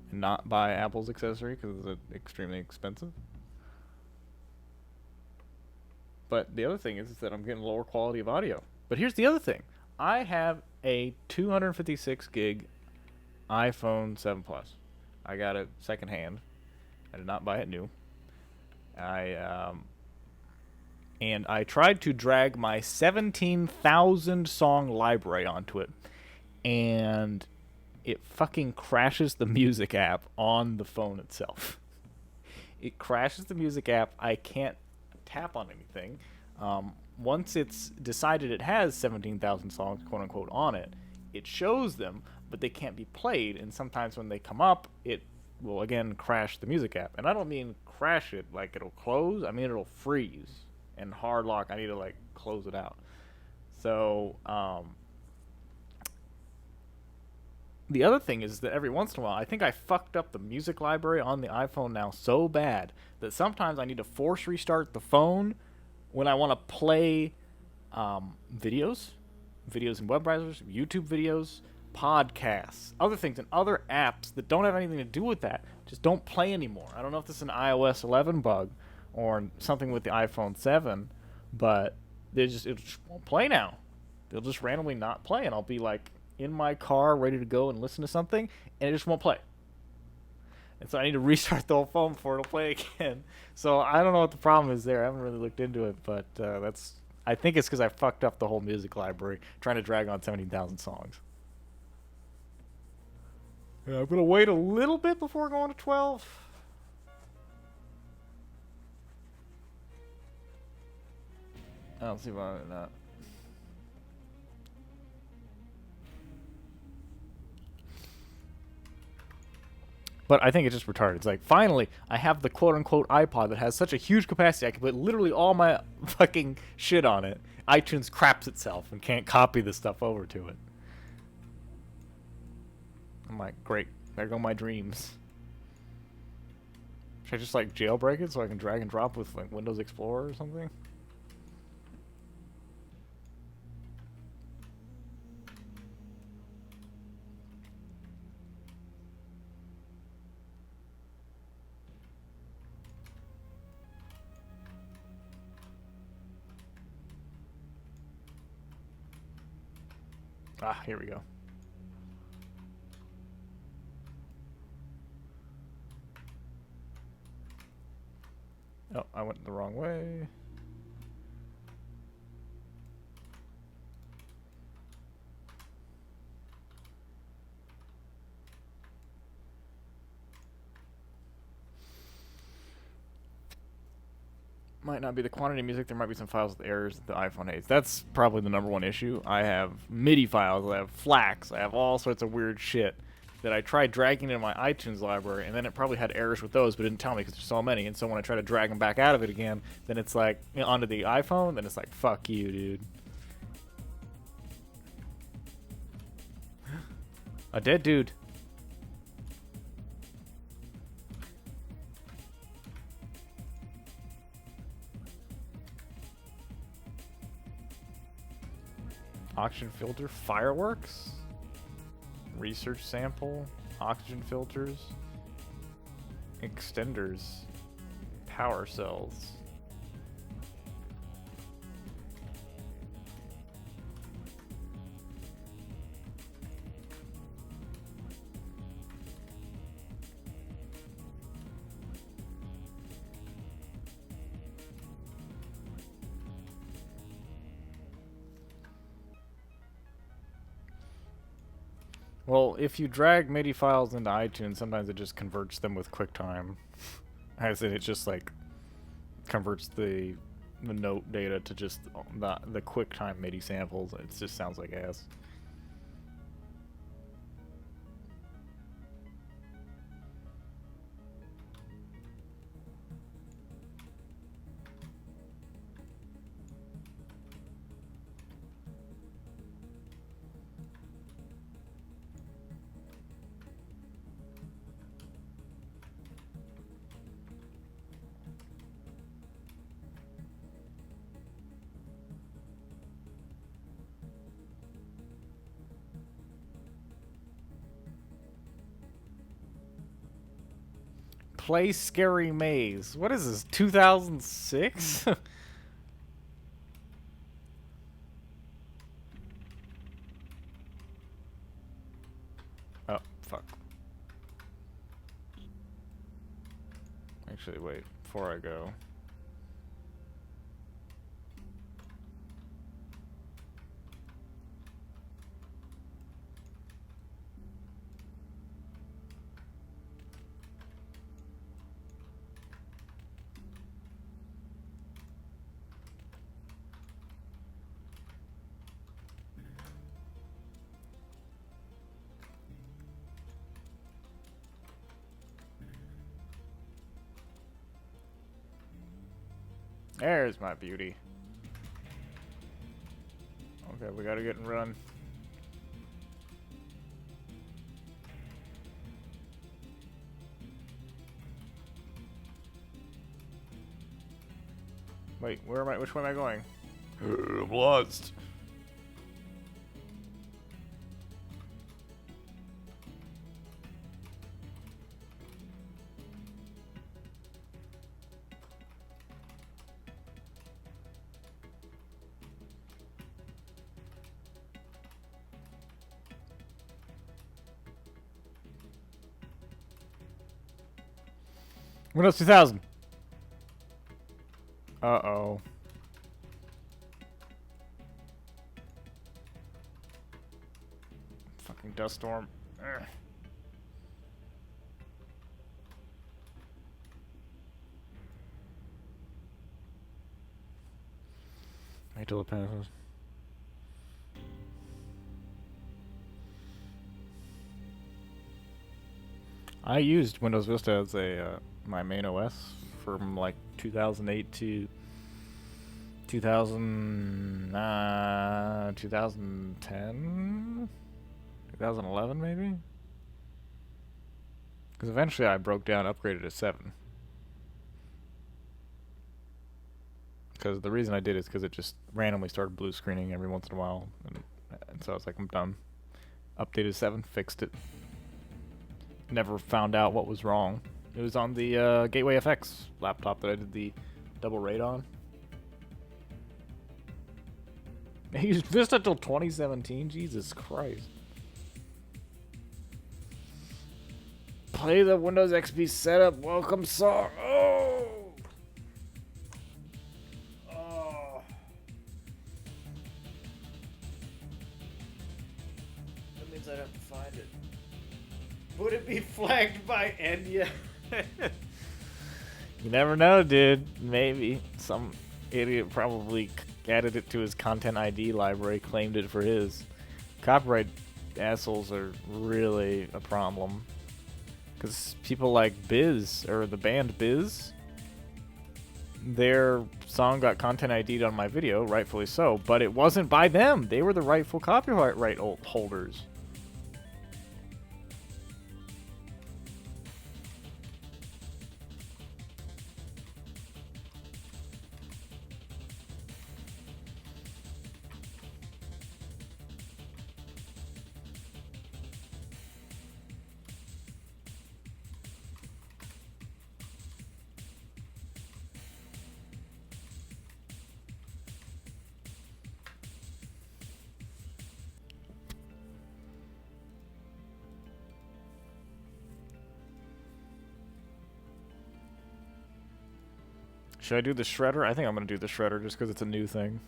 and not buy Apple's accessory because it's extremely expensive. But the other thing is that I'm getting lower quality of audio. But here's the other thing. I have a 256 gig iPhone 7 Plus. I got it secondhand. I did not buy it new. And I tried to drag my 17,000 song library onto it, and it fucking crashes the music app on the phone itself. It crashes the music app. I can't tap on anything. Once it's decided it has 17,000 songs, quote unquote, on it, it shows them, but they can't be played. And sometimes when they come up, it will again crash the music app. And I don't mean crash it like it'll close. I mean it'll freeze and hard lock. I need to like close it out. So the other thing is that every once in a while, I think I fucked up the music library on the iPhone now so bad that sometimes I need to force restart the phone when I want to play videos in web browsers, YouTube videos, podcasts, other things, and other apps that don't have anything to do with that just don't play anymore. I don't know if this is an iOS 11 bug or something with the iPhone 7, but it just won't play now. They'll just randomly not play, and I'll be like in my car ready to go and listen to something, and it just won't play. And so I need to restart the whole phone before it'll play again. So I don't know what the problem is there. I haven't really looked into it, but I think it's because I fucked up the whole music library trying to drag on 17,000 songs. Yeah, I'm gonna wait a little bit before going to 12. I'll see if I'm not. But I think it's just retarded. It's like, finally, I have the quote-unquote iPod that has such a huge capacity, I can put literally all my fucking shit on it. iTunes craps itself and can't copy the stuff over to it. I'm like, great. There go my dreams. Should I just, like, jailbreak it so I can drag and drop with, like, Windows Explorer or something? Ah, here we go. Oh, I went the wrong way. Might not be the quantity of music. There might be some files with errors that the iPhone hates. That's probably the #1 issue. I have MIDI files. I have FLACs. I have all sorts of weird shit that I tried dragging into my iTunes library, and then it probably had errors with those, but it didn't tell me because there's so many. And so when I try to drag them back out of it again, then it's like, you know, onto the iPhone, then it's like, fuck you, dude. A dead dude. Oxygen filter, fireworks, research sample, oxygen filters, extenders, power cells. Well, if you drag MIDI files into iTunes, sometimes it just converts them with QuickTime. As in, it just like converts the note data to just the QuickTime MIDI samples. It just sounds like ass. Play Scary Maze. What is this, 2006? Oh, fuck. Actually, wait, before I go. There's my beauty. Okay, we gotta get and run. Wait, where am I? Which way am I going? I'm lost. Windows 2000. Uh-oh. Fucking dust storm. Ugh. Wait till it passes. I used Windows Vista as a my main OS from like 2008 to 2010, 2011 maybe. Because eventually I broke down, upgraded to 7. Because the reason I did is because it just randomly started blue screening every once in a while, and so I was like, I'm done. Updated 7, fixed it. Never found out what was wrong. It was on the Gateway FX laptop that I did the double raid on. He used Vista till 2017. Jesus Christ. Play the Windows XP setup. Welcome, sir. Oh. Oh. That means I'd have to find it. Would it be flagged by Enya? You never know, dude. Maybe some idiot probably added it to his content ID library, claimed it for his. Copyright assholes are really a problem. Because people like Biz, or the band Biz, their song got content ID'd on my video, rightfully so, but it wasn't by them. They were the rightful copyright holders. Should I do the shredder? I think I'm going to do the shredder just because it's a new thing.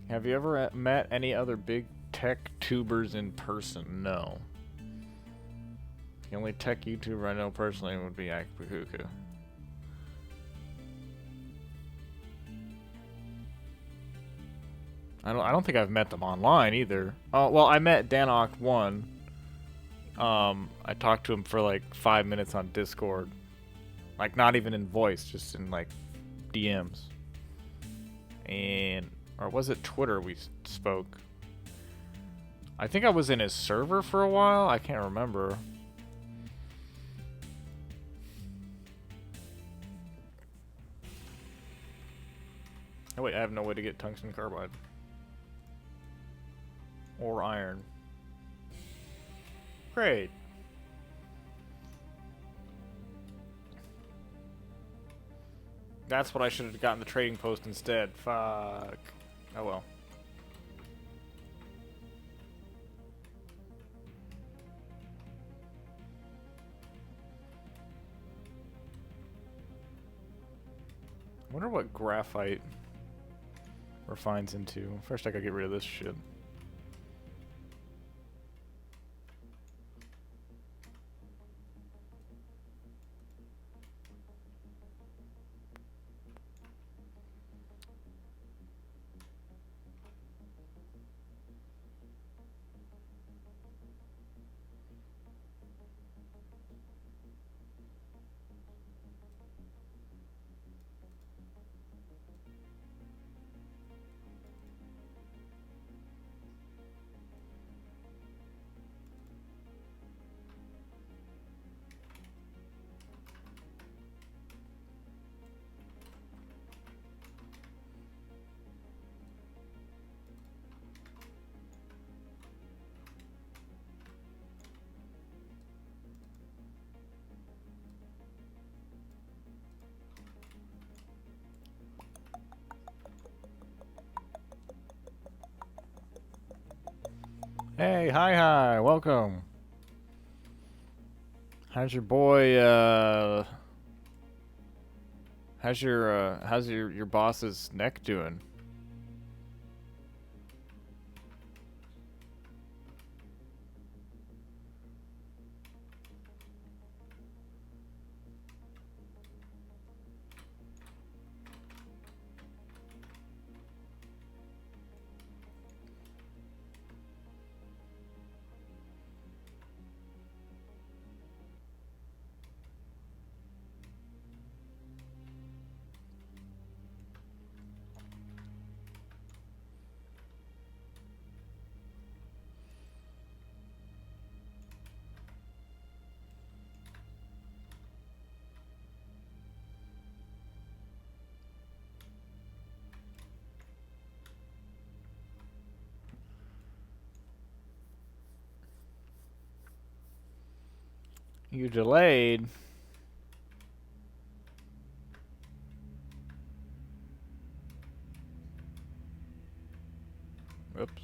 Have you ever met any other big tech tubers in person? No. The only tech YouTuber I know personally would be Akbakuku. I don't think I've met them online either. Oh, well, I met Danok1. I talked to him for like 5 minutes on Discord. Like, not even in voice, just in like DMs. And, or was it Twitter we spoke? I think I was in his server for a while. I can't remember. Oh wait, I have no way to get tungsten carbide. Or iron. Great. That's what I should have gotten the trading post instead. Fuck. Oh well. I wonder what graphite refines into. First I gotta get rid of this shit. Hey, hi, welcome. How's your boy, how's your boss's neck doing? You delayed. Oops.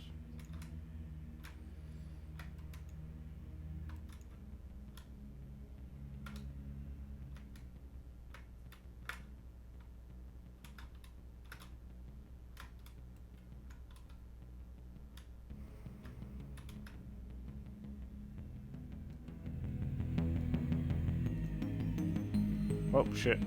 Oh, shit.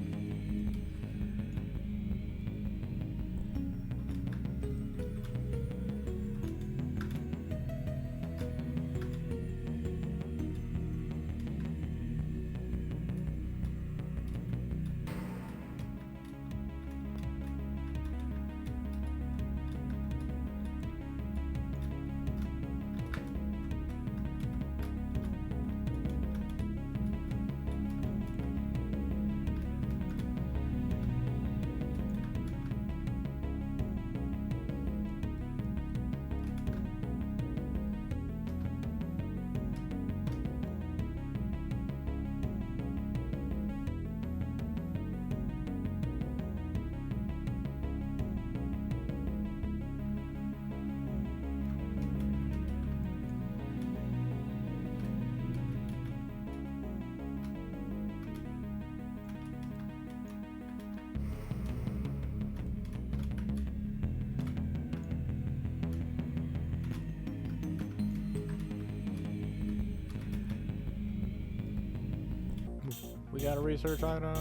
We got a research item.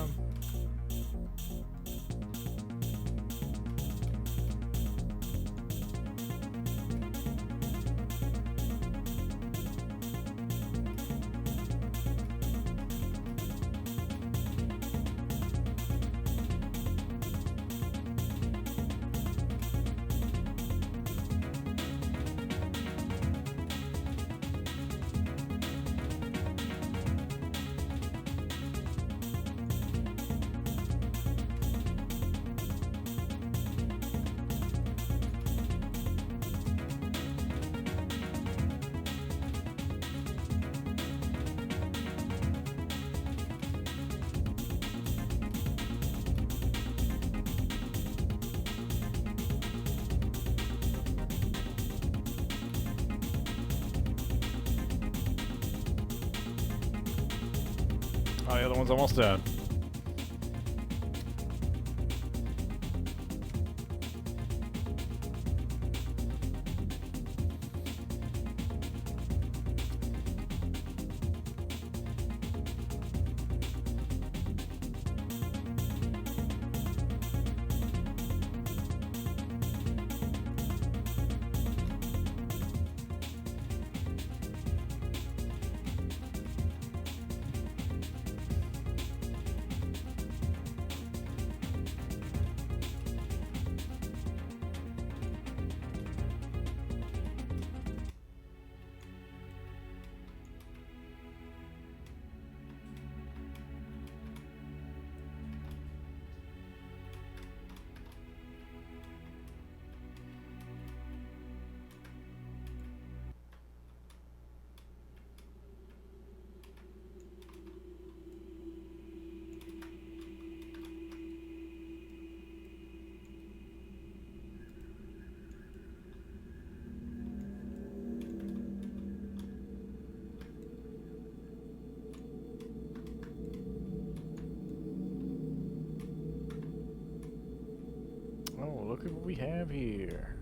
Oh, the other one's almost dead. Oh, look at what we have here.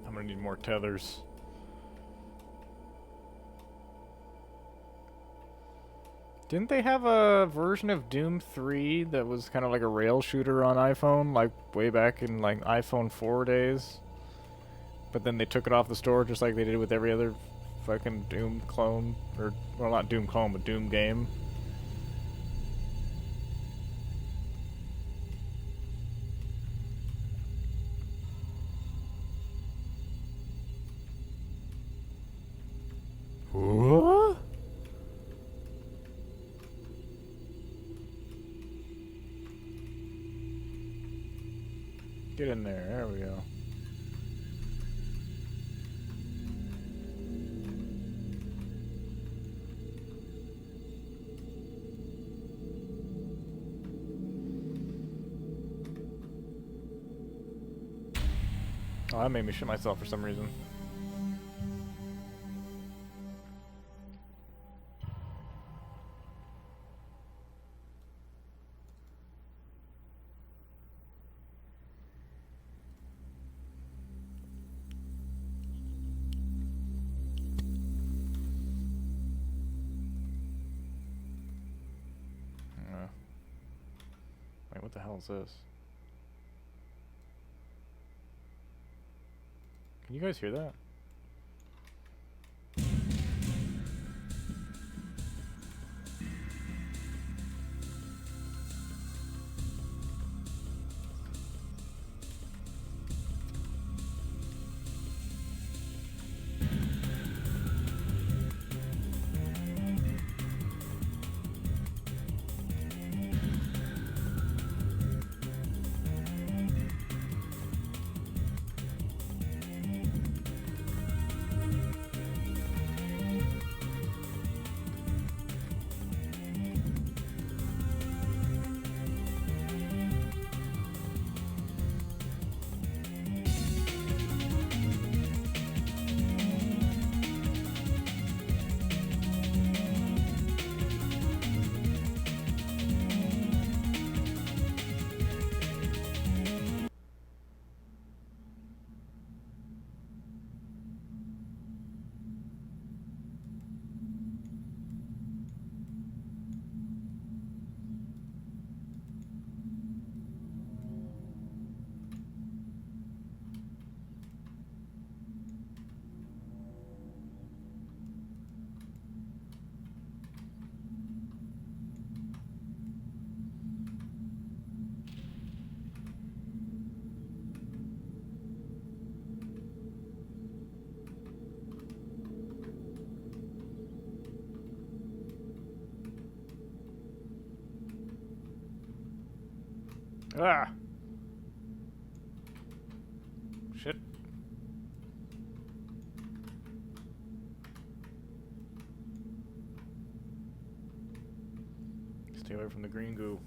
I'm gonna need more tethers. Didn't they have a version of Doom 3 that was kind of like a rail shooter on iPhone, like way back in like iPhone 4 days? But then they took it off the store just like they did with every other fucking Doom clone, or, well, not Doom clone, but Doom game. What? Get in there. There we go. Oh, that made me shit myself for some reason. Wait, what the hell is this? Can you guys hear that? Ah! Shit. Stay away from the green goo.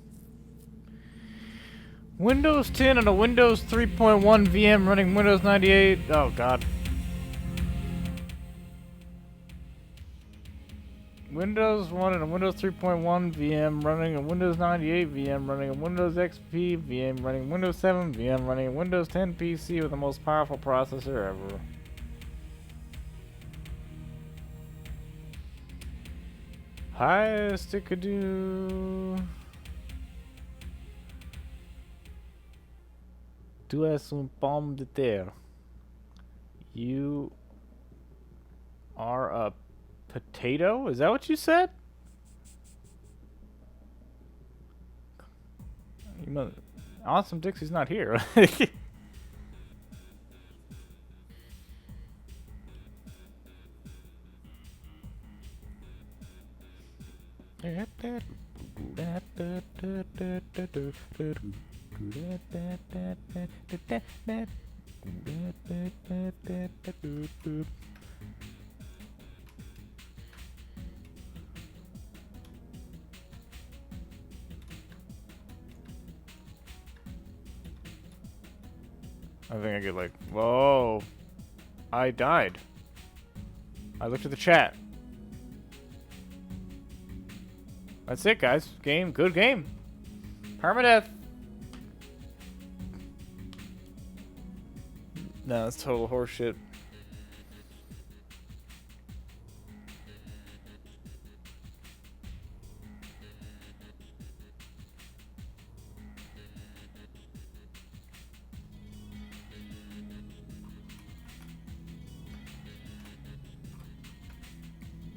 Windows 10 and a Windows 3.1 VM running Windows 98. Oh god. Windows 1 and a Windows 3.1 VM running a Windows 98 VM running a Windows XP VM running Windows 7 VM running a Windows 10 PC with the most powerful processor ever. Hi, Stickadoo. Tu es un pomme de terre. You are a potato? Is that what you said? You must, Awesome Dixie's not here. I think I get like, whoa, I died. I looked at the chat. That's it, guys. Game, good game. Permadeath. No, that's total horseshit.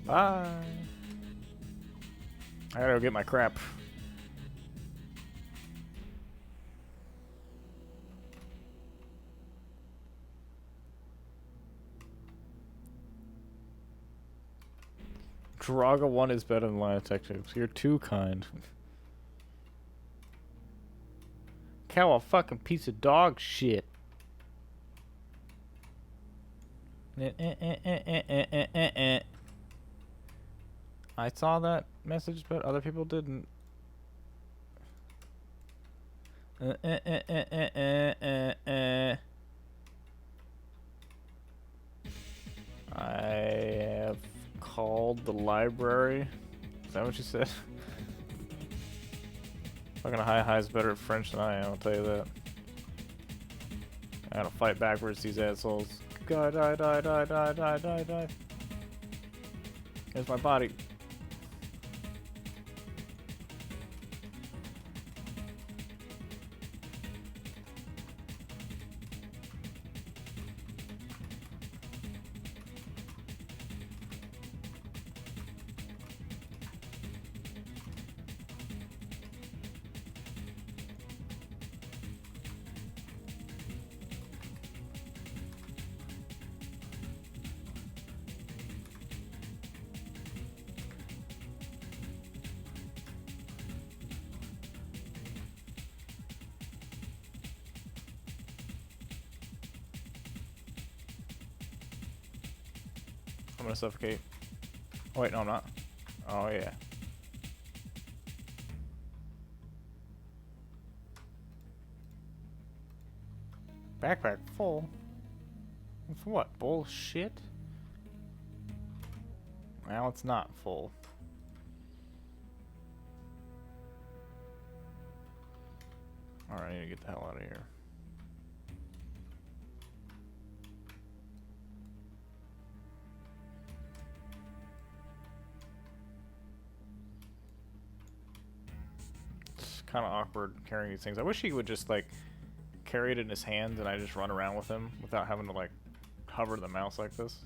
Bye. I gotta go get my crap. Draga 1 is better than Line of Detectives. You're too kind. cow a fucking piece of dog shit. I saw that message, but other people didn't. I have called the library. Is that what you said? Fucking Hi-Hi's better at French than I am, I'll tell you that. I gotta fight backwards these assholes. Die, die, die, die, die, die, die, die. There's my body. I'm gonna suffocate. Oh wait, no I'm not. Oh yeah. Backpack full? For what? Bullshit? Well, it's not full. Alright, I need to get the hell out of here. It's kind of awkward carrying these things. I wish he would just like carry it in his hands and I just run around with him without having to like hover the mouse like this.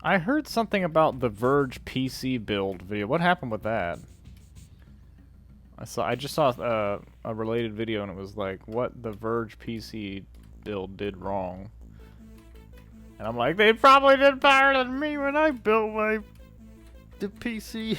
I heard something about the Verge PC build video. What happened with that? I just saw a related video and it was like what the Verge PC build did wrong. And I'm like, they probably did better than me when I built the PC.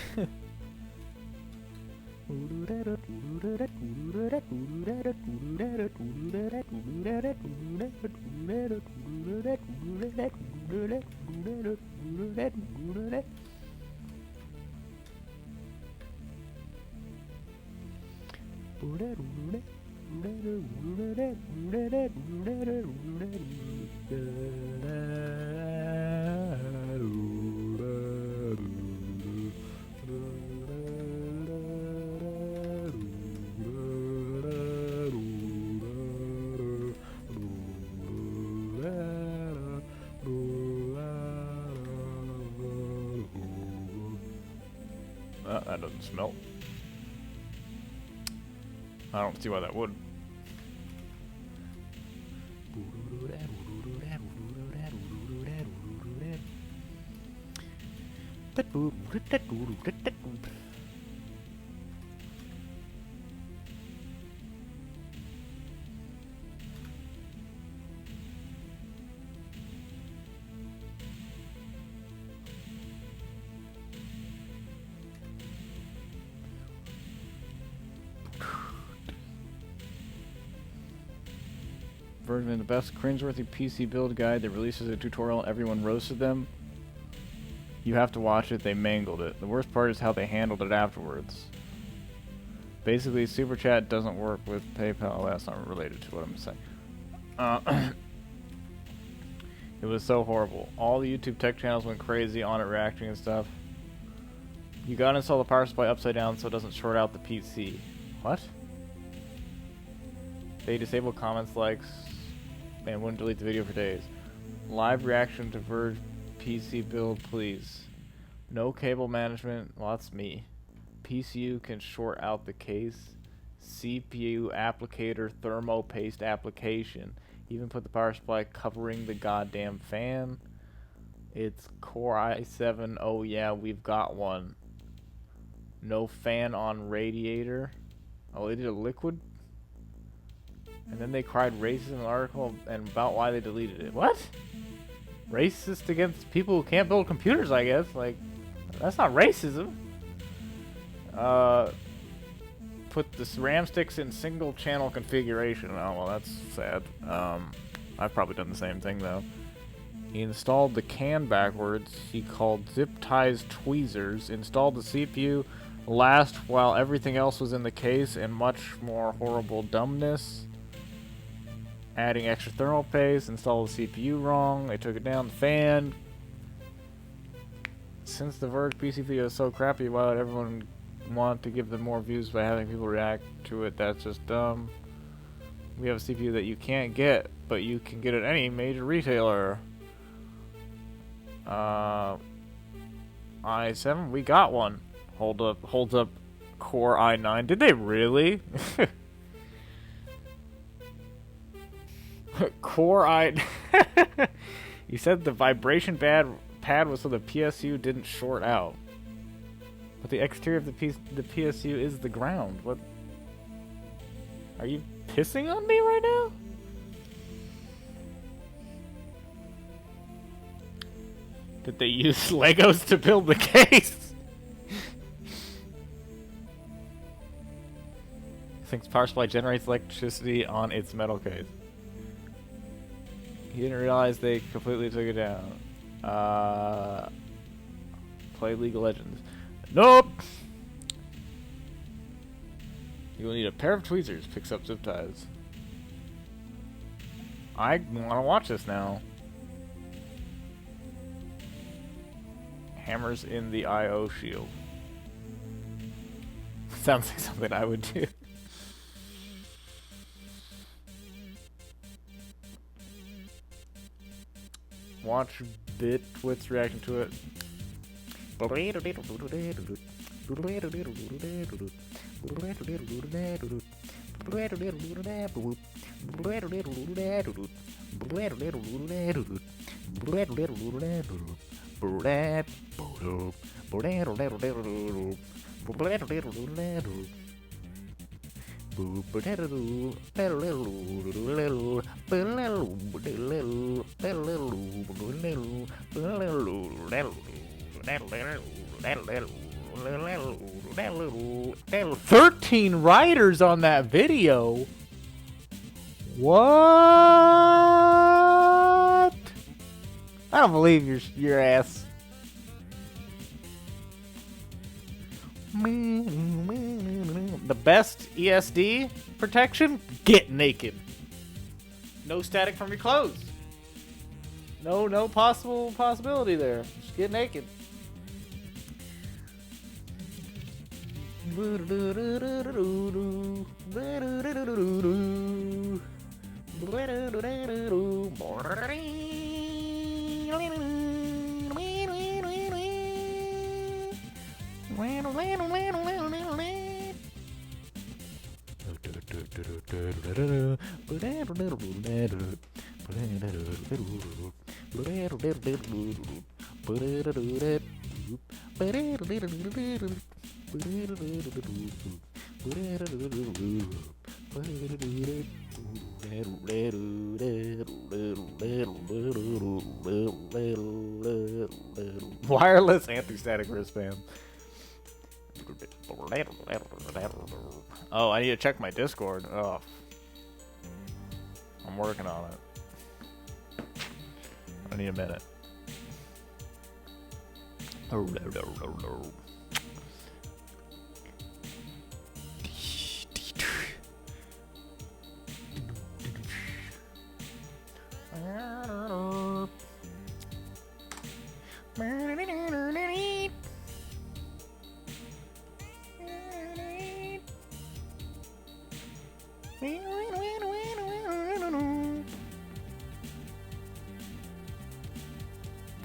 That doesn't smell. I don't see why that would. Version the best cringeworthy PC build guide that releases a tutorial. Everyone roasted them. You have to watch it. They mangled it. The worst part is how they handled it afterwards. Basically, Super Chat doesn't work with PayPal. That's not related to what I'm saying. It was so horrible. All the YouTube tech channels went crazy on it, reacting and stuff. You gotta install the power supply upside down so it doesn't short out the PC. What? They disabled comments, likes, and wouldn't delete the video for days. Live reaction to Verge PC build, please. No cable management. Well, that's me. PCU can short out the case. CPU applicator thermo paste application. Even put the power supply covering the goddamn fan. It's Core i7. Oh yeah, we've got one. No fan on radiator. Oh, they did a liquid? And then they cried racist in an article and about why they deleted it. What? Racist against people who can't build computers, I guess. Like, that's not racism. Put the RAM sticks in single channel configuration. Oh, well, that's sad. I've probably done the same thing, though. He installed the CAN backwards. He called zip ties tweezers. Installed the CPU last while everything else was in the case, and much more horrible dumbness. Adding extra thermal paste. Installed the CPU wrong. They took it down. The fan. Since the Verge PC video is so crappy, why would everyone want to give them more views by having people react to it? That's just dumb. We have a CPU that you can't get, but you can get at any major retailer. i7, we got one. Holds up Core i9. Did they really? Core i. You said the vibration pad was so the PSU didn't short out. But the exterior of the PSU is the ground. What? Are you pissing on me right now? Did they use Legos to build the case? Thinks power supply generates electricity on its metal case. He didn't realize they completely took it down. Play League of Legends. Nope! You will need a pair of tweezers. Picks up zip ties. I want to watch this now. Hammers in the I/O shield. Sounds like something I would do. Watch Bitwit's reaction to it. "13 writers on that video? What? I don't believe your ass." The best ESD protection? Get naked. No static from your clothes. No possibility there. Just get naked. Wireless anti-static wristband. Oh, I need to check my Discord. Oh, I'm working on it. I need a minute.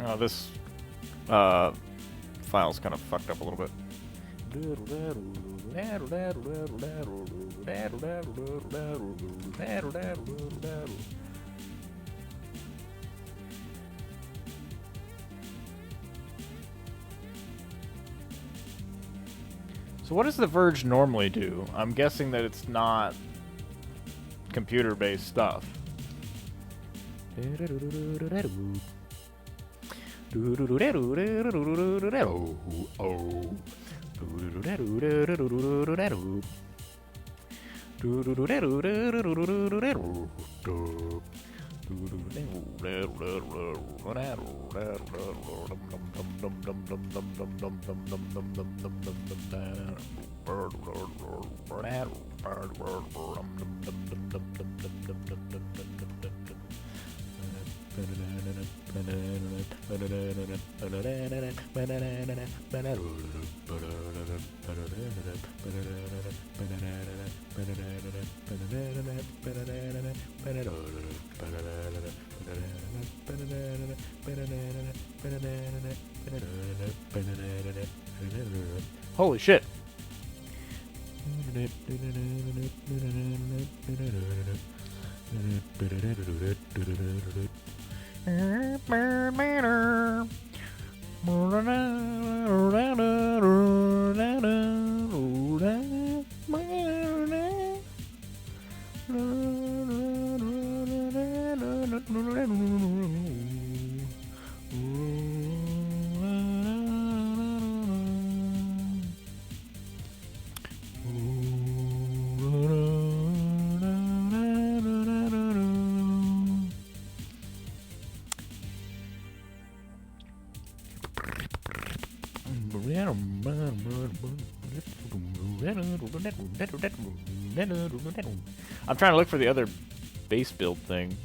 Oh, this file's kind of fucked up a little bit. So what does the Verge normally do? I'm guessing that it's not computer-based stuff. Holy shit. I'm trying to look for the other base build thing.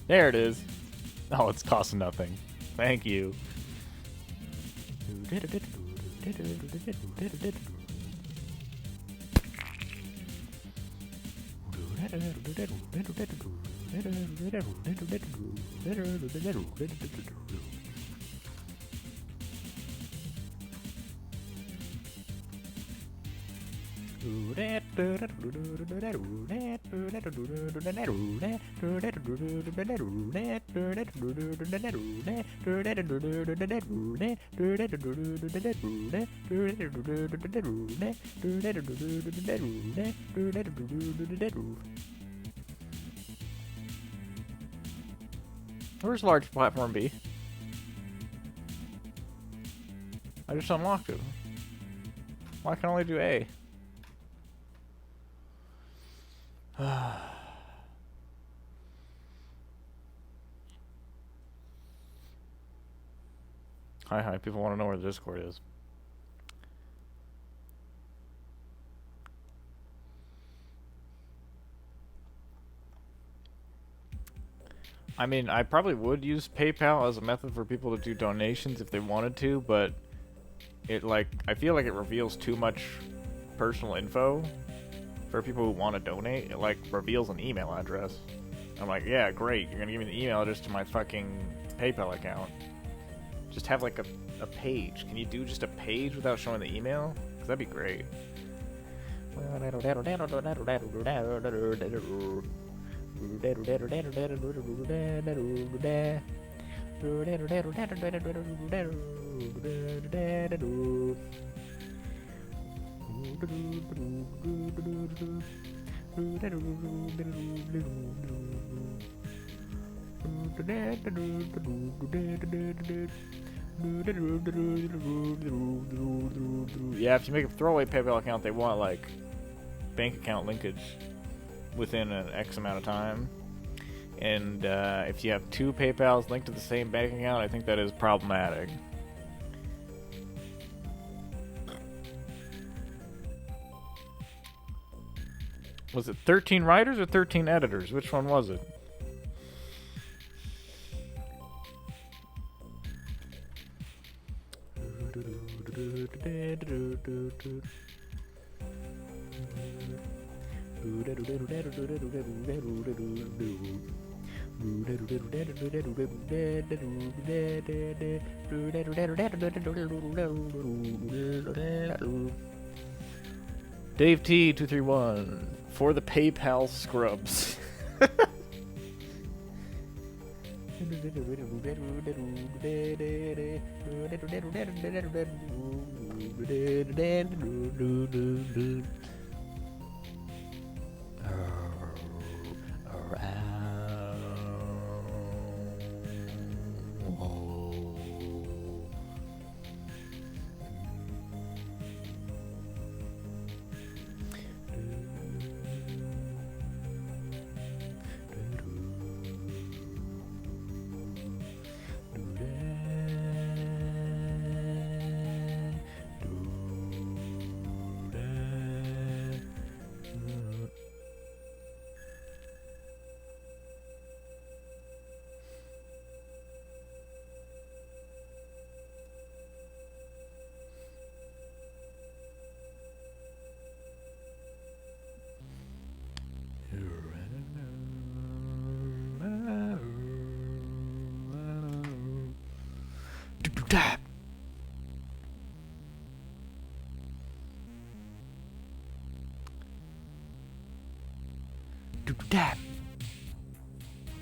There it is. Oh, it's costing nothing. Thank you. Where's large platform B? I just unlocked it. Why can I only do A? Hi, people want to know where the Discord is. I mean, I probably would use PayPal as a method for people to do donations if they wanted to, but I feel like it reveals too much personal info for people who want to donate. It reveals an email address. I'm like, yeah, great, you're gonna give me the email address to my fucking PayPal account. Just have a page. Can you do just a page without showing the email? Because that'd be great. Yeah, if you make a throwaway PayPal account, they want bank account linkage within an X amount of time. And if you have two PayPals linked to the same bank account, I think that is problematic. Was it 13 writers or 13 editors? Which one was it? Dave T231 for the PayPal scrubs.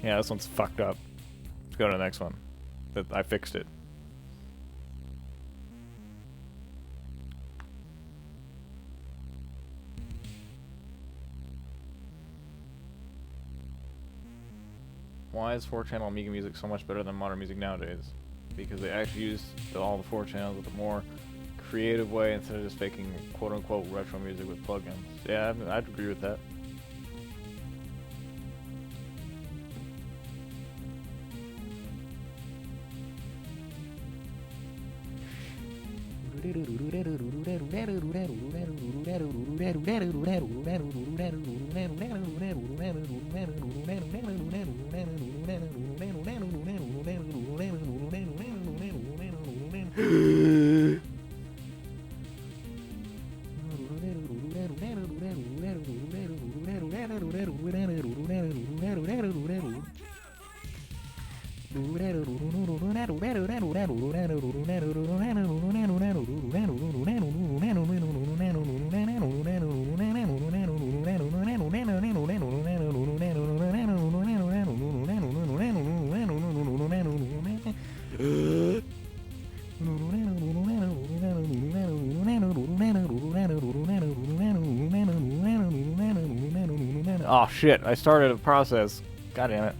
Yeah, this one's fucked up. Let's go to the next one. I fixed it. Why is 4-channel Amiga music so much better than modern music nowadays? Because they actually use all the 4 channels with a more creative way instead of just faking quote-unquote retro music with plugins. Yeah, I'd agree with that. Oh shit, I started a process. God damn it.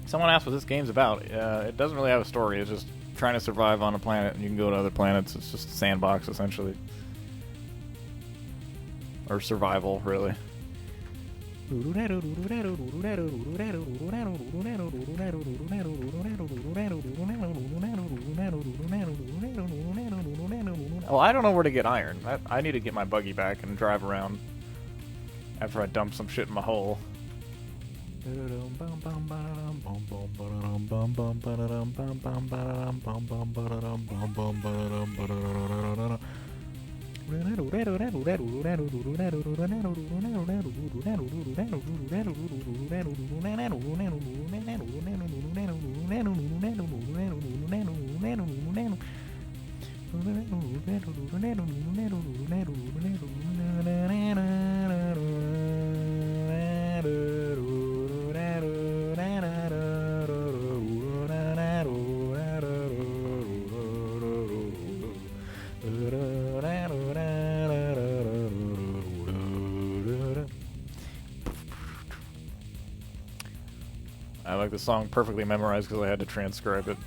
Someone asked what this game's about. It doesn't really have a story. It's just trying to survive on a planet, and you can go to other planets. It's just a sandbox, essentially. Or survival, really. Oh, I don't know where to get iron. I need to get my buggy back and drive around after I dump some shit in my hole. I like the song perfectly memorized because I had to transcribe it.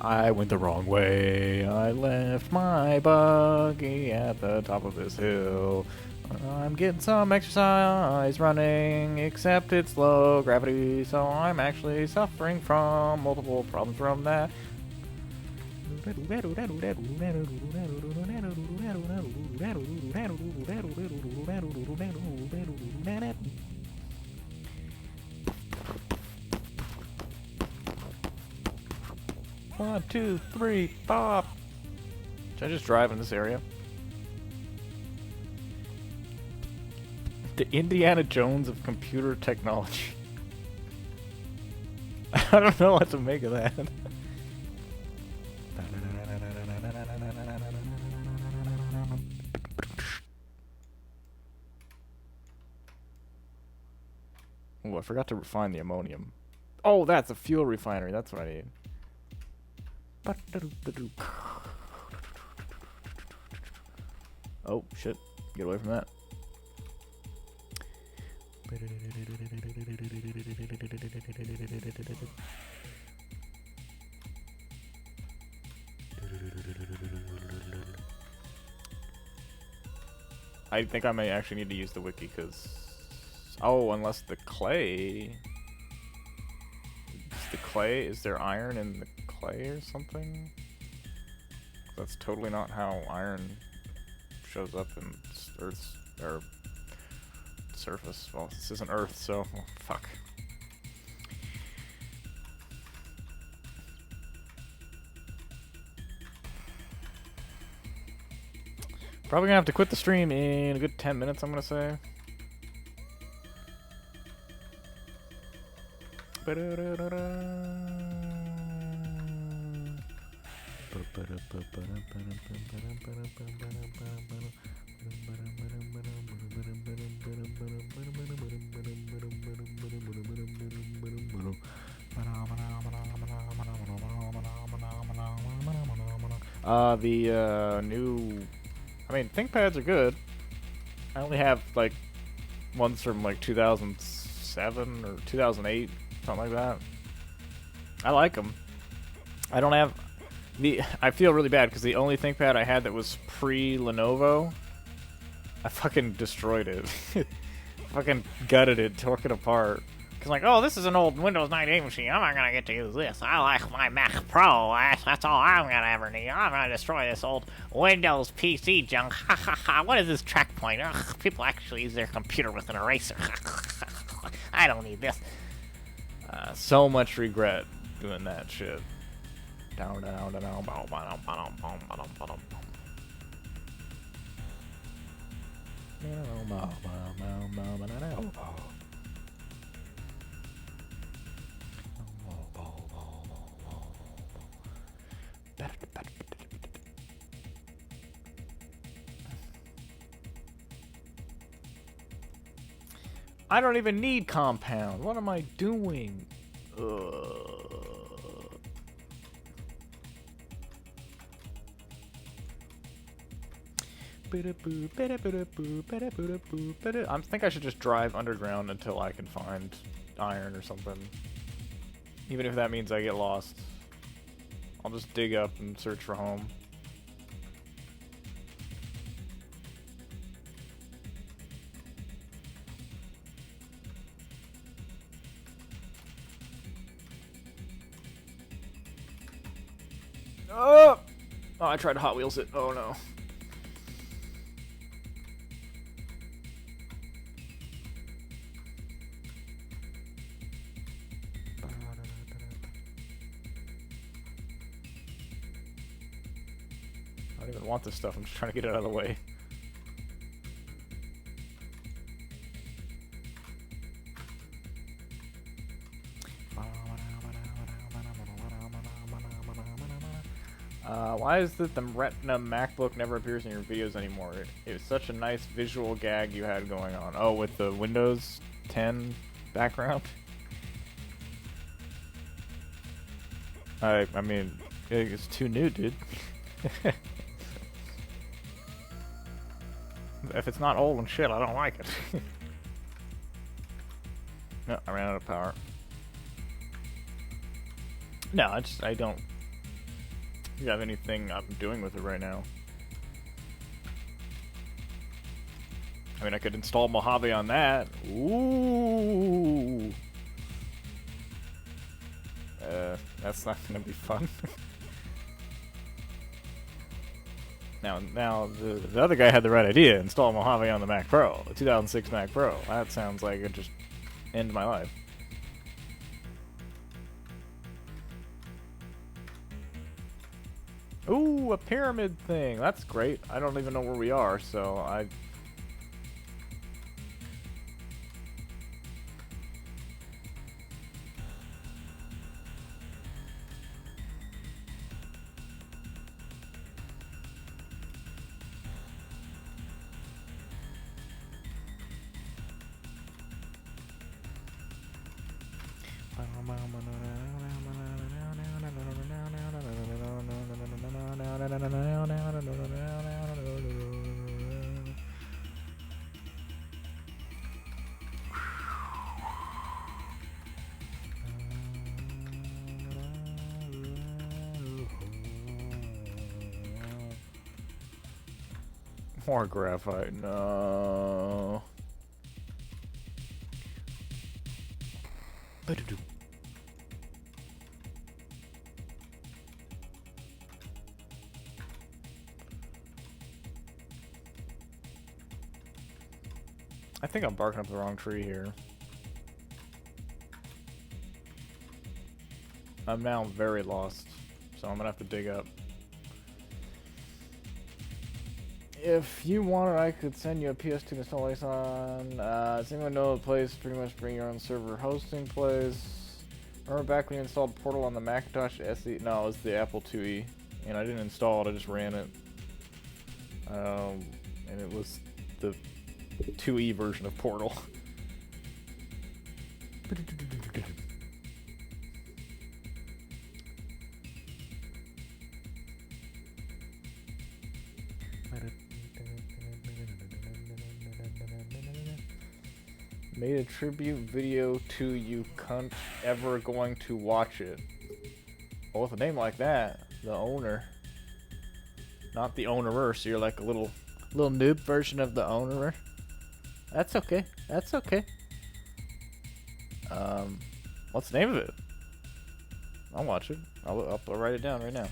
I went the wrong way. I left my buggy at the top of this hill. I'm getting some exercise running, except it's low gravity, so I'm actually suffering from multiple problems from that. One, two, three, pop. Should I just drive in this area? The Indiana Jones of computer technology. I don't know what to make of that. Oh, I forgot to refine the ammonium. Oh, that's a fuel refinery. That's what I need. Oh, shit. Get away from that. I think I may actually need to use the wiki because... Oh, unless the clay... Is there iron in the clay or something? That's totally not how iron shows up in Earth's... or surface. Well, this isn't Earth, so... Well, fuck. Probably gonna have to quit the stream in a good 10 minutes, I'm gonna say. The new... I mean, ThinkPads are good. I only have, like, ones from, like, 2007 or 2008, something like that. I like them. I don't have... I feel really bad, because the only ThinkPad I had that was pre-Lenovo, I fucking destroyed it. Fucking gutted it, tore it apart. Because, like, oh, this is an old Windows 98 machine. I'm not going to get to use this. I like my Mac Pro. That's all I'm going to ever need. I'm going to destroy this old Windows PC junk. Ha ha ha. What is this track point? Ugh, people actually use their computer with an eraser. I don't need this. So much regret doing that shit. Down, down, down, down, down, down, down, down. I don't even need compound. What am I doing? I think I should just drive underground until I can find iron or something. Even if that means I get lost. I'll just dig up and search for home. Oh! Oh, I tried to Hot Wheels it. Oh no. I don't even want this stuff. I'm just trying to get it out of the way. Why is it the Retina MacBook never appears in your videos anymore? It was such a nice visual gag you had going on. Oh, with the Windows 10 background? I mean, it's too new, dude. If it's not old and shit, I don't like it. No, I ran out of power. No, I don't have anything I'm doing with it right now. I mean, I could install Mojave on that. Ooh. That's not gonna be fun. Now, the other guy had the right idea. Install Mojave on the Mac Pro, the 2006 Mac Pro. That sounds like it just end my life. Ooh, a pyramid thing. That's great. I don't even know where we are, so More graphite, no. I think I'm barking up the wrong tree here. I'm now very lost, so I'm gonna have to dig up. If you wanted, I could send you a PS2 to install this on. Does anyone know the place? Pretty much bring your own server hosting place. Remember back when you installed Portal on the Macintosh SE? No, it was the Apple IIe. And I didn't install it, I just ran it. And it was the 2E version of Portal. Made a tribute video to you cunt, ever going to watch it. Well, with a name like that, the owner. Not the ownerer, so you're like a little noob version of the ownerer. That's okay. That's okay. What's the name of it? I'll watch it. I'll write it down right now.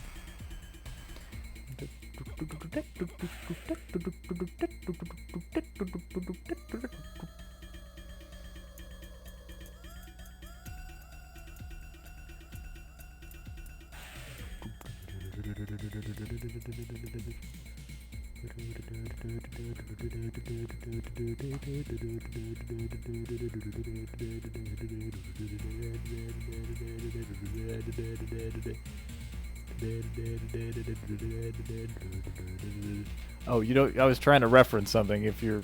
Oh, you don't. I was trying to reference something. If you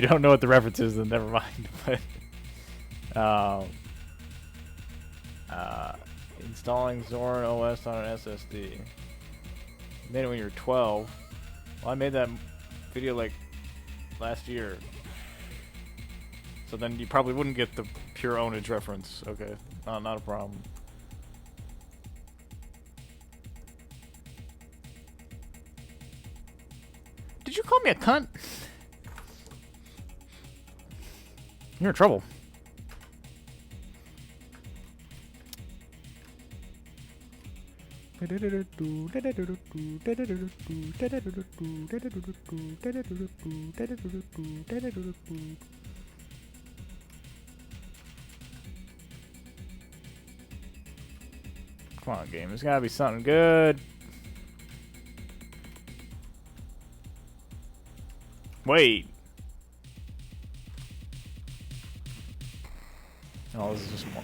don't know what the reference is, then never mind. But installing Zorin OS on an SSD. You made it when you were 12. Well, I made that video like last year. So then you probably wouldn't get the pure ownage reference. Okay, not a problem. Did you call me a cunt? You're in trouble. Come on, game. There's gotta be something good. Wait. Oh, this is just more.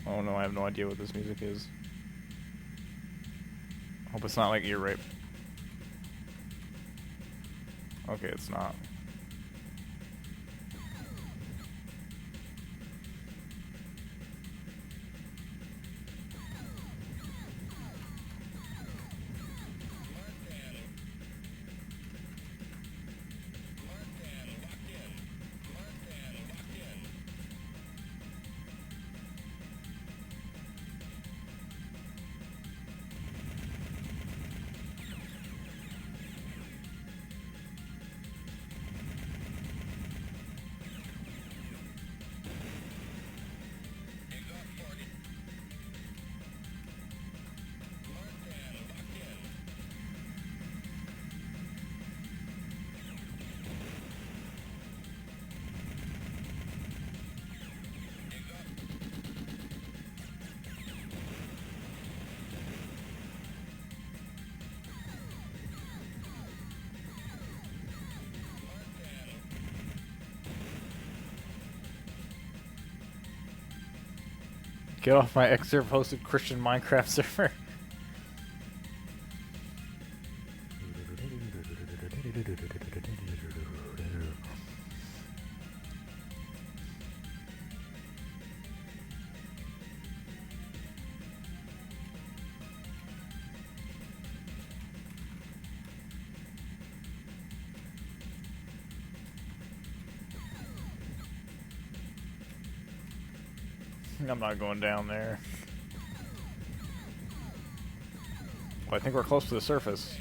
Oh no, I have no idea what this music is. Hope it's not like ear rape. Okay, it's not. Get off my Xserve hosted Christian Minecraft server. I'm not going down there. Well, I think we're close to the surface.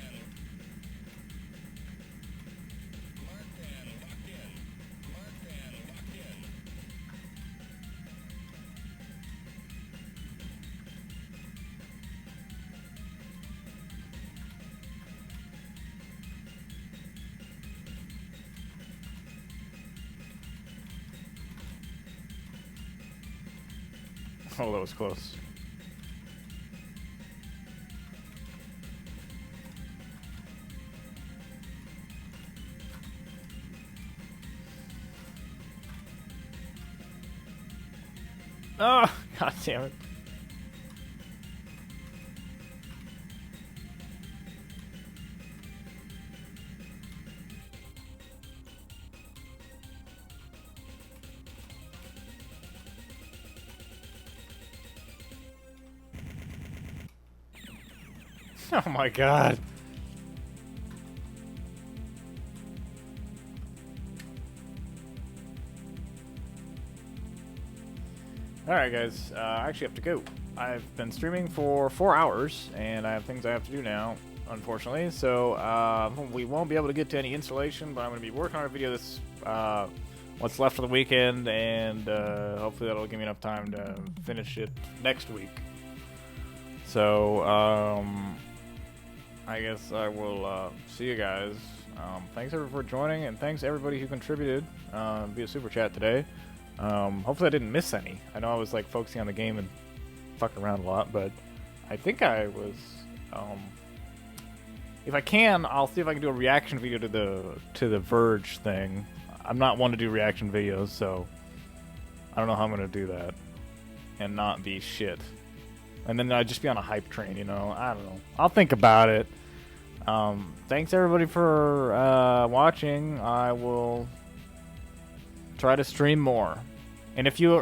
Oh, that was close. Oh, god damn it. Oh my god. Alright guys, I actually have to go. I've been streaming for 4 hours, and I have things I have to do now, unfortunately. So, we won't be able to get to any installation, but I'm going to be working on a video this, what's left of the weekend, and hopefully that'll give me enough time to finish it next week. So, I guess I will see you guys. Thanks everyone for joining, and thanks everybody who contributed via Super Chat today. Hopefully I didn't miss any. I know I was like focusing on the game and fucking around a lot, but I think I was. If I can, I'll see if I can do a reaction video to the Verge thing. I'm not one to do reaction videos, so I don't know how I'm gonna do that and not be shit. And then I'd just be on a hype train, you know. I don't know. I'll think about it. Thanks everybody for watching. I will try to stream more. And if you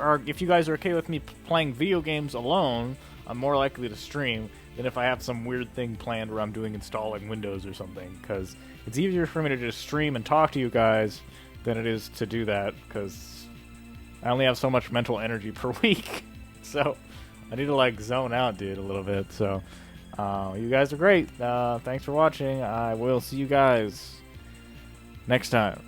guys are okay with me playing video games alone, I'm more likely to stream than if I have some weird thing planned where I'm doing installing Windows or something, because it's easier for me to just stream and talk to you guys than it is to do that, because I only have so much mental energy per week. So I need to like zone out, dude, a little bit. So you guys are great. Thanks for watching. I will see you guys next time.